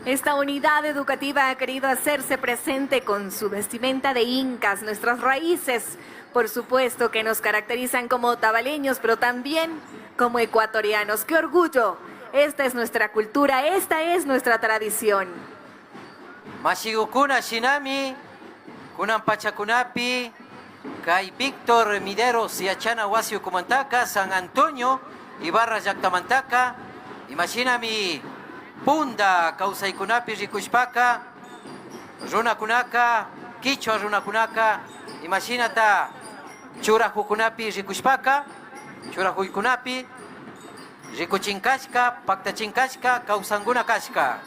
[SPEAKER 1] Esta unidad educativa ha querido hacerse presente con su vestimenta de incas, nuestras raíces, por supuesto, que nos caracterizan como otavaleños, pero también como ecuatorianos. ¡Qué orgullo! Esta es nuestra cultura, esta es nuestra tradición.
[SPEAKER 4] Mashigukuna Shinami, Kunan Pachacunapi, Kai Víctor Mideros, Yachana Huasio Cumantaca, San Antonio, Ibarra Yactamantaca, Imaginami Punda, Causaicunapi, Ricushpaca, Runacunaca, Quichua Runacunaca, Imagínata Churajucunapi, Ricushpaca, Churajuicunapi, Ricuchincasca, Pactachincasca, Causangunacasca.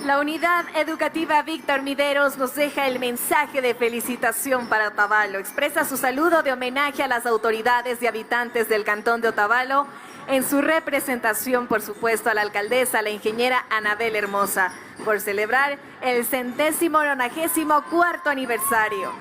[SPEAKER 1] La unidad educativa Víctor Mideros nos deja el mensaje de felicitación para Otavalo. Expresa su saludo de homenaje a las autoridades y habitantes del cantón de Otavalo, en su representación, por supuesto, a la alcaldesa, la ingeniera Anabel Hermosa, por celebrar el 194º aniversario.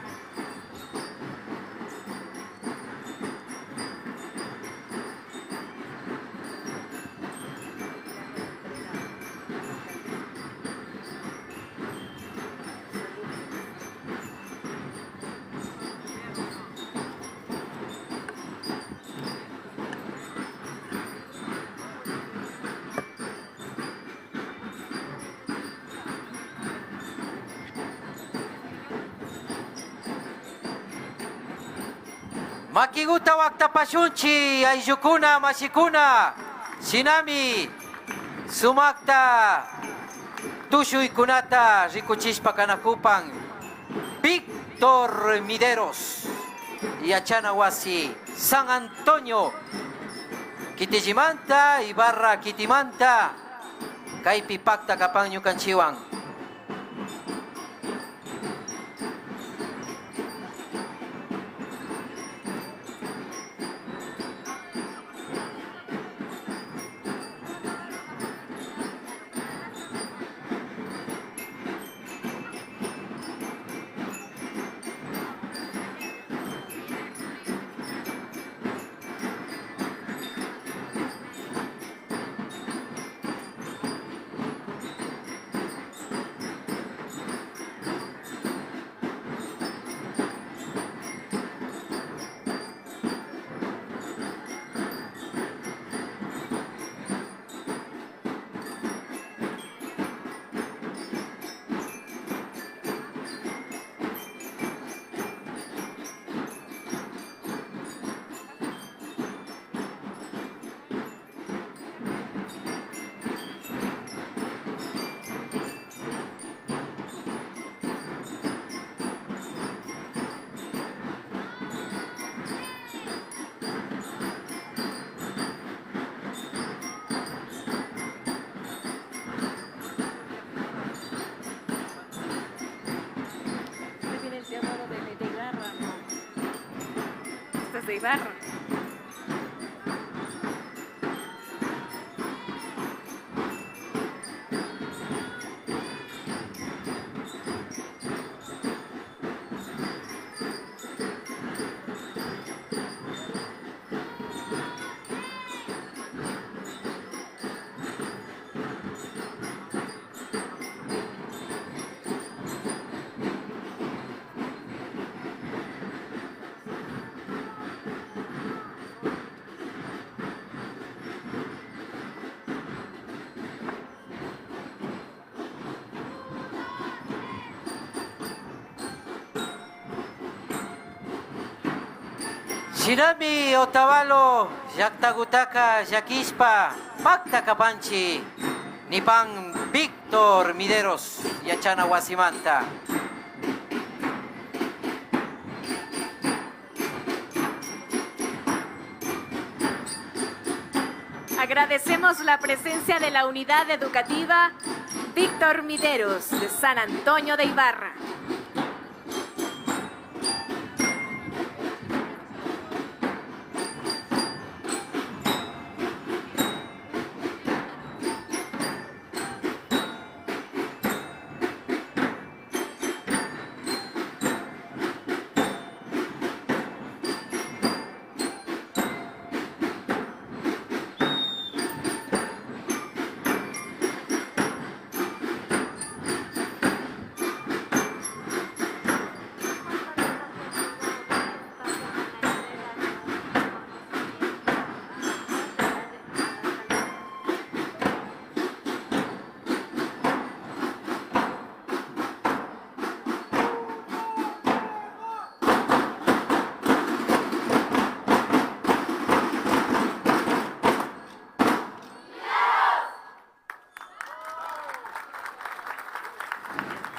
[SPEAKER 4] Makiguta Waktapashunchi, Ayukuna, Mashikuna, Shinami, Sumakta, Tushui Kunata, Rikuchishpa Kanakupan, Víctor Mideros, Yachana Huasi, San Antonio, Kitijimanta, Ibarra Kitimanta, Kaipi Pacta Kapan Ñucanchiwan.
[SPEAKER 1] Grandes de Ibarra.
[SPEAKER 4] Shinami Otavalo, Yaktagutaka, Yakispa, Pacta Capanchi, Nipan Víctor Mideros, Yachana Guasimanta.
[SPEAKER 1] Agradecemos la presencia de la unidad educativa Víctor Mideros de San Antonio de Ibarra.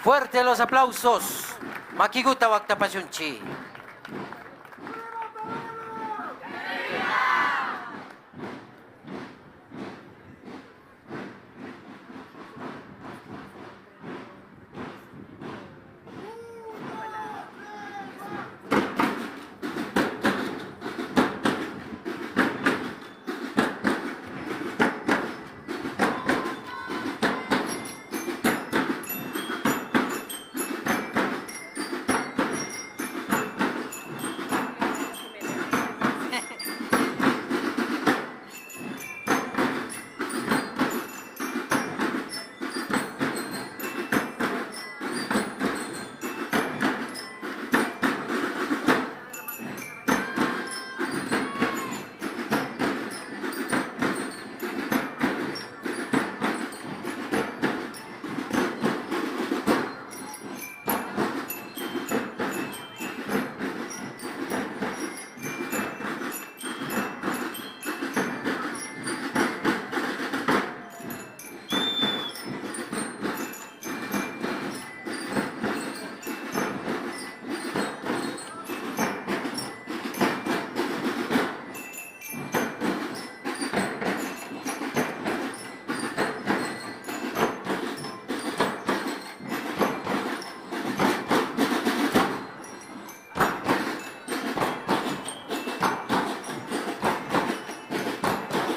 [SPEAKER 4] Fuerte los aplausos. Makiguta Waktapashunchi.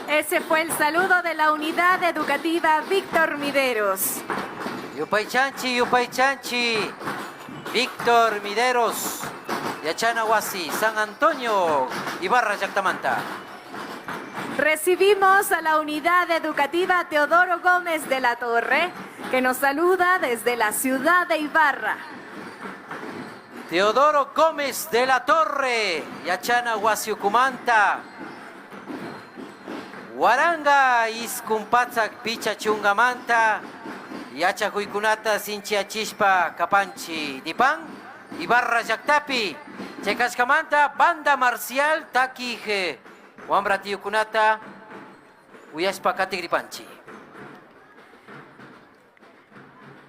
[SPEAKER 1] Ese fue el saludo de la unidad educativa Víctor Mideros.
[SPEAKER 4] Yupaychanchi, Yupaychanchi, Víctor Mideros, Yachana Huasi, San Antonio, Ibarra, Yactamanta.
[SPEAKER 1] Recibimos a la unidad educativa Teodoro Gómez de la Torre, que nos saluda desde la ciudad de Ibarra.
[SPEAKER 4] Teodoro Gómez de la Torre, Yachana Huasiucumanta. Waranga iskumpatsak picha chungamanta, yacha huikunata sinchi chispa kapanchi dipan, Ibarra Yactapi, chekashkamanta banda marcial takij, wambra tiyukunata, uyashpa katigripanchi.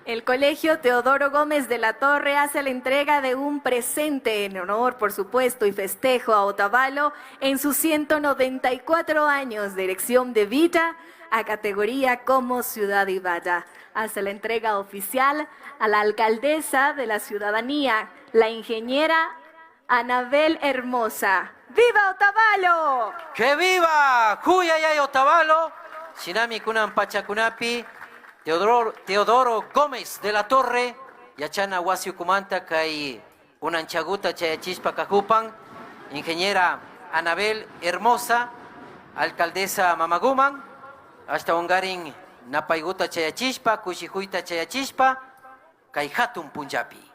[SPEAKER 1] El Colegio Teodoro Gómez de la Torre hace la entrega de un presente en honor, por supuesto, y festejo a Otavalo en sus 194 años de elección de vida a categoría como Ciudad Ibarra. Hace la entrega oficial a la alcaldesa de la ciudadanía, la ingeniera Anabel Hermosa. ¡Viva Otavalo!
[SPEAKER 4] ¡Que viva! Huyayay Otavalo, Shinami Kunan Pachakunapi, Teodoro Gómez de la Torre, Yachana Wasiu Kumanta Kai Unanchaguta Chayachispa Cajupan, ingeniera Anabel Hermosa, alcaldesa Mamaguman, hasta Ungarin Napaiguta Chayachispa, Kushihuita Chayachispa, Kai Hatun Punjabi.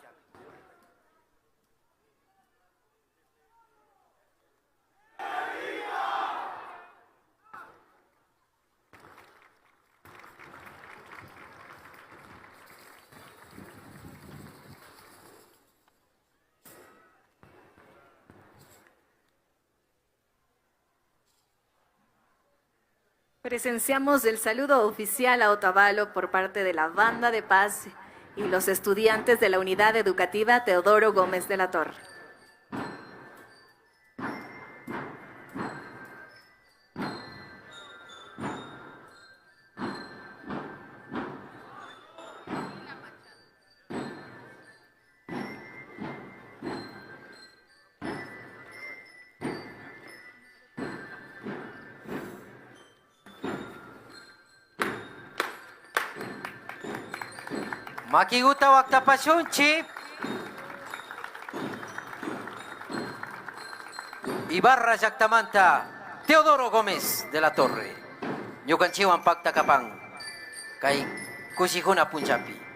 [SPEAKER 1] Presenciamos el saludo oficial a Otavalo por parte de la Banda de Paz y los estudiantes de la Unidad Educativa Teodoro Gómez de la Torre.
[SPEAKER 4] Makiguta Waktapashunchi, Ibarra Yactamanta, Teodoro Gómez de la Torre, Ñucanchiwan Pacta Capán, Kai Kushihuna Punjabi.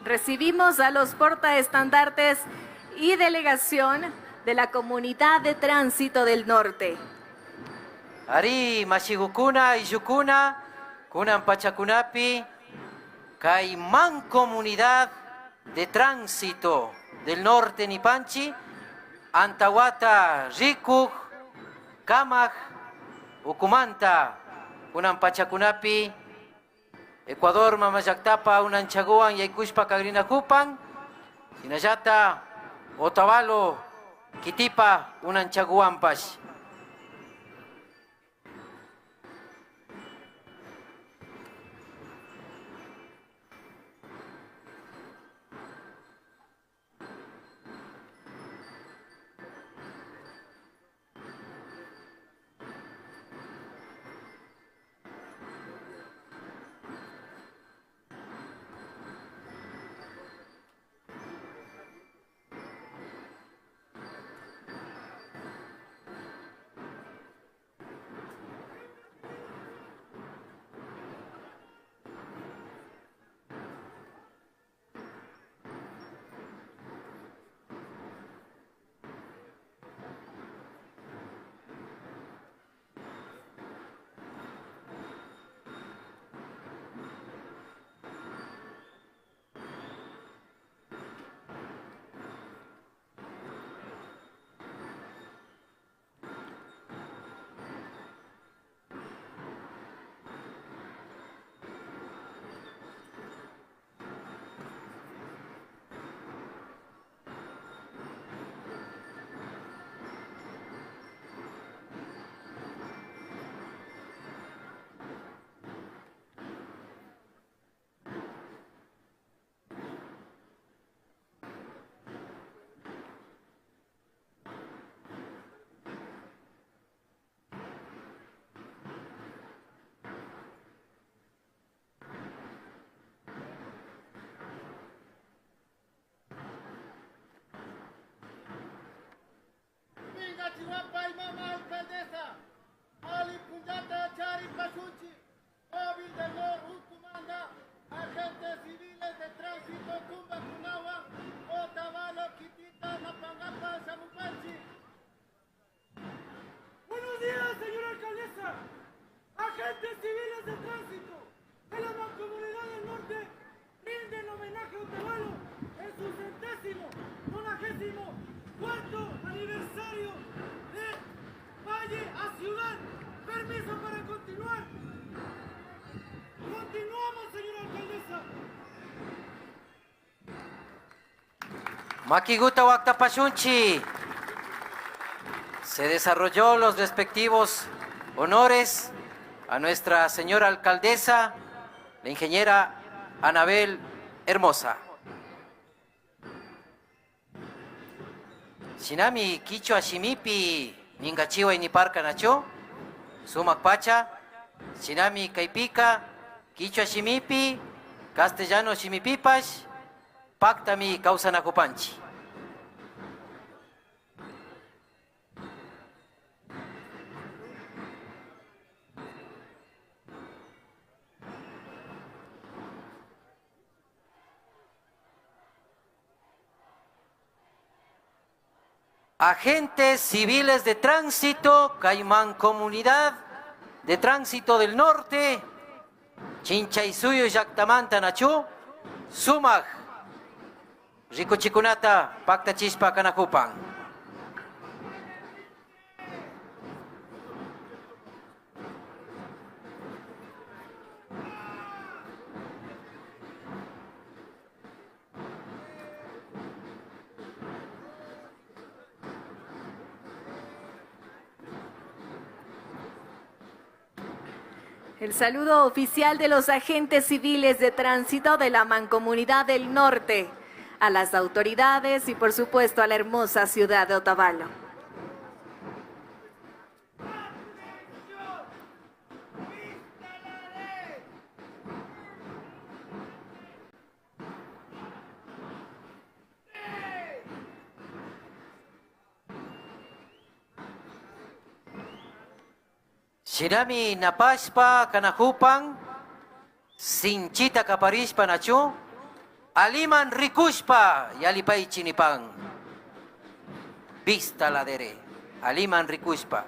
[SPEAKER 1] Recibimos a los portaestandartes y delegación de la Comunidad de Tránsito del Norte.
[SPEAKER 4] Ari Mashigukuna y Yukuna, Kunan Pachakunapi, Caimán Comunidad de Tránsito del Norte Nipanchi, Antawata Rikuj, Kamaj, Ukumanta, Kunan Pachakunapi, Ecuador Mamayactapa, Unanchaguan, Yaikushpa Cagrina Kupan, Sinayata, Otavalo, Kitipa, Unanchaguanpash.
[SPEAKER 6] alcaldesa, Ali Punyata Chari Pachuchi, móvil de Lor Utumanda, agentes civiles de tránsito Tumba Kunawa, Otavalo, Quitita, Mapangapa, Samupanchi.
[SPEAKER 7] Buenos días, señora alcaldesa. Agentes civiles de tránsito de la Mancomunidad del Norte rinden homenaje a Otavalo en su 194º aniversario de Valle a Ciudad. Permiso para continuar. Continuamos, señora alcaldesa.
[SPEAKER 4] Makiguta Huactapachunchi. Se desarrolló los respectivos honores a nuestra señora alcaldesa, la ingeniera Anabel Hermosa. Shinami Kichwa Shimipi Ningachiwa Iniparka Nacho, Sumak Pacha, Shinami Kaipika, Kichwa Shimipi, Castellano Shimipipash, Pactami Causanacopanchi. Agentes civiles de tránsito, Caimán Comunidad de Tránsito del Norte, Chinchaisuyo Yactamanta Nachu, Sumaj, Ricochikunata, Pacta Chispa Canacupan.
[SPEAKER 1] El saludo oficial de los agentes civiles de tránsito de la Mancomunidad del Norte, a las autoridades y por supuesto a la hermosa ciudad de Otavalo.
[SPEAKER 4] Shinami Napashpa Kanajupan, Sinchita Kaparishpa Nachu, Aliman Rikushpa Yalipay Chinipan. Vista la dere, Aliman Rikushpa.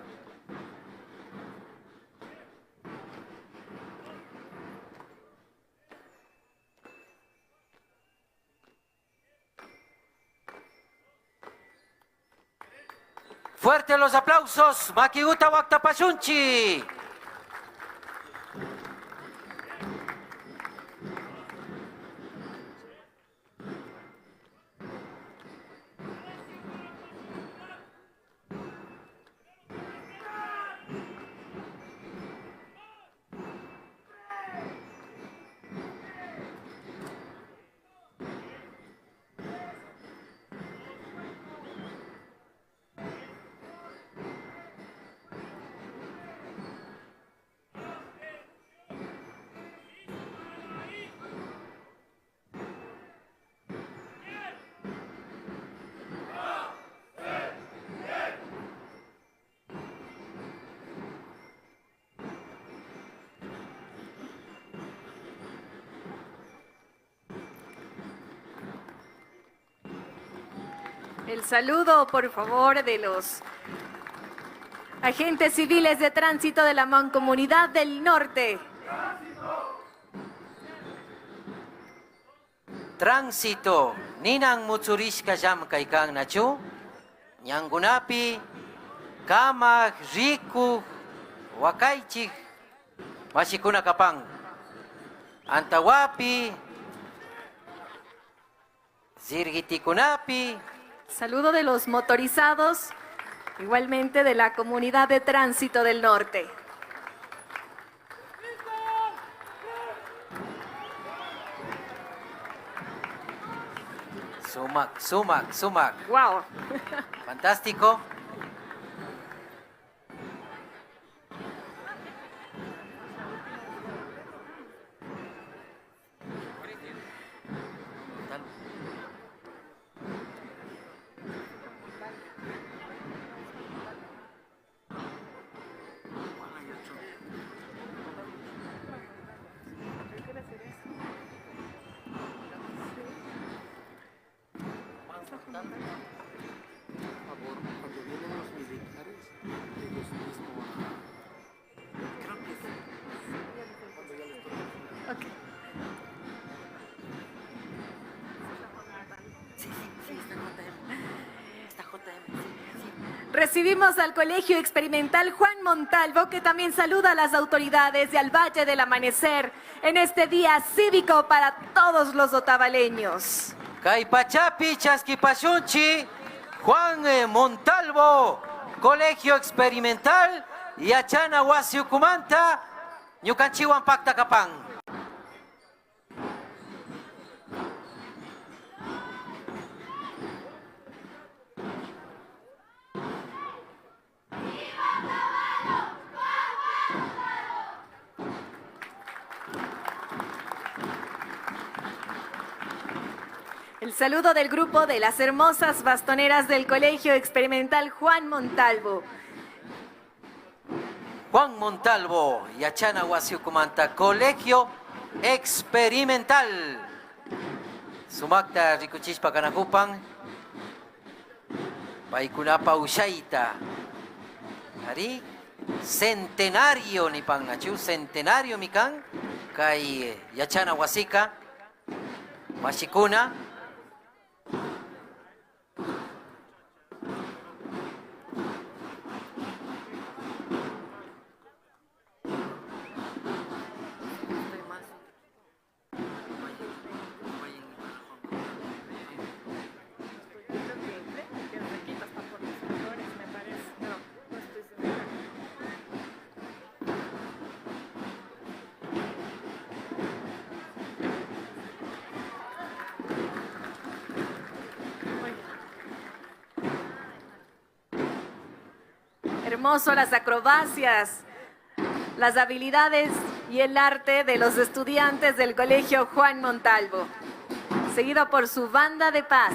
[SPEAKER 4] Fuerte los aplausos, Makiguta Huactapachunchi.
[SPEAKER 1] El saludo, por favor, de los agentes civiles de tránsito de la Mancomunidad del Norte.
[SPEAKER 4] Tránsito, Ninang Mutsurishka Jam Kaikang Nachu, Nyangunapi, Kama, Riku, Wakaichik, Mashikuna Kapang, Antawapi, Zirgitikunapi.
[SPEAKER 1] Saludo de los motorizados, igualmente de la Comunidad de Tránsito del Norte.
[SPEAKER 4] Sumac.
[SPEAKER 1] ¡Wow!
[SPEAKER 4] Fantástico.
[SPEAKER 2] favor, cuando vienen los militares, ellos mismos. Creo que sí. Cuando ya les toca. Sí, está JM. Está JM, sí.
[SPEAKER 1] Recibimos al Colegio Experimental Juan Montalvo, que también saluda a las autoridades y al Valle del Amanecer en este día cívico para todos los otavaleños.
[SPEAKER 4] Caipachapi, Chasquipachunchi, Juan Montalvo, Colegio Experimental, Yachana Huasiucumanta, Ñucanchihuan Pactacapán.
[SPEAKER 1] El saludo del grupo de las hermosas bastoneras del Colegio Experimental Juan Montalvo.
[SPEAKER 4] Juan Montalvo, Yachana Huasiucumanta, Colegio Experimental. Sumakta Rikuchispa Kanakupan, Paikunapa Ushaita. Ari, centenario ni pangachu, centenario mikan, Kai Yachana Huasica, Mashikuna.
[SPEAKER 1] Hermoso las acrobacias, las habilidades y el arte de los estudiantes del Colegio Juan Montalvo, seguido por su banda de paz.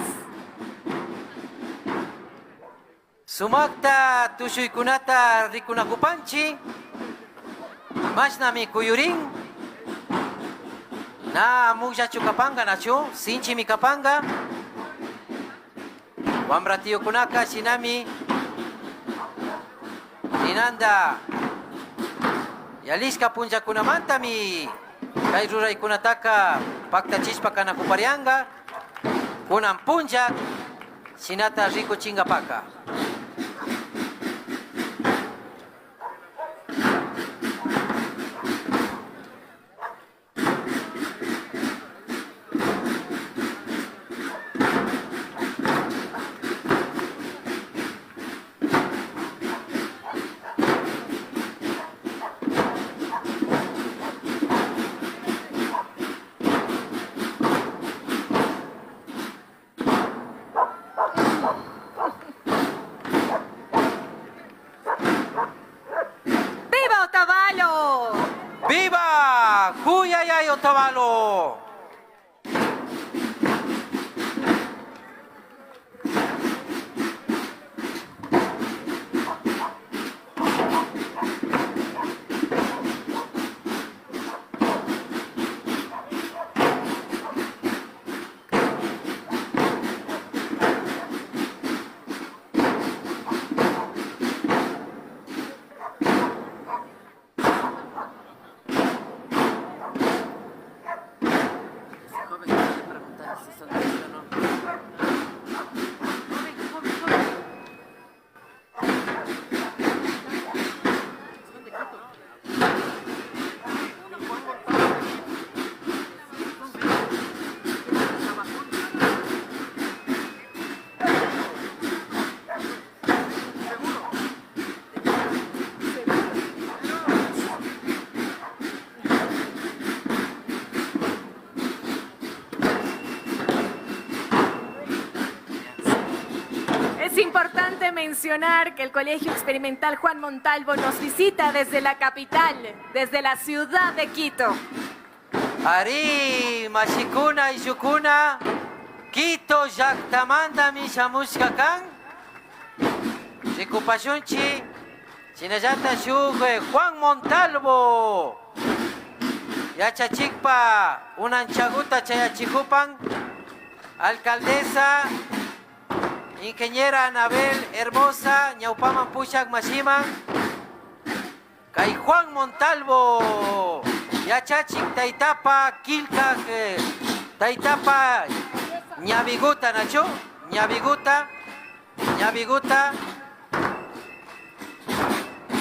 [SPEAKER 4] Sumakta Tushuykunata Rikunakupanchi, Mashnami Kuyurin, Na Muja Chukapanga Nachu, Sinchi Mikapanga, Wambratio Kunaka, Shinami, Inanda, Yaliska Punja Kunamantami, Kairura y Kunataka, Pacta Chispa Kanakuparianga, Kunam Punja, Sinata Rico Chingapaka. ¡Viva! ¡Juyayay Otavalo!
[SPEAKER 2] Joven, quiere preguntar si son de aquí o no. Joven, joven, joven. Son de Quito.
[SPEAKER 1] Es importante mencionar que el Colegio Experimental Juan Montalvo nos visita desde la capital, desde la ciudad de Quito.
[SPEAKER 4] Ari, Mashikuna y Shukuna, Quito, Yaktamanda, Mishamushkakan, Rikupashunchi, Chinayata Shuk, Juan Montalvo, Yachachikpa, Unanchaguta Chayachikupan, Alcaldesa, ingeniera Anabel Hermosa, ñaupaman pushak mashiman. Kay Juan Montalvo, yachachik taitapa, kilkak, taitapa, ñaviguta, Nacho, ñaviguta,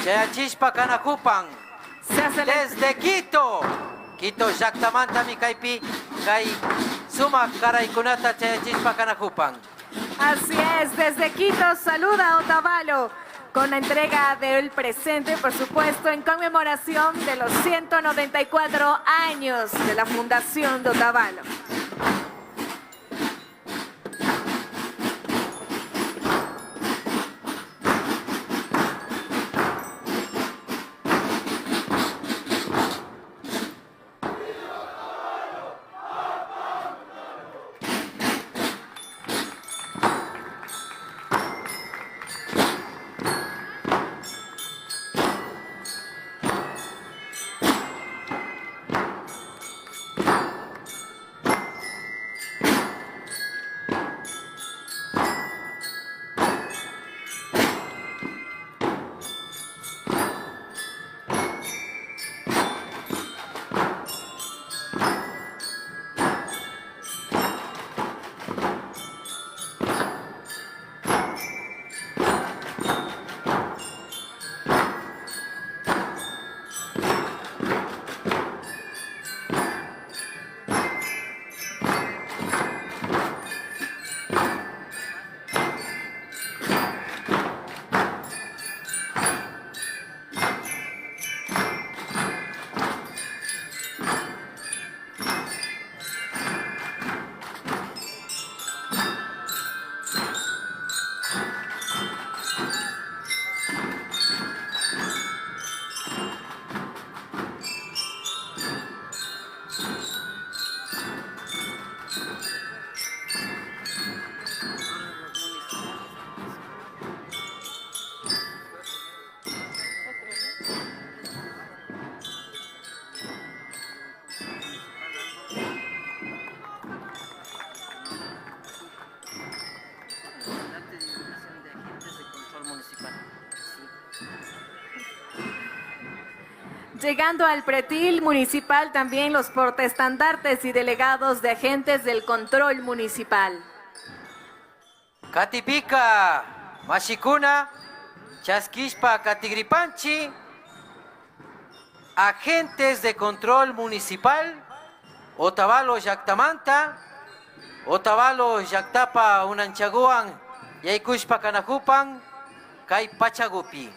[SPEAKER 4] chayachispa kanakupan.
[SPEAKER 1] Se hace la-
[SPEAKER 4] Desde Quito, llaktamanta mi kaypi, kay sumak karaykunata chayachispa kanakupan.
[SPEAKER 1] Así es, desde Quito saluda a Otavalo con la entrega del presente, por supuesto, en conmemoración de los 194 años de la fundación de Otavalo. Llegando al pretil municipal también los portaestandartes y delegados de agentes del control municipal.
[SPEAKER 4] Katipika, Mashikuna, Chaskishpa, Katigripanchi, agentes de control municipal, Otavalo Yactamanta, Otavalo Yactapa Unanchaguan, Yaikushpa Kanakupan, Kai Pachagupi.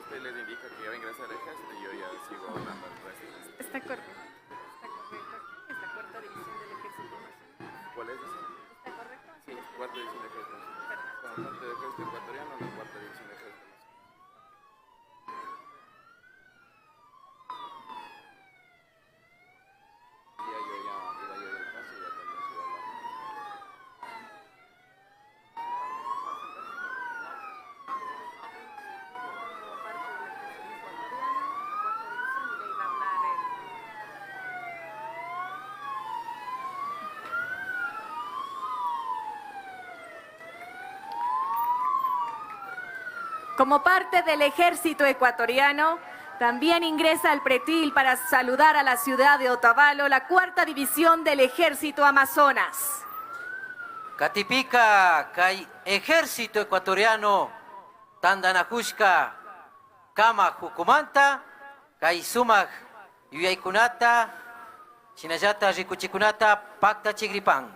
[SPEAKER 5] Usted les indica que ya va a ingresar al ejército y yo ya sigo hablando al resto.
[SPEAKER 1] Está correcto. Está correcto. Esta cuarta división del ejército nacional.
[SPEAKER 5] ¿Cuál es ese?
[SPEAKER 1] ¿Está correcto?
[SPEAKER 5] Sí, cuarta división de ejército nacional. Como parte del ejército ecuatoriano, la cuarta división de ejército nacional. Ya yo ya iba yo del paso y ya también se iba a hablar.
[SPEAKER 1] Como parte del ejército ecuatoriano, también ingresa al pretil para saludar a la ciudad de Otavalo la cuarta división del ejército Amazonas.
[SPEAKER 4] Katipika, Kai ejército ecuatoriano, Tandanakushka, Kama Jukumanta, Kai Sumak, Yuyaikunata, Chinayata Rikuchikunata, Pacta Chigripan.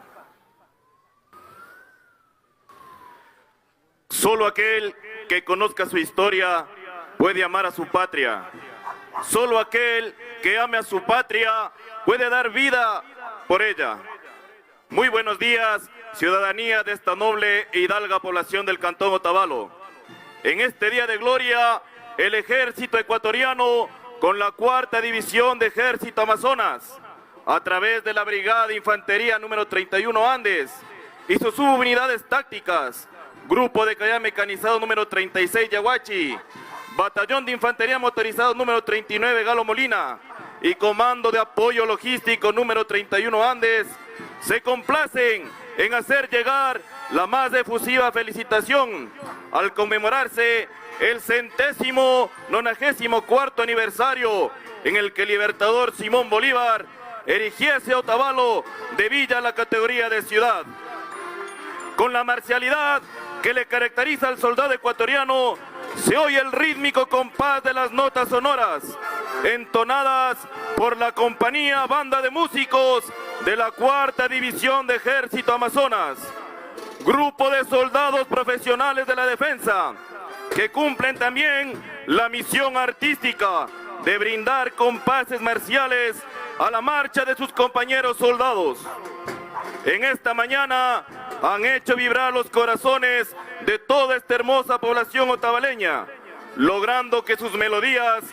[SPEAKER 8] Solo aquel que conozca su historia puede amar a su patria. Solo aquel que ame a su patria puede dar vida por ella. Muy buenos días, ciudadanía de esta noble e hidalga población del Cantón Otavalo. En este día de gloria, el ejército ecuatoriano con la cuarta división de ejército Amazonas a través de la Brigada de Infantería número 31 Andes y sus subunidades tácticas, Grupo de Caballería Mecanizado número 36 Yaguachi, Batallón de Infantería Motorizado número 39 Galo Molina y Comando de Apoyo Logístico número 31 Andes, se complacen en hacer llegar la más efusiva felicitación al conmemorarse el 194º aniversario en el que el libertador Simón Bolívar erigiese Otavalo de villa a la categoría de ciudad. Con la marcialidad que le caracteriza al soldado ecuatoriano, se oye el rítmico compás de las notas sonoras, entonadas por la compañía Banda de Músicos de la 4ª División de Ejército Amazonas, grupo de soldados profesionales de la defensa, que cumplen también la misión artística de brindar compases marciales a la marcha de sus compañeros soldados. En esta mañana han hecho vibrar los corazones de toda esta hermosa población otavaleña, logrando que sus melodías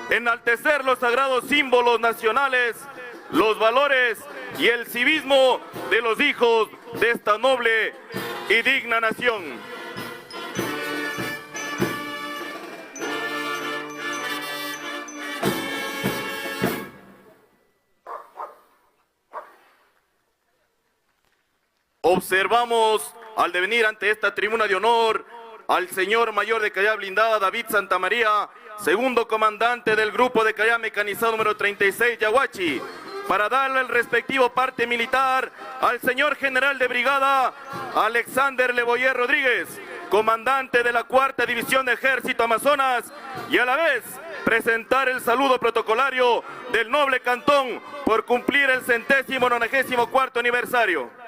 [SPEAKER 8] enaltecer los sagrados símbolos nacionales, los valores y el civismo de los hijos de esta noble y digna nación. Observamos al devenir ante esta tribuna de honor al señor mayor de Caballería Blindada David Santamaría, segundo comandante del Grupo de Caballería Mecanizado número 36 Yaguachi, para darle el respectivo parte militar al señor general de brigada Alexander Leboyer Rodríguez, comandante de la 4ª División de Ejército Amazonas, y a la vez presentar el saludo protocolario del noble cantón por cumplir el 194º aniversario.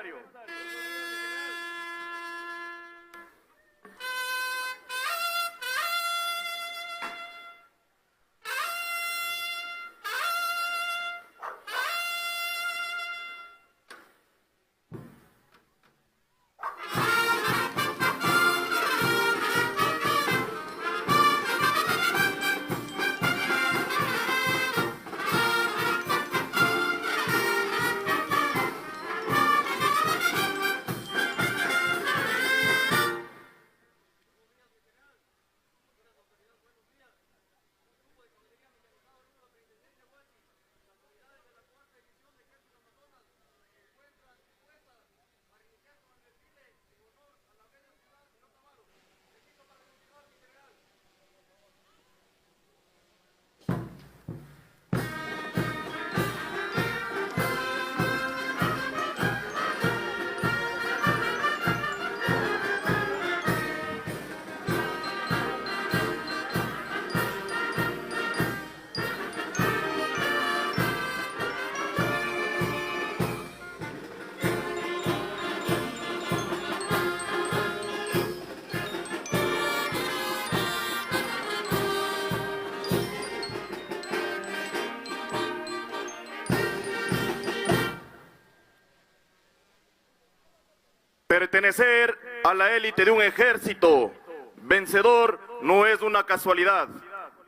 [SPEAKER 8] Pertenecer a la élite de un ejército vencedor no es una casualidad,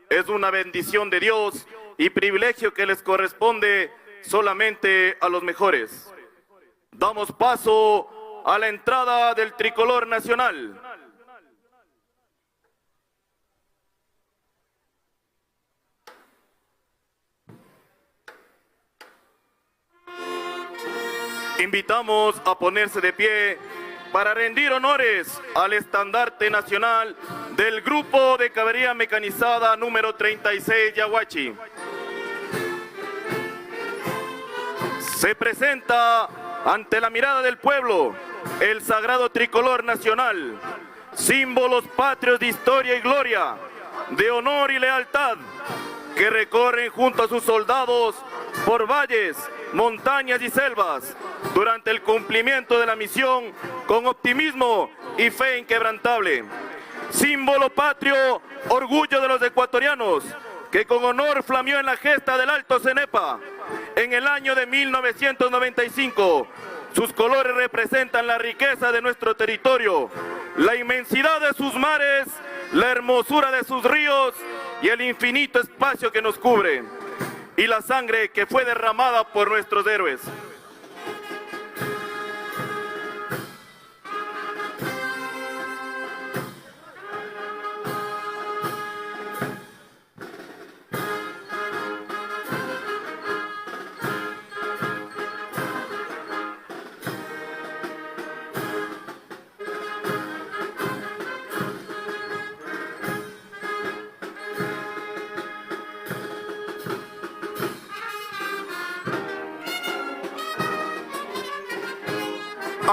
[SPEAKER 8] es una bendición de Dios y privilegio que les corresponde solamente a los mejores. Damos paso a la entrada del tricolor nacional. Invitamos a ponerse de pie para rendir honores al estandarte nacional del Grupo de Caballería Mecanizada número 36 Yaguachi. Se presenta ante la mirada del pueblo el sagrado tricolor nacional, símbolos patrios de historia y gloria, de honor y lealtad, que recorren junto a sus soldados por valles, montañas y selvas durante el cumplimiento de la misión con optimismo y fe inquebrantable. Símbolo patrio, orgullo de los ecuatorianos, que con honor flameó en la gesta del Alto Cenepa en el año de 1995. Sus colores representan la riqueza de nuestro territorio, la inmensidad de sus mares, la hermosura de sus ríos y el infinito espacio que nos cubre. y la sangre que fue derramada por nuestros héroes.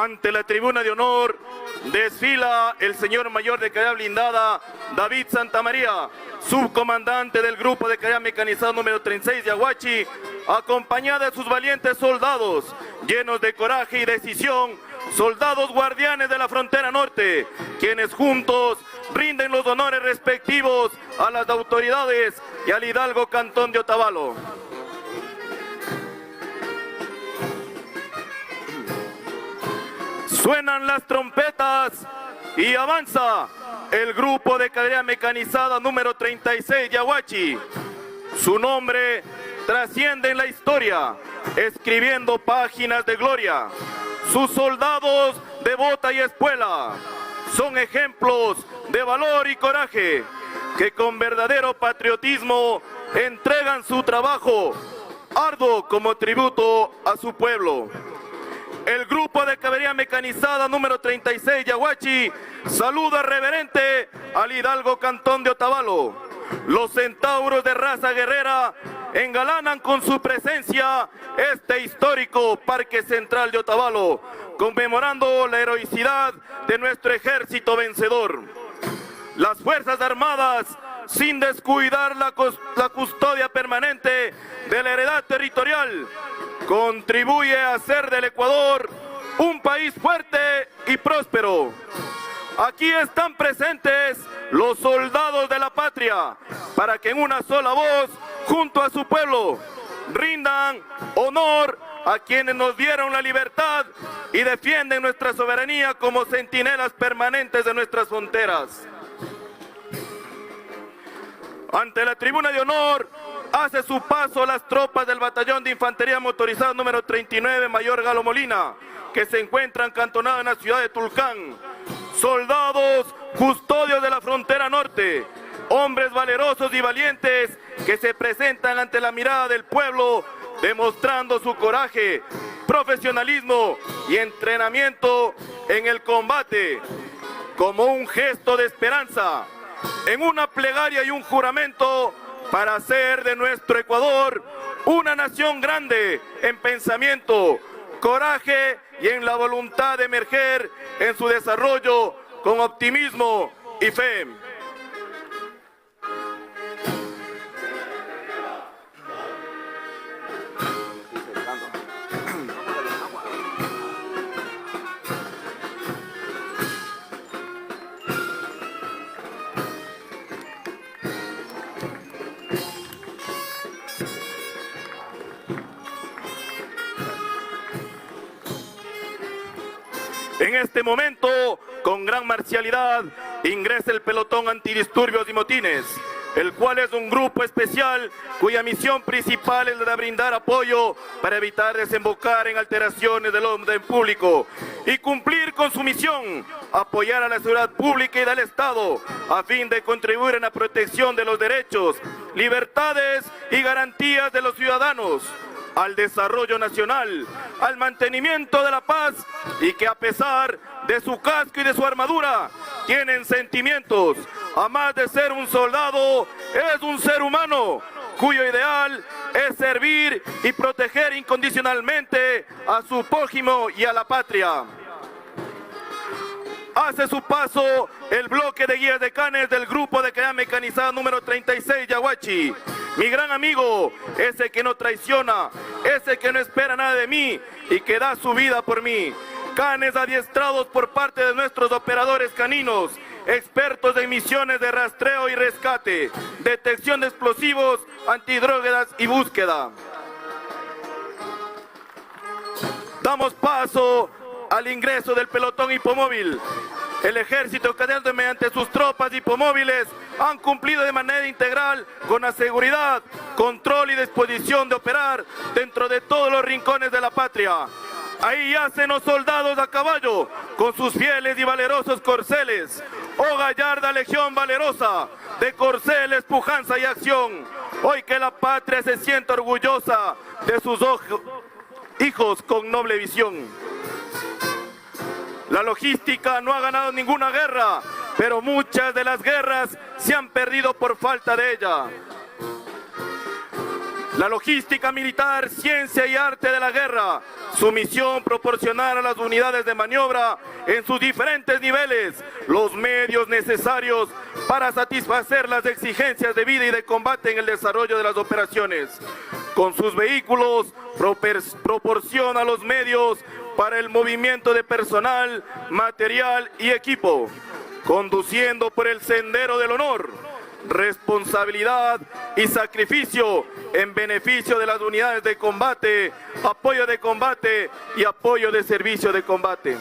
[SPEAKER 8] Ante la tribuna de honor desfila el señor mayor de Caballería Blindada, David Santamaría, subcomandante del grupo de Caballería Mecanizada número 36 de Aguachi, acompañada de sus valientes soldados, llenos de coraje y decisión, soldados guardianes de la frontera norte, quienes juntos rinden los honores respectivos a las autoridades y al hidalgo cantón de Otavalo. Suenan las trompetas y avanza el grupo de caballería mecanizada número 36 de Aguachi. Su nombre trasciende en la historia, escribiendo páginas de gloria. Sus soldados de bota y espuela son ejemplos de valor y coraje que con verdadero patriotismo entregan su trabajo arduo como tributo a su pueblo. El grupo de caballería mecanizada número 36 de Aguachi saluda reverente al hidalgo cantón de Otavalo. Los centauros de raza guerrera engalanan con su presencia este histórico Parque Central de Otavalo, conmemorando la heroicidad de nuestro ejército vencedor. Las Fuerzas Armadas, sin descuidar la custodia permanente de la heredad territorial, contribuye a hacer del Ecuador un país fuerte y próspero. Aquí están presentes los soldados de la patria para que en una sola voz, junto a su pueblo, rindan honor a quienes nos dieron la libertad y defienden nuestra soberanía como centinelas permanentes de nuestras fronteras. Ante la tribuna de honor hace su paso las tropas del batallón de infantería motorizada número 39 Mayor Galo Molina, que se encuentran cantonados en la ciudad de Tulcán. Soldados custodios de la frontera norte, hombres valerosos y valientes que se presentan ante la mirada del pueblo, demostrando su coraje, profesionalismo y entrenamiento en el combate, como un gesto de esperanza, en una plegaria y un juramento para hacer de nuestro Ecuador una nación grande en pensamiento, coraje y en la voluntad de emerger en su desarrollo con optimismo y fe. En este momento, con gran marcialidad, ingresa el pelotón antidisturbios y motines, el cual es un grupo especial cuya misión principal es la de brindar apoyo para evitar desembocar en alteraciones del orden público y cumplir con su misión, apoyar a la seguridad pública y del Estado a fin de contribuir en la protección de los derechos, libertades y garantías de los ciudadanos, al desarrollo nacional, al mantenimiento de la paz, y que a pesar de su casco y de su armadura tienen sentimientos. A más de ser un soldado, es un ser humano cuyo ideal es servir y proteger incondicionalmente a su prójimo y a la patria. Hace su paso el bloque de guías de canes del grupo de caballería mecanizada número 36 de Aguachi. Mi gran amigo, ese que no traiciona, ese que no espera nada de mí y que da su vida por mí. Canes adiestrados por parte de nuestros operadores caninos, expertos en misiones de rastreo y rescate, detección de explosivos, antidrogas y búsqueda. Damos paso al ingreso del pelotón hipomóvil, El ejército cadete mediante sus tropas hipomóviles han cumplido de manera integral con la seguridad, control y disposición de operar dentro de todos los rincones de la patria. Ahí yacen los soldados a caballo con sus fieles y valerosos corceles. Oh gallarda legión valerosa de corceles, pujanza y acción. Hoy que la patria se siente orgullosa de sus hijos con noble visión. La logística no ha ganado ninguna guerra, pero muchas de las guerras se han perdido por falta de ella. La logística militar, ciencia y arte de la guerra, su misión proporcionar a las unidades de maniobra en sus diferentes niveles los medios necesarios para satisfacer las exigencias de vida y de combate en el desarrollo de las operaciones. Con sus vehículos proporciona los medios para el movimiento de personal, material y equipo, conduciendo por el sendero del honor, responsabilidad y sacrificio en beneficio de las unidades de combate y apoyo de servicio de combate.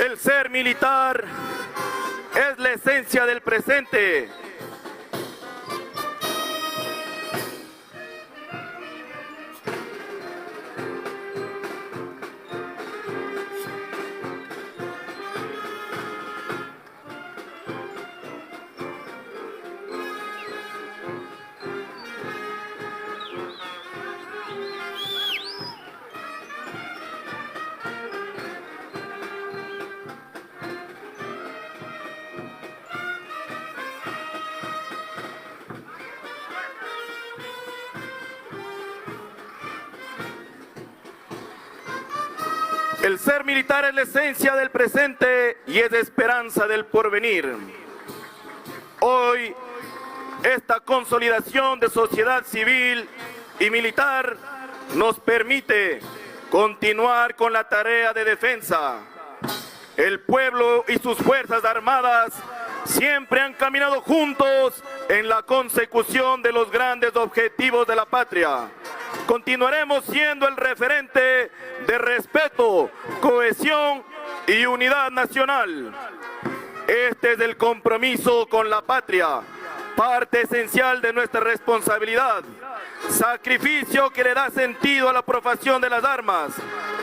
[SPEAKER 8] El ser militar es la esencia del presente. El ser militar es la esencia del presente y es esperanza del porvenir. Hoy, esta consolidación de sociedad civil y militar nos permite continuar con la tarea de defensa. El pueblo y sus fuerzas armadas siempre han caminado juntos en la consecución de los grandes objetivos de la patria. Continuaremos siendo el referente de respeto, cohesión y unidad nacional. Este es el compromiso con la patria, parte esencial de nuestra responsabilidad. Sacrificio que le da sentido a la profesión de las armas.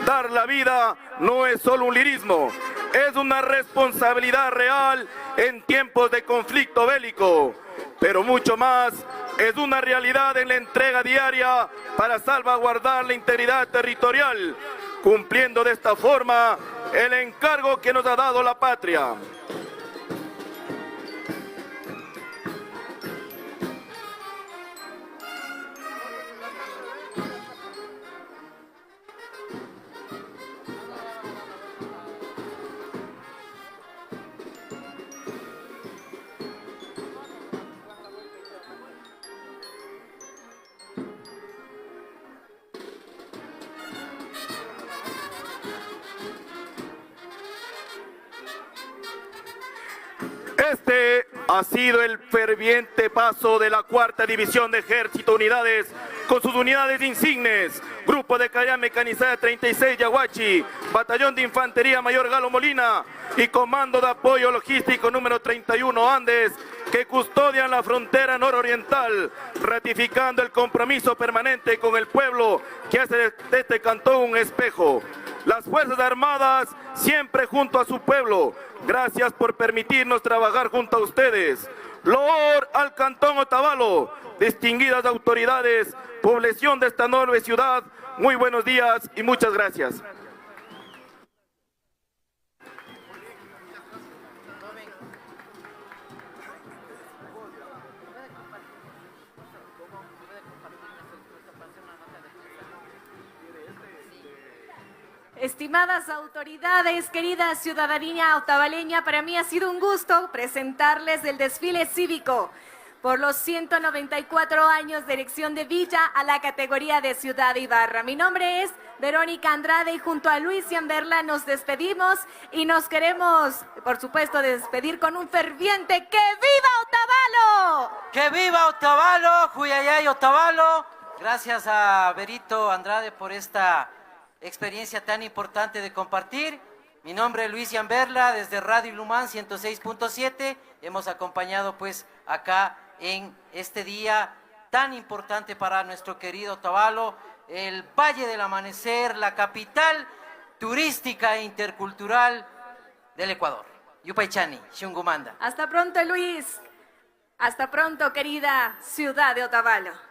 [SPEAKER 8] Dar la vida no es solo un lirismo, es una responsabilidad real en tiempos de conflicto bélico, pero mucho más, es una realidad en la entrega diaria para salvaguardar la integridad territorial, cumpliendo de esta forma el encargo que nos ha dado la patria. Este ha sido el ferviente paso de la Cuarta División de Ejército Unidades con sus unidades insignes, Grupo de Caballería Mecanizada 36 Yaguachi, Batallón de Infantería Mayor Galo Molina y Comando de Apoyo Logístico número 31 Andes, que custodian la frontera nororiental, ratificando el compromiso permanente con el pueblo que hace de este cantón un espejo. Las Fuerzas Armadas siempre junto a su pueblo. Gracias por permitirnos trabajar junto a ustedes. Loor al Cantón Otavalo, distinguidas autoridades, población de esta enorme ciudad, muy buenos días y muchas gracias.
[SPEAKER 1] Estimadas autoridades, querida ciudadanía otavaleña, para mí ha sido un gusto presentarles el desfile cívico por los 194 años de elección de Villa a la categoría de Ciudad Ibarra. Mi nombre es Verónica Andrade y junto a Luis Yamberla nos despedimos y nos queremos, por supuesto, despedir con un ferviente ¡Que viva Otavalo!
[SPEAKER 4] ¡Que viva Otavalo! ¡Juyayay Otavalo! Gracias a Berito Andrade por esta experiencia tan importante de compartir. Mi nombre es Luis Yamberla, desde Radio Lumán 106.7. Hemos acompañado pues acá en este día tan importante para nuestro querido Otavalo, el Valle del Amanecer, la capital turística e intercultural del Ecuador. Yupaychani, Xungumanda.
[SPEAKER 1] Hasta pronto, Luis. Hasta pronto, querida ciudad de Otavalo.